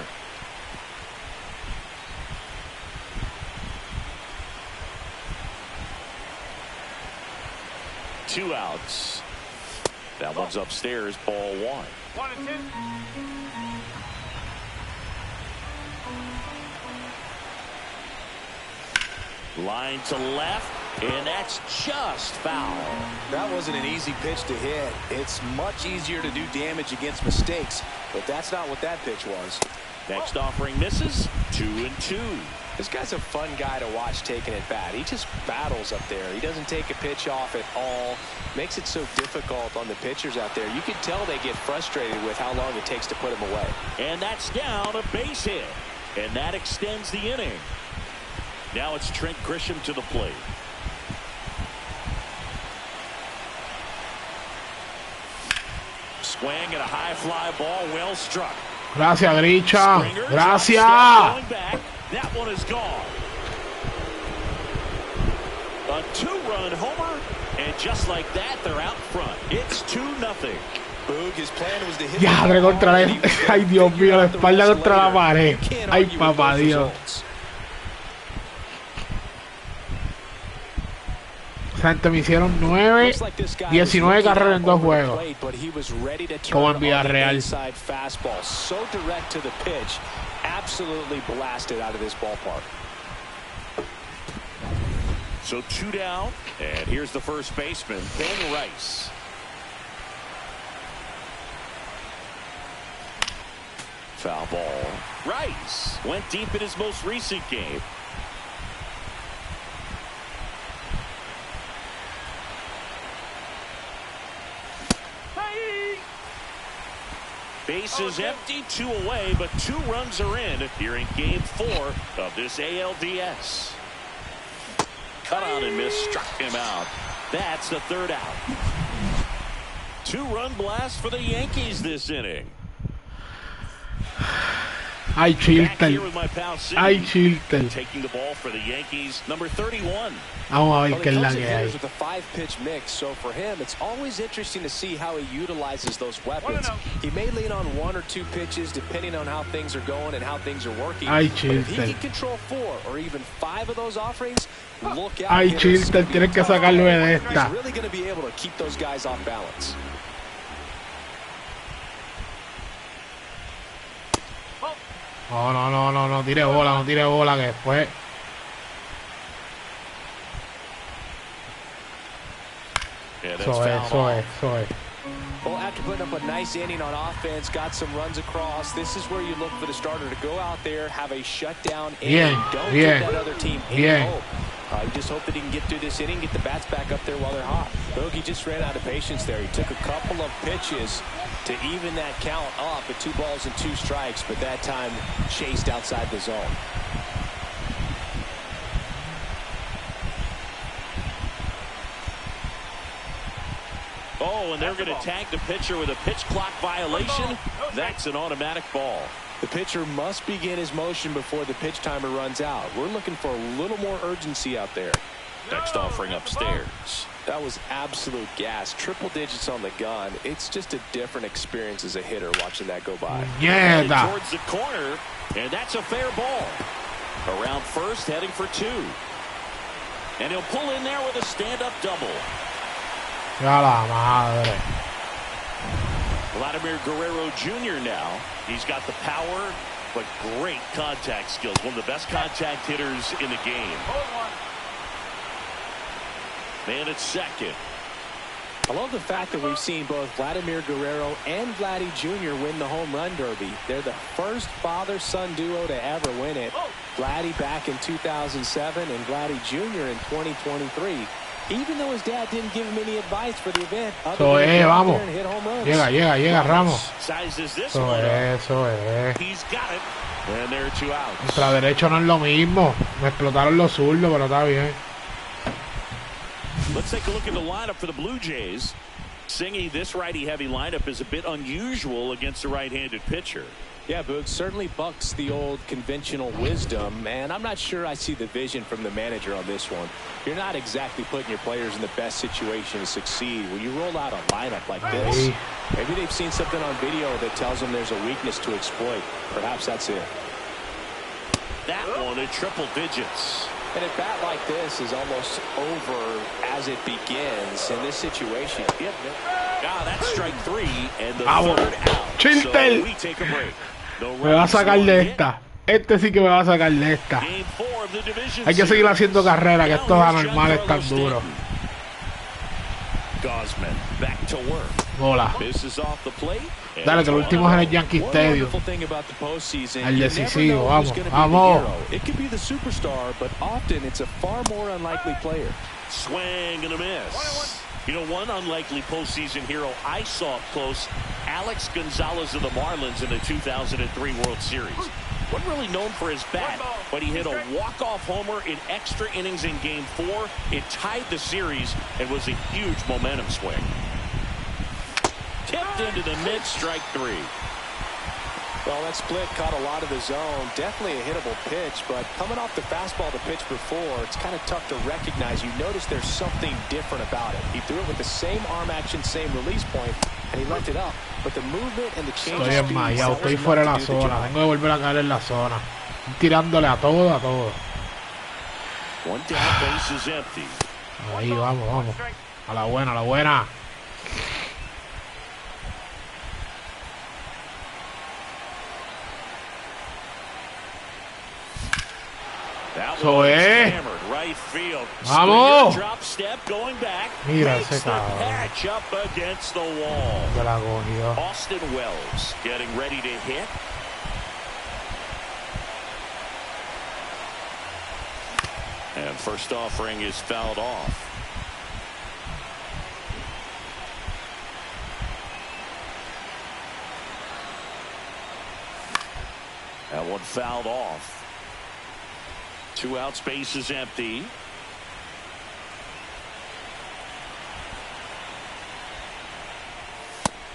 Two outs. That one's upstairs, ball 1. 1-2. Line to left, and that's just foul. That wasn't an easy pitch to hit. It's much easier to do damage against mistakes, but that's not what that pitch was. Next offering misses. 2-2. This guy's a fun guy to watch taking at bat. He just battles up there. He doesn't take a pitch off at all. Makes it so difficult on the pitchers out there. You can tell they get frustrated with how long it takes to put him away. And that's down, a base hit. And that extends the inning. Now it's Trent Grisham to the plate. Swing and a high fly ball, well struck. Gracias, Gricha. Springer's Gracias. going back. That one is gone. A 2-run homer, and just like that, they're out front. It's 2-0. Boog, his plan was to hit. Ya, contra la... Ay, Dios mío, la espalda contra la pared. Ay, papá Dios. O sea, me hicieron 19 carreras en 2 juegos. Como en Villarreal. So direct to the pitch, absolutely blasted out of this ballpark. So 2 down, and here's the first baseman, Ben Rice. Foul ball. Rice went deep in his most recent game. Base is empty, 2 away, but 2 runs are in here in game 4 of this ALDS. Cut on and miss, struck him out. That's the 3rd out. 2-run blast for the Yankees this inning. Ay, Chilton. Ay, Chilton. Taking the ball for the Yankees, number 31. Vamos a ver qué es la que hay. With a 5-pitch mix, so for him, it's always interesting to see how he utilizes those weapons. He may lean on 1 or 2 pitches depending on how things are going and how things are working. Ay, But if he Chilton. can control 4 or even 5 of those offerings, look out. Ay, Chilton, tienes que sacarlo de esta. He's really going to be able to keep those guys off balance. No tire bola, que después. Eso es. Well, after putting up a nice inning on offense, got some runs across, this is where you look for the starter to go out there, have a shutdown inning. Don't give that other team any hope. You just hope that he can get through this inning, get the bats back up there while they're hot. Bogey just ran out of patience there. He took a couple of pitches to even that count up at 2 balls and 2 strikes, but that time chased outside the zone. Oh, and they're going to tag the pitcher with a pitch clock violation. That's an automatic ball. The pitcher must begin his motion before the pitch timer runs out. We're looking for a little more urgency out there. Next offering upstairs. That was absolute gas. Triple digits on the gun. It's just a different experience as a hitter watching that go by. Yeah, towards the corner, and that's a fair ball. Around first, heading for 2. And he'll pull in there with a stand-up double. Ya la madre. Vladimir Guerrero Jr. now. He's got the power, but great contact skills. One of the best contact hitters in the game. Man at second. I love the fact that we've seen both Vladimir Guerrero and Vladdy Jr. win the home run derby. They're the first father-son duo to ever win it. Vladdy back in 2007 and Vladdy Jr. in 2023. Even though his dad didn't give him any advice for the event, Eso es, vamos. Llega, Ramos. Eso es. He's got it. And there are 2 outs. Contra derecho no es lo mismo. Me explotaron los zurdos, pero está bien. Let's take a look at the lineup for the Blue Jays. Singy, this righty-heavy lineup is a bit unusual against a right-handed pitcher. Yeah, Boog, certainly bucks the old conventional wisdom, and I'm not sure I see the vision from the manager on this one. You're not exactly putting your players in the best situation to succeed when you roll out a lineup like this. Maybe they've seen something on video that tells them there's a weakness to exploit. Perhaps that's it. That one at triple digits. And a bat like this is almost over as it begins in this situation. That's strike 3 and the third out. Chiltel. So we take a break. Me va a sacar de esta. Este sí que me va a sacar de esta. Hay que seguir haciendo carrera, que estos anormales están duros. Bola. Dale, que el último es en el Yankee Stadium. El decisivo, vamos, vamos. Swing and a miss. You know, one unlikely postseason hero I saw up close, Alex Gonzalez of the Marlins in the 2003 World Series. Wasn't really known for his bat, but he hit a walk-off homer in extra innings in Game 4. It tied the series and was a huge momentum swing. Tipped into the mid, strike 3. Well, that split caught a lot of the zone. Definitely a hittable pitch, but coming off the fastball the pitch before, it's kind of tough to recognize. You notice there's something different about it. He threw it with the same arm action, same release point, and he left it up. But the movement and the change Estoy enmayado, estoy fuera de la zona. Tengo que volver a caer en la zona. Estoy tirándole a todo, a todo. One down, base is empty. Ahí, vamos, vamos. A la buena, a la buena. Eso es. Vamos. Mira ese cabrón. De la agonía. Austin Wells getting ready to hit. And first offering is fouled off. That one fouled off. 2 outs, base is empty.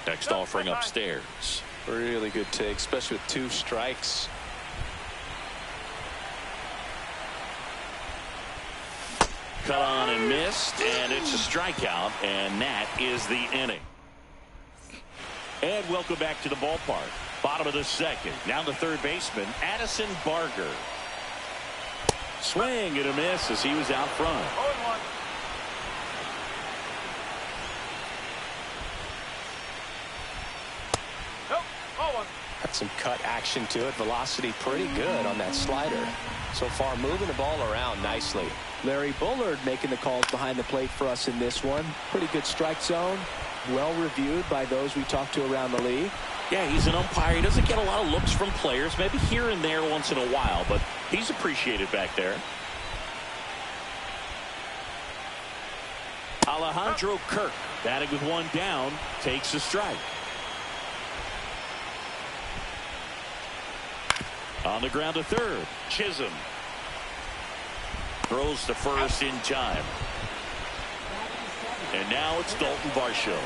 Next offering upstairs. Really good take, especially with 2 strikes. Cut on and missed, and it's a strikeout, and that is the inning. And welcome back to the ballpark. Bottom of the second. Now the third baseman, Addison Barger. Swing and a miss as he was out front. 0-1. Got some cut action to it. Velocity pretty good on that slider. So far moving the ball around nicely. Larry Bullard making the calls behind the plate for us in this one. Pretty good strike zone. Well reviewed by those we talked to around the league. Yeah, he's an umpire. He doesn't get a lot of looks from players, maybe here and there once in a while, but he's appreciated back there. Alejandro Kirk, batting with 1 down, takes a strike. On the ground to third, Chisholm. Throws to first in time. And now it's Dalton Varsho.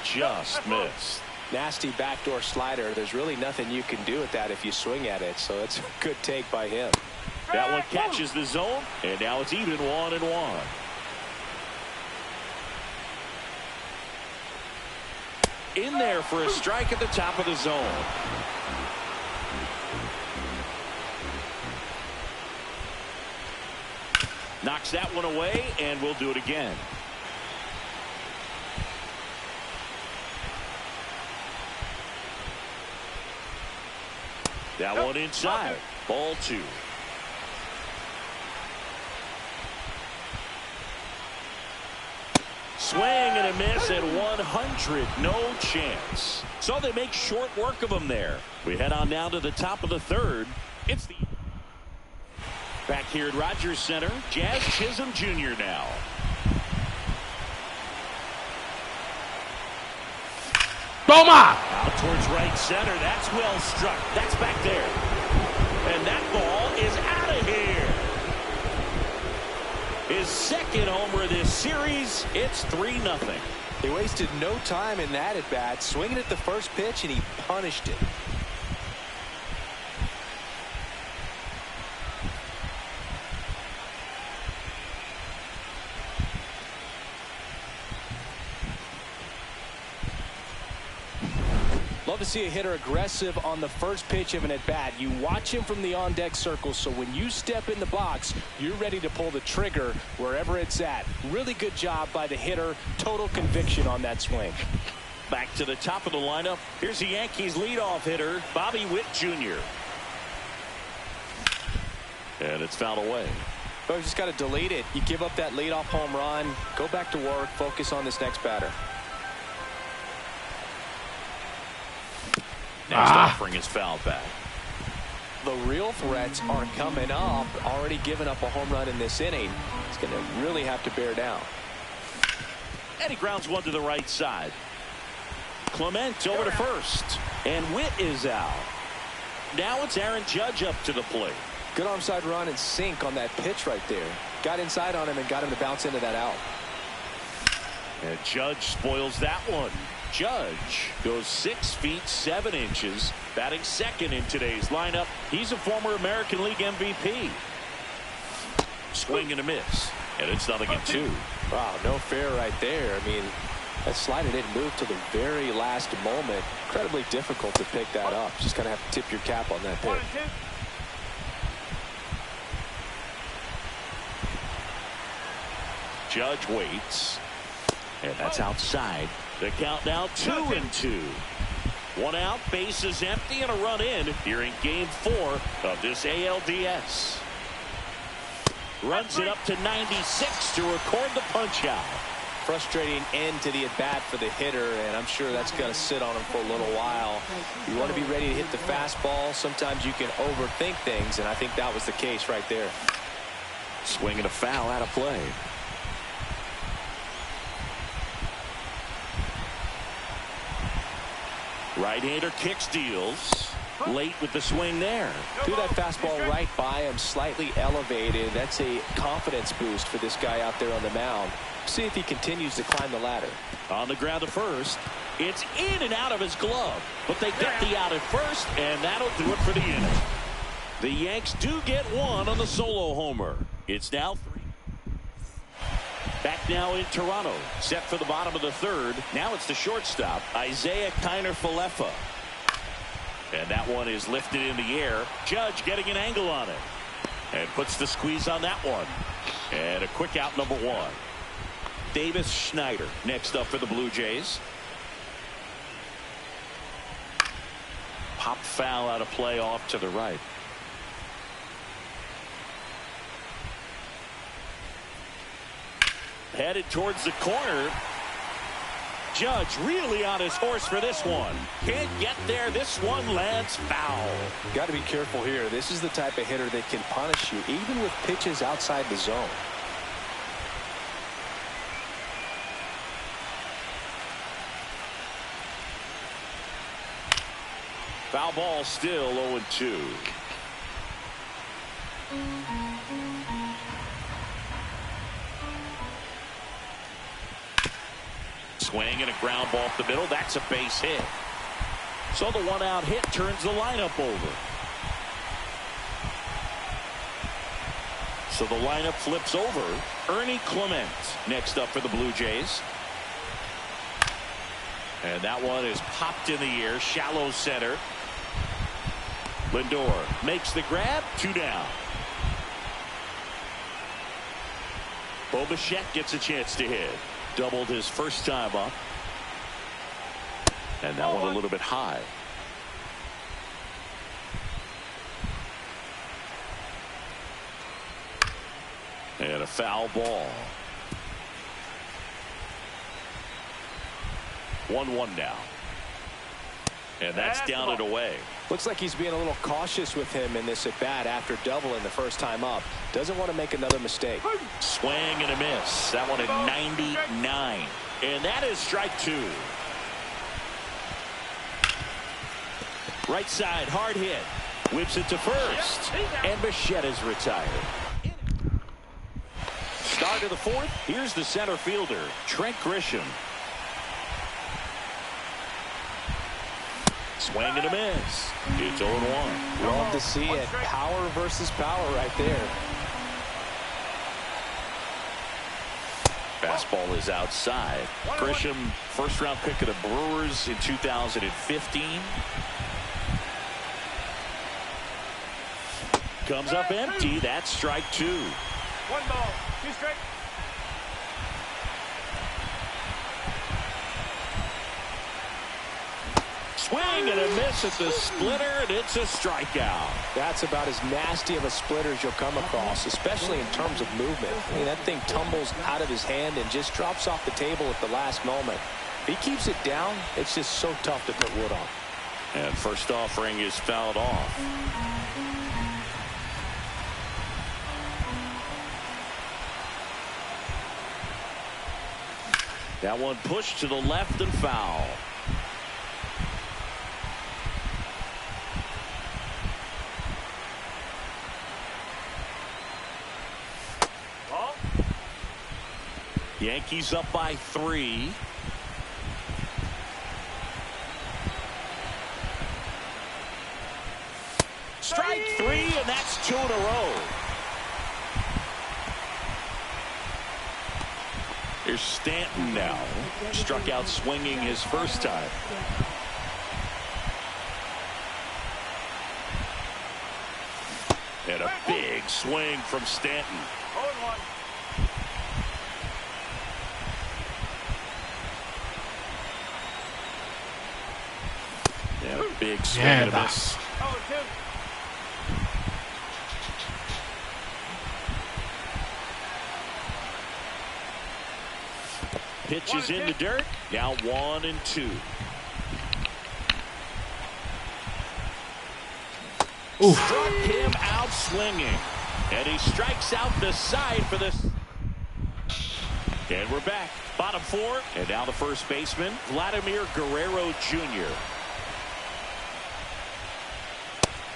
Just missed. Nasty backdoor slider. There's really nothing you can do with that if you swing at it, so it's a good take by him. That one catches the zone, and now it's even 1-1. In there for a strike at the top of the zone. Knocks that one away, and we'll do it again. That one inside. Ball 2. Swing and a miss at 100. No chance. So they make short work of him there. We head on down to the top of the third. It's the back here at Rogers Center. Jazz Chisholm Jr. now. Toma! Out towards right center. That's well struck. That's back there. And that ball is out of here. His second homer of this series. It's 3-0. He wasted no time in that at bat, swinging at the first pitch, and he punished it. Love to see a hitter aggressive on the first pitch of an at-bat. You watch him from the on-deck circle, so when you step in the box, you're ready to pull the trigger wherever it's at. Really good job by the hitter. Total conviction on that swing. Back to the top of the lineup. Here's the Yankees leadoff hitter, Bobby Witt Jr. And it's fouled away. But you just got to delete it. You give up that leadoff home run. Go back to work. Focus on this next batter. Next offering is fouled back. The real threats are coming up. Already given up a home run in this inning. He's going to really have to bear down. And he grounds one to the right side. Clement over to first. And Witt is out. Now it's Aaron Judge up to the plate. Good arm side run and sink on that pitch right there. Got inside on him and got him to bounce into that out. And Judge spoils that one. Judge goes 6 feet 7 inches, batting second in today's lineup. He's a former American League MVP. Swing and a miss, and it's 0-2. Wow, no fair right there. I mean, that slider didn't move till the very last moment. Incredibly difficult to pick that up. Just kind of have to tip your cap on that pitch. Judge waits, and that's outside. The count now 2-2. One out, bases empty, and a run in here in game 4 of this ALDS. Runs it up to 96 to record the punch out. Frustrating end to the at bat for the hitter, and I'm sure that's going to sit on him for a little while. You want to be ready to hit the fastball. Sometimes you can overthink things, and I think that was the case right there. Swing and a foul out of play. Right-hander kicks, deals. Late with the swing there. Threw that fastball right by him, slightly elevated. That's a confidence boost for this guy out there on the mound. See if he continues to climb the ladder. On the ground to first. It's in and out of his glove. But they get the out at first, and that'll do it for the inning. The Yanks do get one on the solo homer. It's now 3. Back now in Toronto, set for the bottom of the third. Now it's the shortstop, Isaiah Kiner-Falefa. And that one is lifted in the air. Judge getting an angle on it. And puts the squeeze on that one. And a quick out, number 1. Davis Schneider next up for the Blue Jays. Pop foul out of play off to the right. Headed towards the corner. Judge really on his horse for this one. Can't get there. This one lands foul. Got to be careful here. This is the type of hitter that can punish you even with pitches outside the zone. Foul ball, still 0-2. Swing and a ground ball up the middle. That's a base hit. So the one out hit turns the lineup over. So the lineup flips over. Ernie Clement next up for the Blue Jays. And that one is popped in the air. Shallow center. Lindor makes the grab. 2 down. Bo Bichette gets a chance to hit. Doubled his first time up. And that one a little bit high. And a foul ball. 1-1 now. And that's down and away. Looks like he's being a little cautious with him in this at bat after doubling the first time up. Doesn't want to make another mistake. Swing and a miss. That one at 99. And that is strike 2. Right side, hard hit. Whips it to first. And Bichette is retired. Start of the 4th. Here's the center fielder, Trent Grisham. Swing and a miss. It's 0-1. Love to see it. Power versus power right there. Fastball is outside. Grisham, first-round pick of the Brewers in 2015. Comes up empty. That's strike 2. 1 ball, 2 strikes. Swing and a miss at the splitter, and it's a strikeout. That's about as nasty of a splitter as you'll come across, especially in terms of movement. I mean, that thing tumbles out of his hand and just drops off the table at the last moment. If he keeps it down, it's just so tough to put wood on. And first offering is fouled off. That one pushed to the left and foul. Ball. Yankees up by 3. Strike 3, and that's 2 in a row. Here's Stanton now. Struck out swinging his first time. And a big swing from Stanton. 0-1. And a big swing and a miss. 0-2. Pitch is in the dirt. Now 1-2. Struck him out swinging. And he strikes out the side for this. And we're back. Bottom 4. And now the first baseman, Vladimir Guerrero Jr.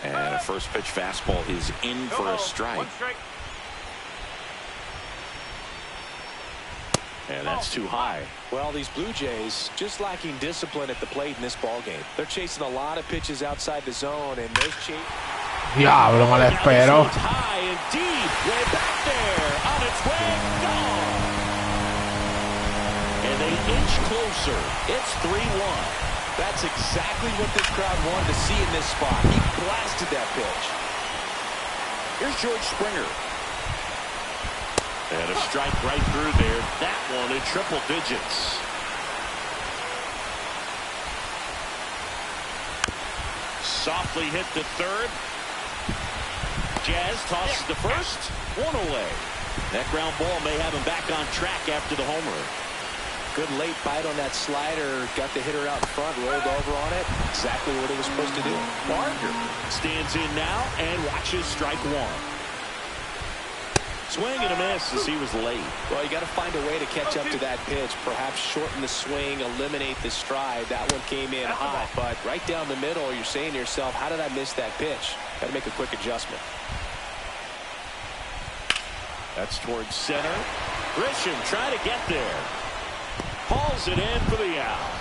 And a first pitch fastball is in for a strike. 1 strike. And that's too high. Well, these Blue Jays just lacking discipline at the plate in this ballgame. They're chasing a lot of pitches outside the zone, and those Diablo, me lo espero. It's high and deep, way back there, on its way, gone. And they inch closer. It's 3-1. That's exactly what this crowd wanted to see in this spot. He blasted that pitch. Here's George Springer. And a strike right through there. That one in triple digits. Softly hit to third. Jazz tosses to first. 1 away. That ground ball may have him back on track after the homer. Good late bite on that slider. Got the hitter out in front, rolled over on it. Exactly what he was supposed to do. Barker stands in now and watches strike 1. Swing and a miss as he was late. Well, you got to find a way to catch up to that pitch. Perhaps shorten the swing, eliminate the stride. That one came in hot, but right down the middle, you're saying to yourself, how did I miss that pitch? Got to make a quick adjustment. That's towards center. Grisham trying to get there. Hauls it in for the out.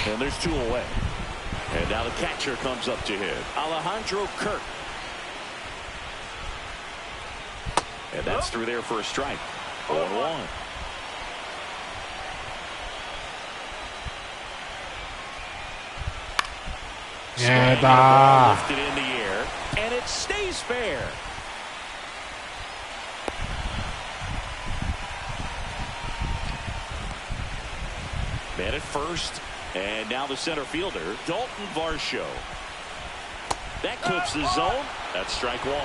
And there's 2 away. And now the catcher comes up to hit. Alejandro Kirk. And that's through there for a strike. 0-1. Nieta. Lifted in the air, and it stays fair. Man at first, and now the center fielder, Dalton Varsho. That clips the zone. That's strike 1.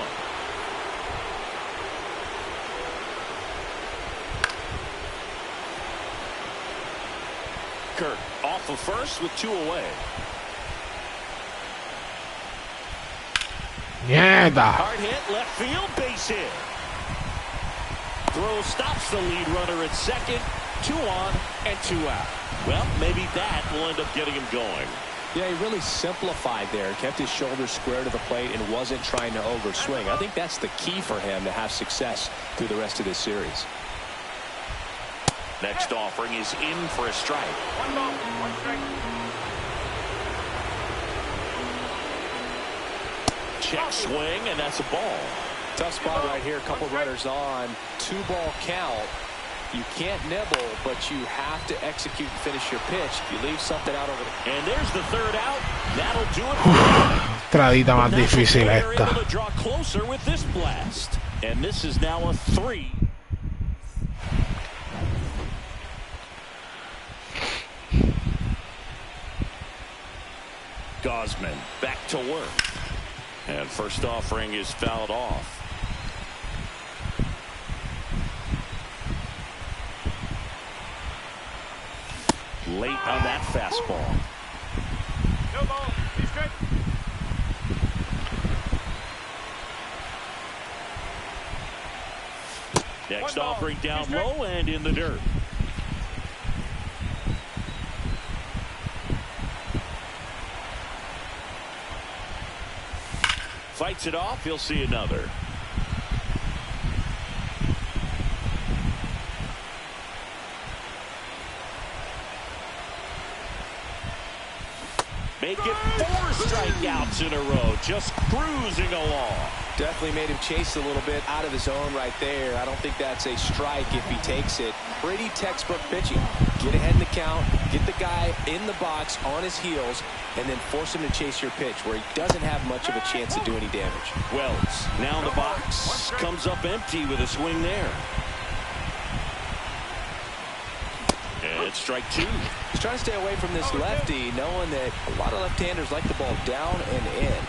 Kirk off off of first with 2 away. Mierda. Hard hit, left field, base hit. Throw stops the lead runner at second. 2 on and 2 out. Well, maybe that will end up getting him going. Yeah, he really simplified there. Kept his shoulders square to the plate and wasn't trying to overswing. I think that's the key for him to have success through the rest of this series. Next offering is in for a strike. 1 ball, 1 strike. Check swing, and that's a ball. Tough spot right here. A couple runners on. 2-ball count. You can't nibble, but you have to execute and finish your pitch. If you leave something out over the... And there's the 3rd out. That'll do it. Tradita más difícil esta. Able to draw closer with this blast. And this is now a 3. Gosman back to work. And first offering is fouled off. Late on that fastball. No ball. 2 strike. Next offering down low and in the dirt. Fights it off. He'll see another. Make it 4 strikeouts in a row. Just cruising along. Definitely made him chase a little bit out of his zone right there. I don't think that's a strike if he takes it. Pretty textbook pitching. Get ahead in the count, get the guy in the box on his heels, and then force him to chase your pitch where he doesn't have much of a chance to do any damage. Wells now in the box. Comes up empty with a swing there. And it's strike 2. He's trying to stay away from this lefty, knowing that a lot of left-handers like the ball down and in.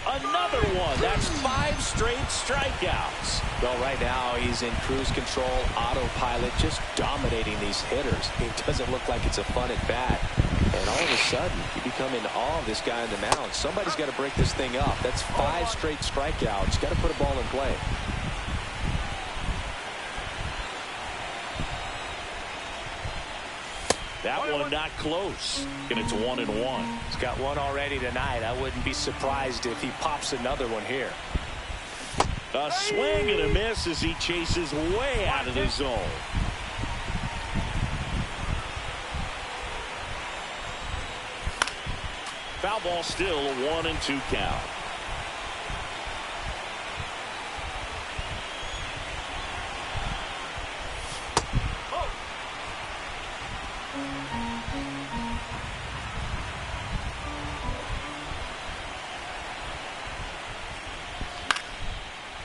Another one. That's 5 straight strikeouts. Well, right now he's in cruise control, autopilot, just dominating these hitters. It doesn't look like it's a fun at bat. And all of a sudden, you become in awe of this guy on the mound. Somebody's got to break this thing up. That's 5 straight strikeouts. Got to put a ball in play. That one not close. And it's 1-1. He's got one already tonight. I wouldn't be surprised if he pops another one here. A swing and a miss as he chases way out of the zone. Foul ball still, a 1-2 count.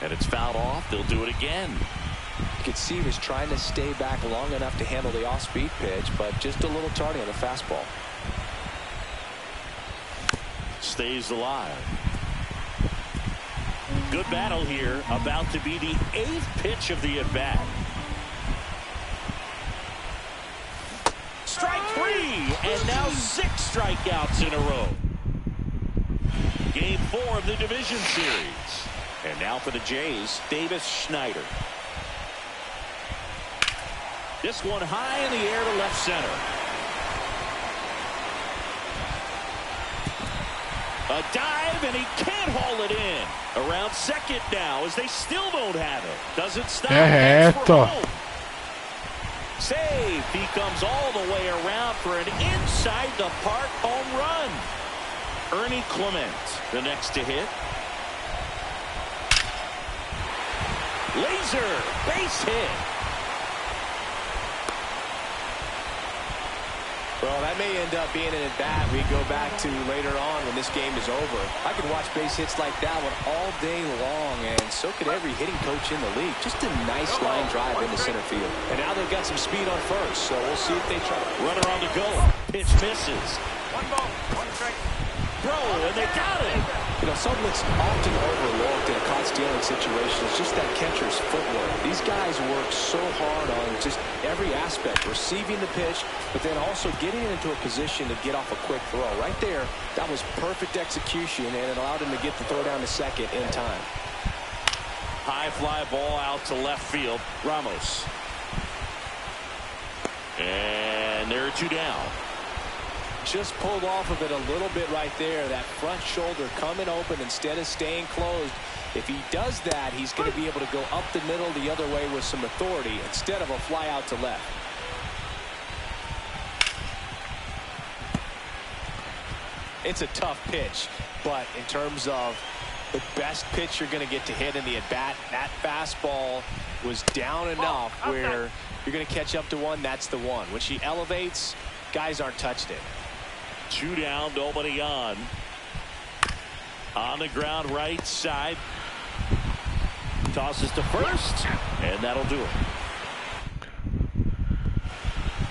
And it's fouled off. They'll do it again. You could see he was trying to stay back long enough to handle the off-speed pitch, but just a little tardy on the fastball. Stays alive. Good battle here. About to be the 8th pitch of the at-bat. Strike 3, and now 6 strikeouts in a row. Game 4 of the division series. And now for the Jays, Davis Schneider. This one high in the air to left center. A dive, and he can't haul it in. Around second now as they still don't have it. Doesn't stop. Save. He comes all the way around for an inside the park home run. Ernie Clement, the next to hit. Laser, base hit. Well, that may end up being an at-bat we go back to later on when this game is over. I could watch base hits like that one all day long, and so could every hitting coach in the league. Just a nice line drive into center field. And now they've got some speed on first, so we'll see if they try. Runner on the go. Pitch misses. 1 ball, 1 strike. Throw, and they got it. You know, something that's often overlooked in a caught stealing situation is just that catcher's footwork. These guys work so hard on just every aspect, receiving the pitch, but then also getting into a position to get off a quick throw. Right there, that was perfect execution, and it allowed him to get the throw down to second in time. High fly ball out to left field. Ramos. And there are two down. Just pulled off of it a little bit right there. That front shoulder coming open instead of staying closed. If he does that, he's going to be able to go up the middle the other way with some authority instead of a fly out to left. It's a tough pitch, but in terms of the best pitch you're going to get to hit in the at-bat, that fastball was down enough where you're going to catch up to one. That's the one. When she elevates, guys aren't touched it. Two down, nobody on. On the ground, right side. Tosses to first, and that'll do it.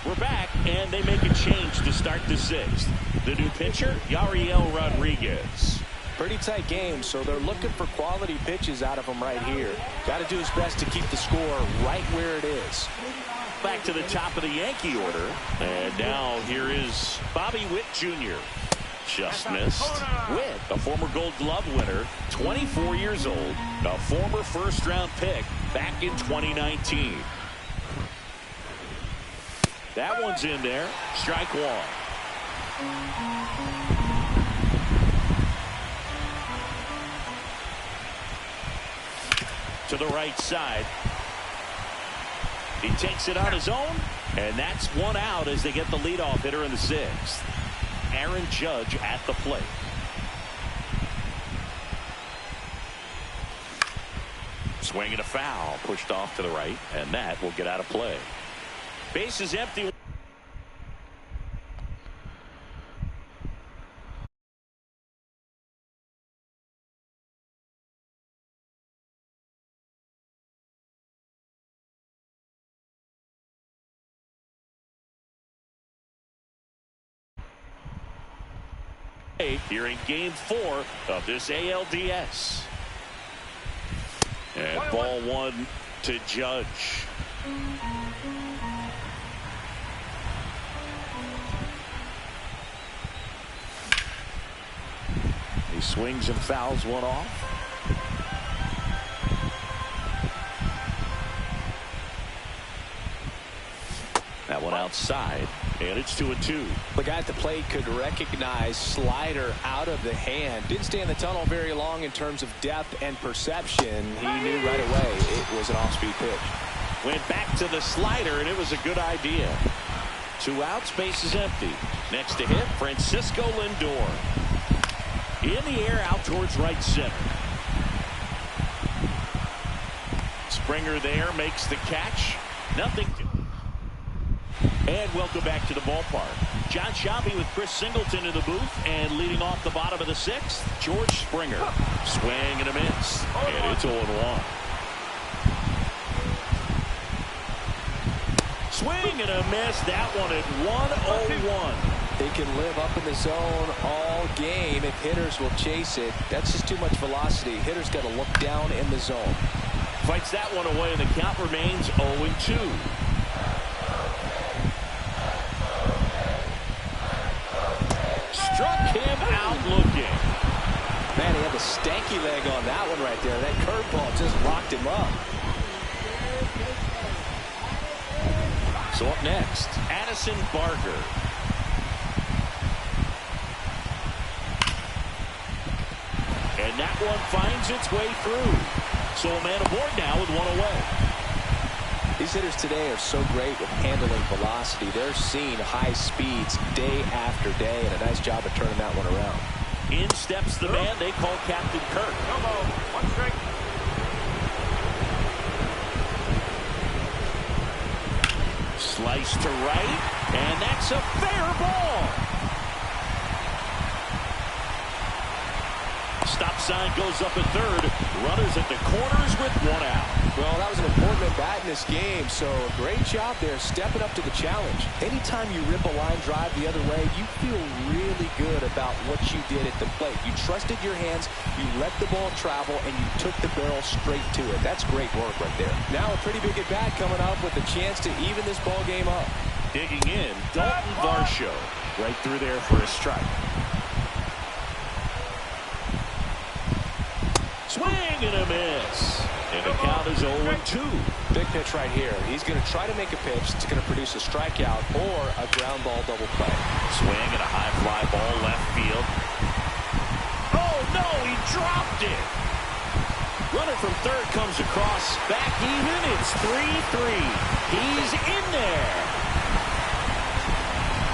We're back, and they make a change to start the sixth. The new pitcher, Yariel Rodriguez. Pretty tight game, so they're looking for quality pitches out of him right here. Got to do his best to keep the score right where it is. Back to the top of the Yankee order. And now here is Bobby Witt Jr. Just missed. Witt, a former Gold Glove winner, 24 years old, a former first-round pick back in 2019. That one's in there. Strike one. To the right side. He takes it on his own, and that's one out as they get the leadoff hitter in the sixth. Aaron Judge at the plate. Swing and a foul, pushed off to the right, and that will get out of play. Base is empty. Here in game 4 of this ALDS. And ball one to Judge. He swings and fouls one off. That one outside, and it's 2-2. The guy at the plate could recognize slider out of the hand. Didn't stay in the tunnel very long in terms of depth and perception. He knew right away it was an off-speed pitch. Went back to the slider, and it was a good idea. 2 outs, base is empty. Next to hit, Francisco Lindor. In the air, out towards right center. Springer there makes the catch. Nothing. And welcome back to the ballpark. John Shelby with Chris Singleton in the booth, and leading off the bottom of the 6th, George Springer. Swing and a miss, and it's 0-1. Swing and a miss. That one at 1-0-1. They can live up in the zone all game if hitters will chase it. That's just too much velocity. Hitters got to look down in the zone. Fights that one away, and the count remains 0-2. Struck him out looking. Man, he had the stanky leg on that one right there. That curveball just locked him up. So up next, Addison Barker. And that one finds its way through. So a man aboard now with one away. These hitters today are so great with handling velocity. They're seeing high speeds day after day, and a nice job of turning that one around. In steps the man they call Captain Kirk. No ball. 1 strike. Slice to right, and that's a fair ball. Stops sign goes up at third. Runners at the corners with one out. Well, that was an important at-bat in this game, so a great job there stepping up to the challenge. Anytime you rip a line drive the other way, you feel really good about what you did at the plate. You trusted your hands, you let the ball travel, and you took the barrel straight to it. That's great work right there. Now a pretty big at-bat coming up with a chance to even this ball game up. Digging in, Dalton Varsho. Right through there for a strike. Swing and a miss. And the count is 0-2. Big pitch right here. He's going to try to make a pitch that's going to produce a strikeout or a ground ball double play. Swing and a high fly ball left field. Oh, no, he dropped it. Runner from third comes across. Back even. It's 3-3. He's in there.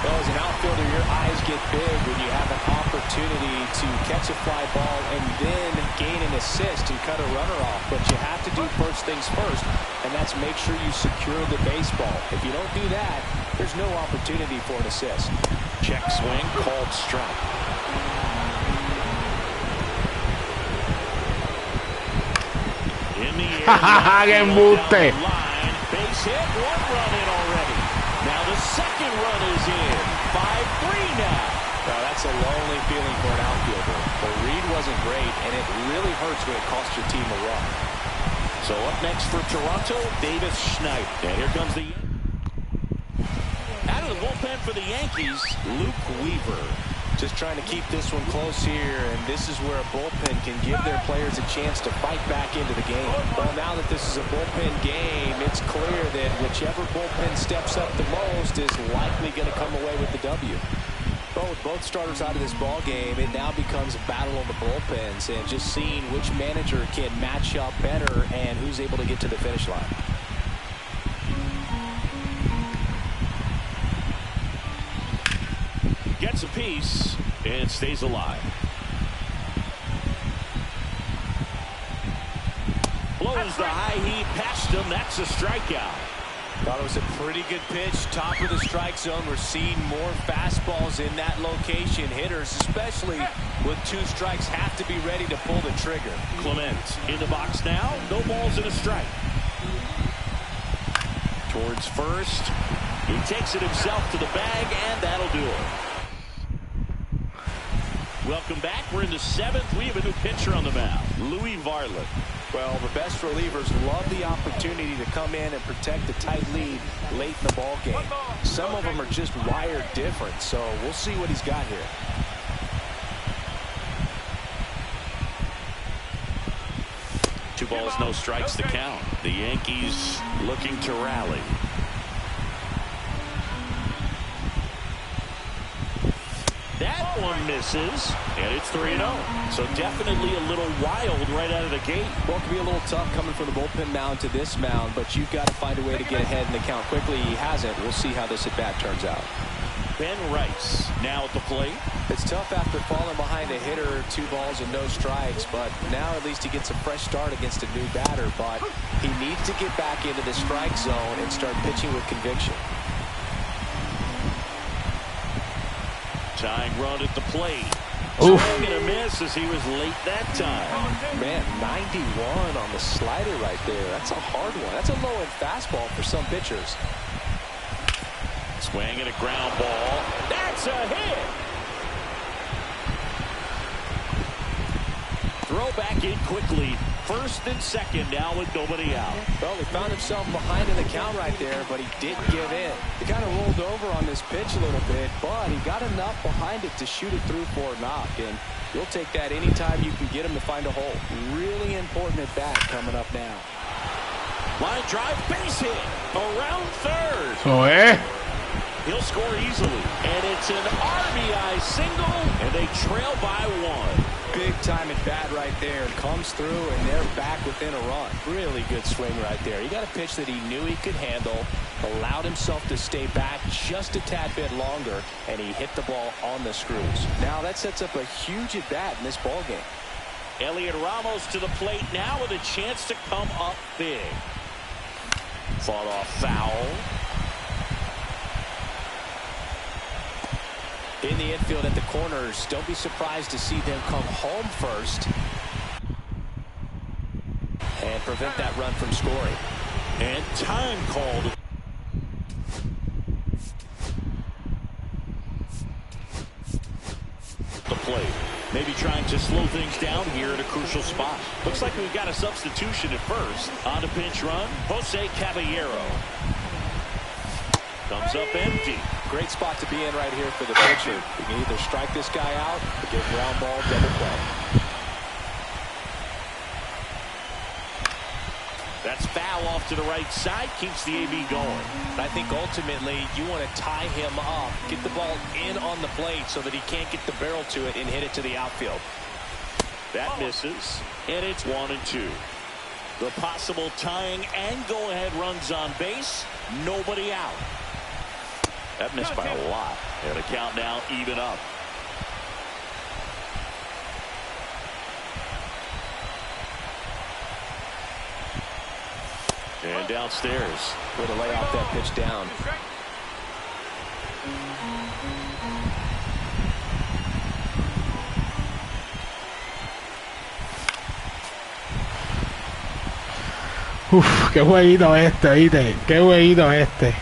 Well, as an outfielder, your eyes get big when you have an opportunity to catch a fly ball and then gain an assist and cut a runner off. But you have to do first things first, and that's make sure you secure the baseball. If you don't do that, there's no opportunity for an assist. Check swing, called strike. In the air. ¡Qué embuste! Base hit, one run in already. Now the second run is in. 5-3 now. Well, that's a lonely feeling for an outfielder. The read wasn't great, and it really hurts when it costs your team a run. So up next for Toronto, Davis Schneider. And here comes the... Out of the bullpen for the Yankees, Luke Weaver. Just trying to keep this one close here, and this is where a bullpen can give their players a chance to fight back into the game. Well, now that this is a bullpen game, it's clear that whichever bullpen steps up the most is likely going to come away with the W. But with both starters out of this ball game, it now becomes a battle of the bullpens and just seeing which manager can match up better and who's able to get to the finish line. Gets a piece and stays alive. Blows the high heat past him. That's a strikeout. Thought it was a pretty good pitch. Top of the strike zone. We're seeing more fastballs in that location. Hitters, especially with two strikes, have to be ready to pull the trigger. Clement in the box now. No balls and a strike. Towards first. He takes it himself to the bag, and that'll do it. Welcome back. We're in the seventh. We have a new pitcher on the mound, Louis Varland. Well, the best relievers love the opportunity to come in and protect the tight lead late in the ball game. Some of them are just wired different, so we'll see what he's got here. Two balls, no strikes to count. The Yankees looking to rally. That one misses, and it's 3-0. So definitely a little wild right out of the gate. Well, it can be a little tough coming from the bullpen mound to this mound, but you've got to find a way to get ahead in the count quickly. He hasn't. We'll see how this at-bat turns out. Ben Rice now at the plate. It's tough after falling behind a hitter, 2 balls and no strikes, but now at least he gets a fresh start against a new batter, but he needs to get back into the strike zone and start pitching with conviction. Tying run at the plate. Oof. Swing and a miss as he was late that time. Man, 91 on the slider right there. That's a hard one. That's a low-end fastball for some pitchers. Swing and a ground ball. That's a hit. Throw back in quickly. First and second now with nobody out. Well, he found himself behind in the count right there, but he didn't give in. He kind of rolled over on this pitch a little bit, but he got enough behind it to shoot it through for a knock, and you'll take that anytime you can get him to find a hole. Really important at bat coming up now. Line drive, base hit around third. So, He'll score easily, and it's an RBI single, and they trail by 1. Big time at bat right there. Comes through, and they're back within a run. Really good swing right there. He got a pitch that he knew he could handle, allowed himself to stay back just a tad bit longer, and he hit the ball on the screws. Now that sets up a huge at bat in this ball game. Elliot Ramos to the plate now with a chance to come up big. Fought off foul. In the infield at the corners, don't be surprised to see them come home first. prevent that run from scoring. And time called. The play. Maybe trying to slow things down here at a crucial spot. Looks like we've got a substitution at first. On a pinch run, Jose Caballero. Comes up empty. Great spot to be in right here for the pitcher. You can either strike this guy out or get ground ball double play. That's foul off to the right side. Keeps the AB going. I think ultimately you want to tie him up, get the ball in on the plate so that he can't get the barrel to it and hit it to the outfield. That misses, and it's 1-2. The possible tying and go-ahead runs on base. Nobody out. That missed by a lot. And the count now even up. And downstairs. Way to lay off that pitch down. Uf, qué jueguito este, ¿viste? Qué jueguito este.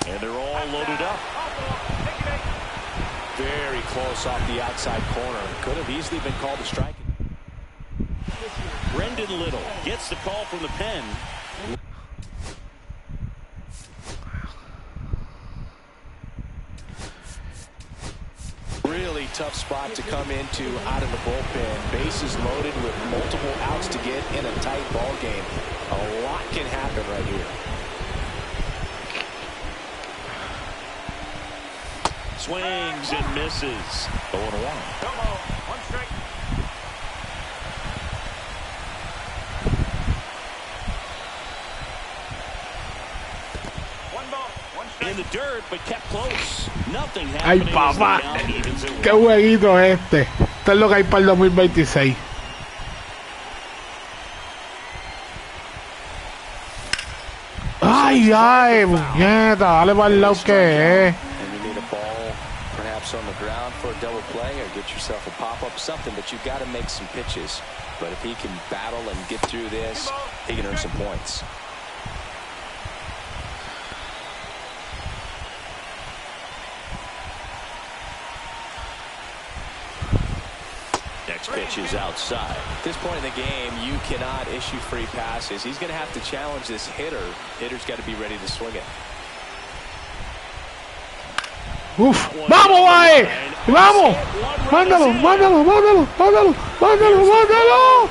And they're all loaded up. Very close off the outside corner. Could have easily been called a strike. Brendan Little gets the call from the pen. Really tough spot to come into out of the bullpen. Bases loaded with multiple outs to get in a tight ball game. A lot can happen right here. Swings and misses. 0-1. One strike. In the dirt, but kept close. Nothing Ay, happening. papá. Qué jueguito este. Esto es lo que hay para el 2026. Ay, ay, muñeca. Dale para el lado que es. And you need a ball perhaps on the ground for a double play or get yourself a pop-up, something, but you've got to make some pitches. But if he can battle and get through this, he can earn some points. Next pitch is outside. At this point in the game, you cannot issue free passes. He's going to have to challenge this hitter. Hitter's got to be ready to swing it. Uf, vamos, guay. Vamos. Mándalo, mándalo, mándalo, mándalo, mándalo, mándalo.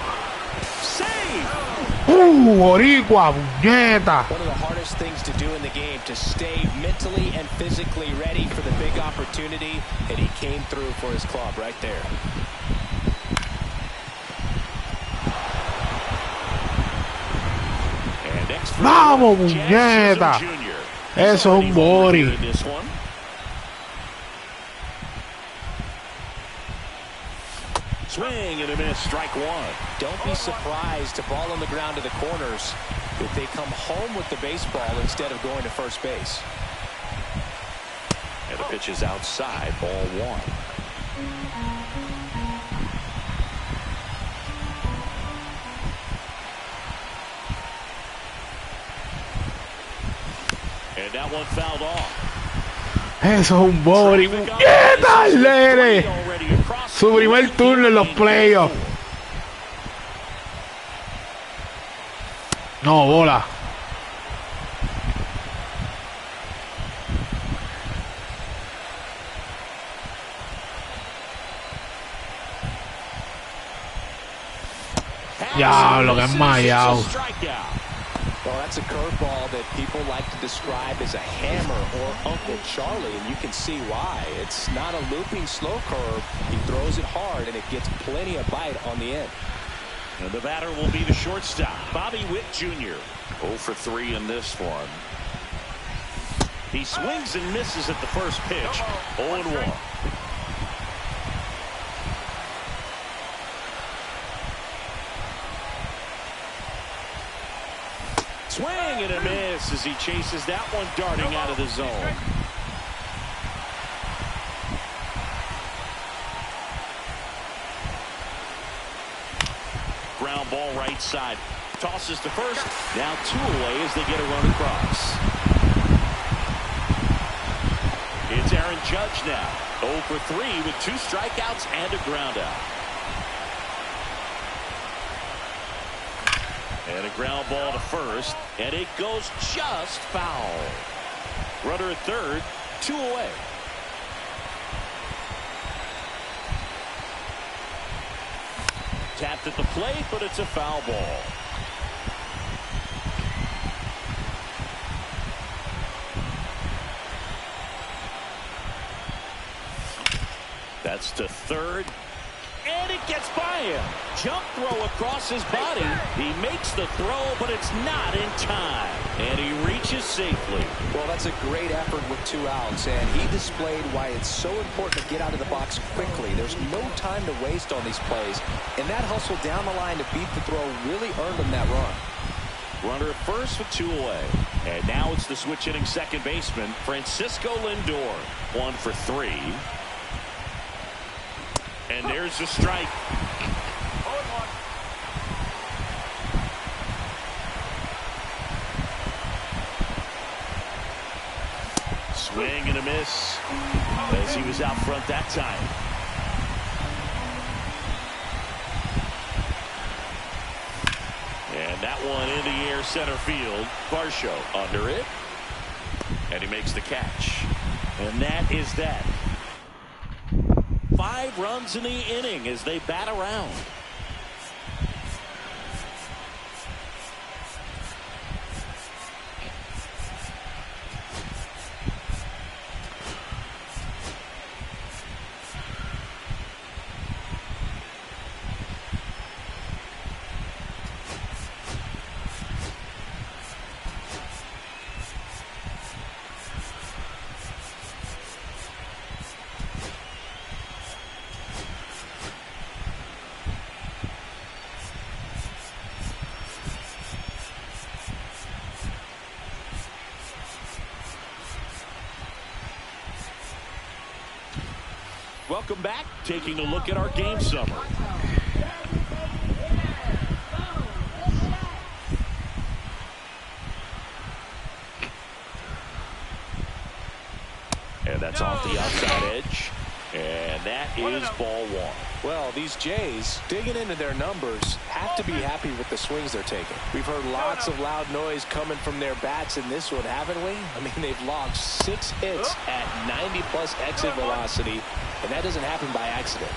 Boricua, puñeta. One of the hardest things to do in the game, to stay mentally and physically ready for the big opportunity, and he came through for his club right there. Vamos, puñeta. Eso es un bori. Swing and a miss, strike one. Don't be surprised to ball on the ground to the corners if they come home with the baseball instead of going to first base. And the pitch is outside, ball one. And that one fouled off. Eso es un bori. ¡Puñeta, Lere! Su primer turno en los playoffs. No, bola. Diablo, que es mayao. Well, that's a curveball that people like to describe as a hammer or Uncle Charlie, and you can see why. It's not a looping slow curve. He throws it hard, and it gets plenty of bite on the end. And the batter will be the shortstop, Bobby Witt Jr. 0 for 3 in this one. He swings and misses at the first pitch. 0-1. Swing and a miss as he chases that one darting out of the zone. ball right side. Tosses to first. Now 2 away as they get a run across. It's Aaron Judge now. 0 for 3 with 2 strikeouts and a ground out. And a ground ball to first, and it goes just foul. Runner at third, 2 away. Tapped at the plate, but it's a foul ball. That's to third. And it gets by him. Jump throw across his body. He makes the throw, but it's not in time. And he reaches safely. Well, that's a great effort with 2 outs, and he displayed why it's so important to get out of the box quickly. There's no time to waste on these plays, and that hustle down the line to beat the throw really earned him that run. Runner at first with 2 away. And now it's the switch hitting second baseman, Francisco Lindor. 1 for 3. And there's a strike. Swing and a miss as he was out front that time. And that one in the air center field. Varsho under it. And he makes the catch. And that is that. 5 runs in the inning as they bat around. Welcome back. Taking a look at our game summary. And that's off the outside edge. And that is ball 1. Well, these Jays, digging into their numbers, have to be happy with the swings they're taking. We've heard lots of loud noise coming from their bats in this one, haven't we? I mean, they've logged 6 hits at 90+ exit velocity, and that doesn't happen by accident.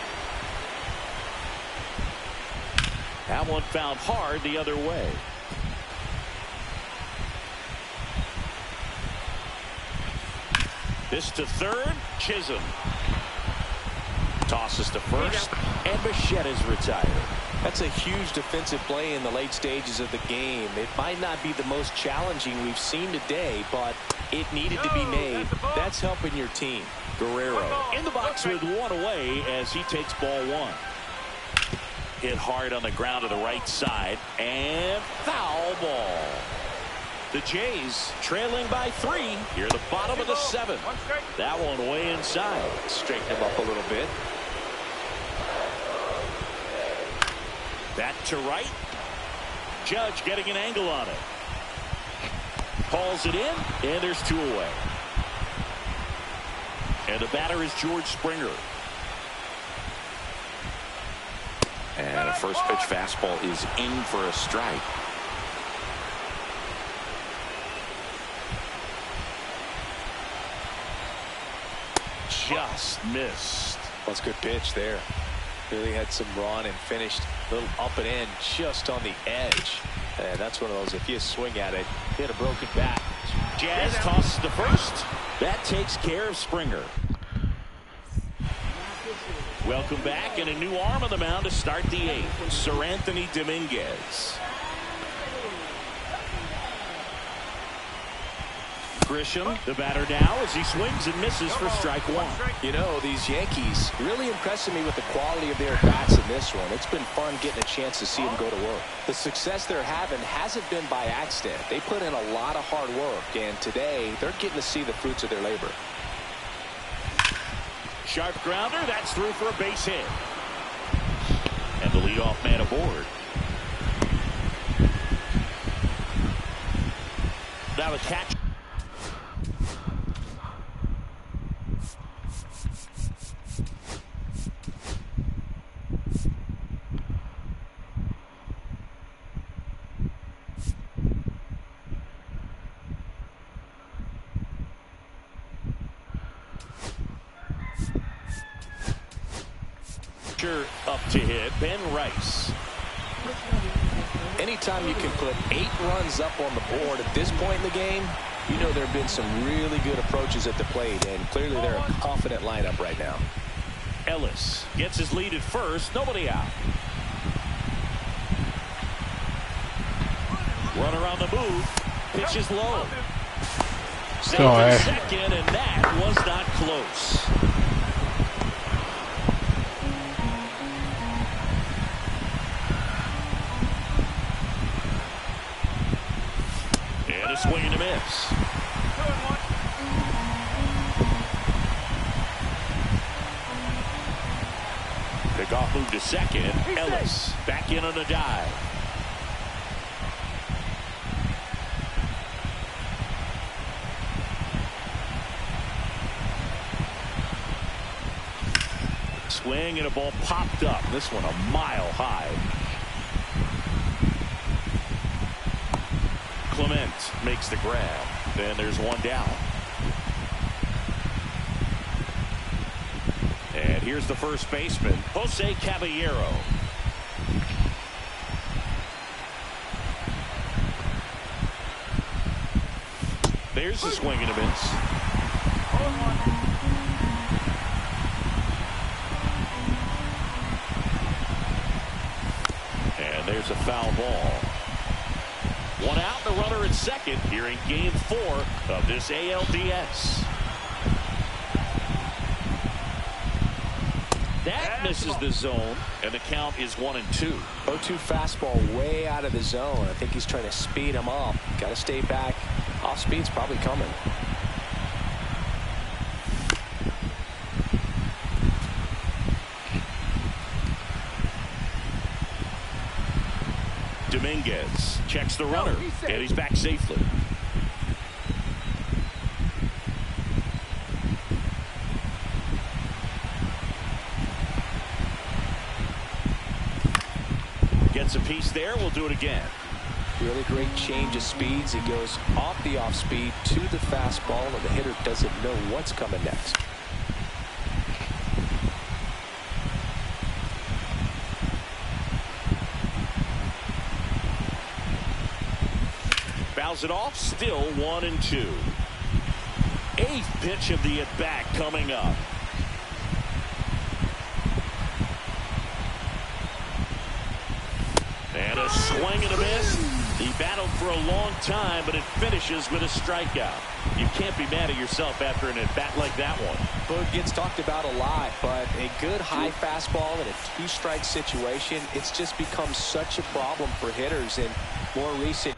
That one fouled hard the other way. This to third. Chisholm tosses to first, and Bichette is retired. That's a huge defensive play in the late stages of the game. It might not be the most challenging we've seen today, but it needed to be made. That's helping your team. Guerrero in the box with 1 away as he takes ball 1. Hit hard on the ground to the right side, and foul ball. The Jays trailing by 3 here at the bottom of the 7th. That one way inside. Straighten him up a little bit. That to right. Judge getting an angle on it. Calls it in, and there's 2 away. And the batter is George Springer. And a first pitch fastball is in for a strike. Just missed. That's a good pitch there. Really had some run and finished a little up and in just on the edge. And that's one of those, if you swing at it, hit a broken bat. Jazz tosses to first. That takes care of Springer. Welcome back, and a new arm on the mound to start the 8th. Sir Anthony Dominguez. Grisham, the batter now, as he swings and misses for strike 1. You know, these Yankees really impressing me with the quality of their bats in this one. It's been fun getting a chance to see them go to work. The success they're having hasn't been by accident. They put in a lot of hard work, and today they're getting to see the fruits of their labor. Sharp grounder, that's through for a base hit. And the leadoff man aboard. Now the catch. Up to hit Ben Rice. Anytime you can put 8 runs up on the board at this point in the game, you know there have been some really good approaches at the plate, and clearly they're a confident lineup right now. Ellis gets his lead at first, nobody out. Runner on the move, pitches low. Safe at second, and that was not close. Swing and a miss. Pickoff move to second. Ellis back in on a dive. Swing and a ball popped up. This one a mile high. Clement makes the grab. Then there's one down. And here's the first baseman, Jose Caballero. There's the swing and a miss. And there's a foul ball. One out, the runner at second here in game 4 of this ALDS. That misses the zone, and the count is 1-2. 0-2 fastball way out of the zone. I think he's trying to speed him up. Got to stay back. Off speed's probably coming. Dominguez checks the runner, and he's back safely. Gets a piece there. We'll do it again. Really great change of speeds. He goes off the off speed to the fastball, and the hitter doesn't know what's coming next. Fouls it off, still 1-2. 8th pitch of the at-bat coming up. And a swing and a miss. He battled for a long time, but it finishes with a strikeout. You can't be mad at yourself after an at-bat like that one. Well, it gets talked about a lot, but a good high fastball in a 2-strike situation, it's just become such a problem for hitters in more recent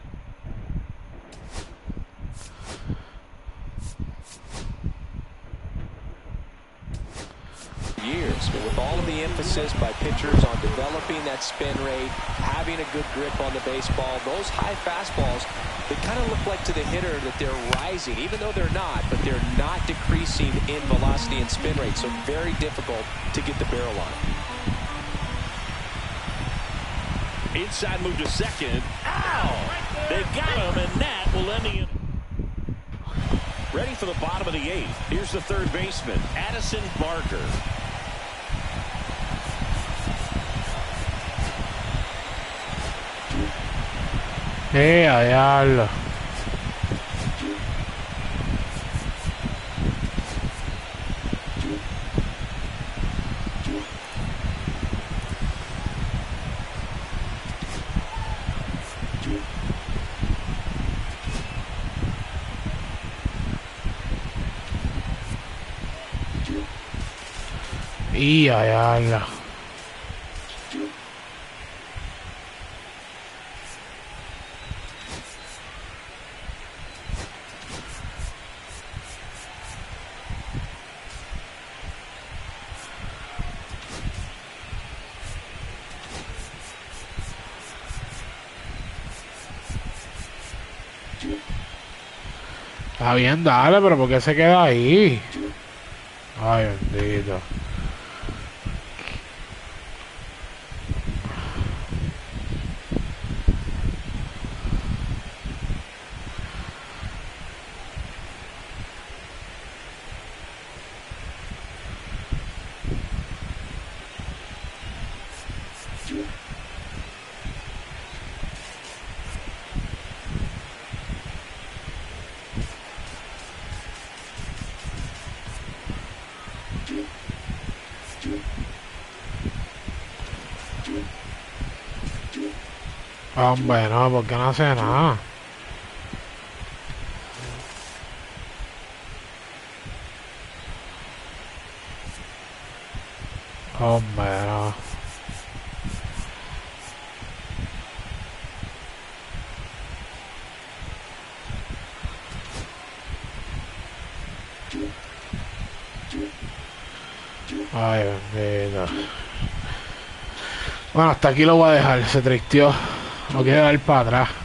years. But with all of the emphasis by pitchers on developing that spin rate, having a good grip on the baseball, those high fastballs, they kind of look like to the hitter that they're rising, even though they're not, but they're not decreasing in velocity and spin rate, so very difficult to get the barrel on. Inside move to second. Ow! They got him, and that will end the inning. Ready for the bottom of the 8th. Here's the third baseman, Addison Barker. Diablo. Diablo. Está bien, dale, pero ¿por qué se queda ahí? Ay, bendito. Hombre, no, ¿por qué no hace nada? Hombre, no. Ay, bendito. Bueno, hasta aquí lo voy a dejar. Se tristeó. No quiere dar para atrás.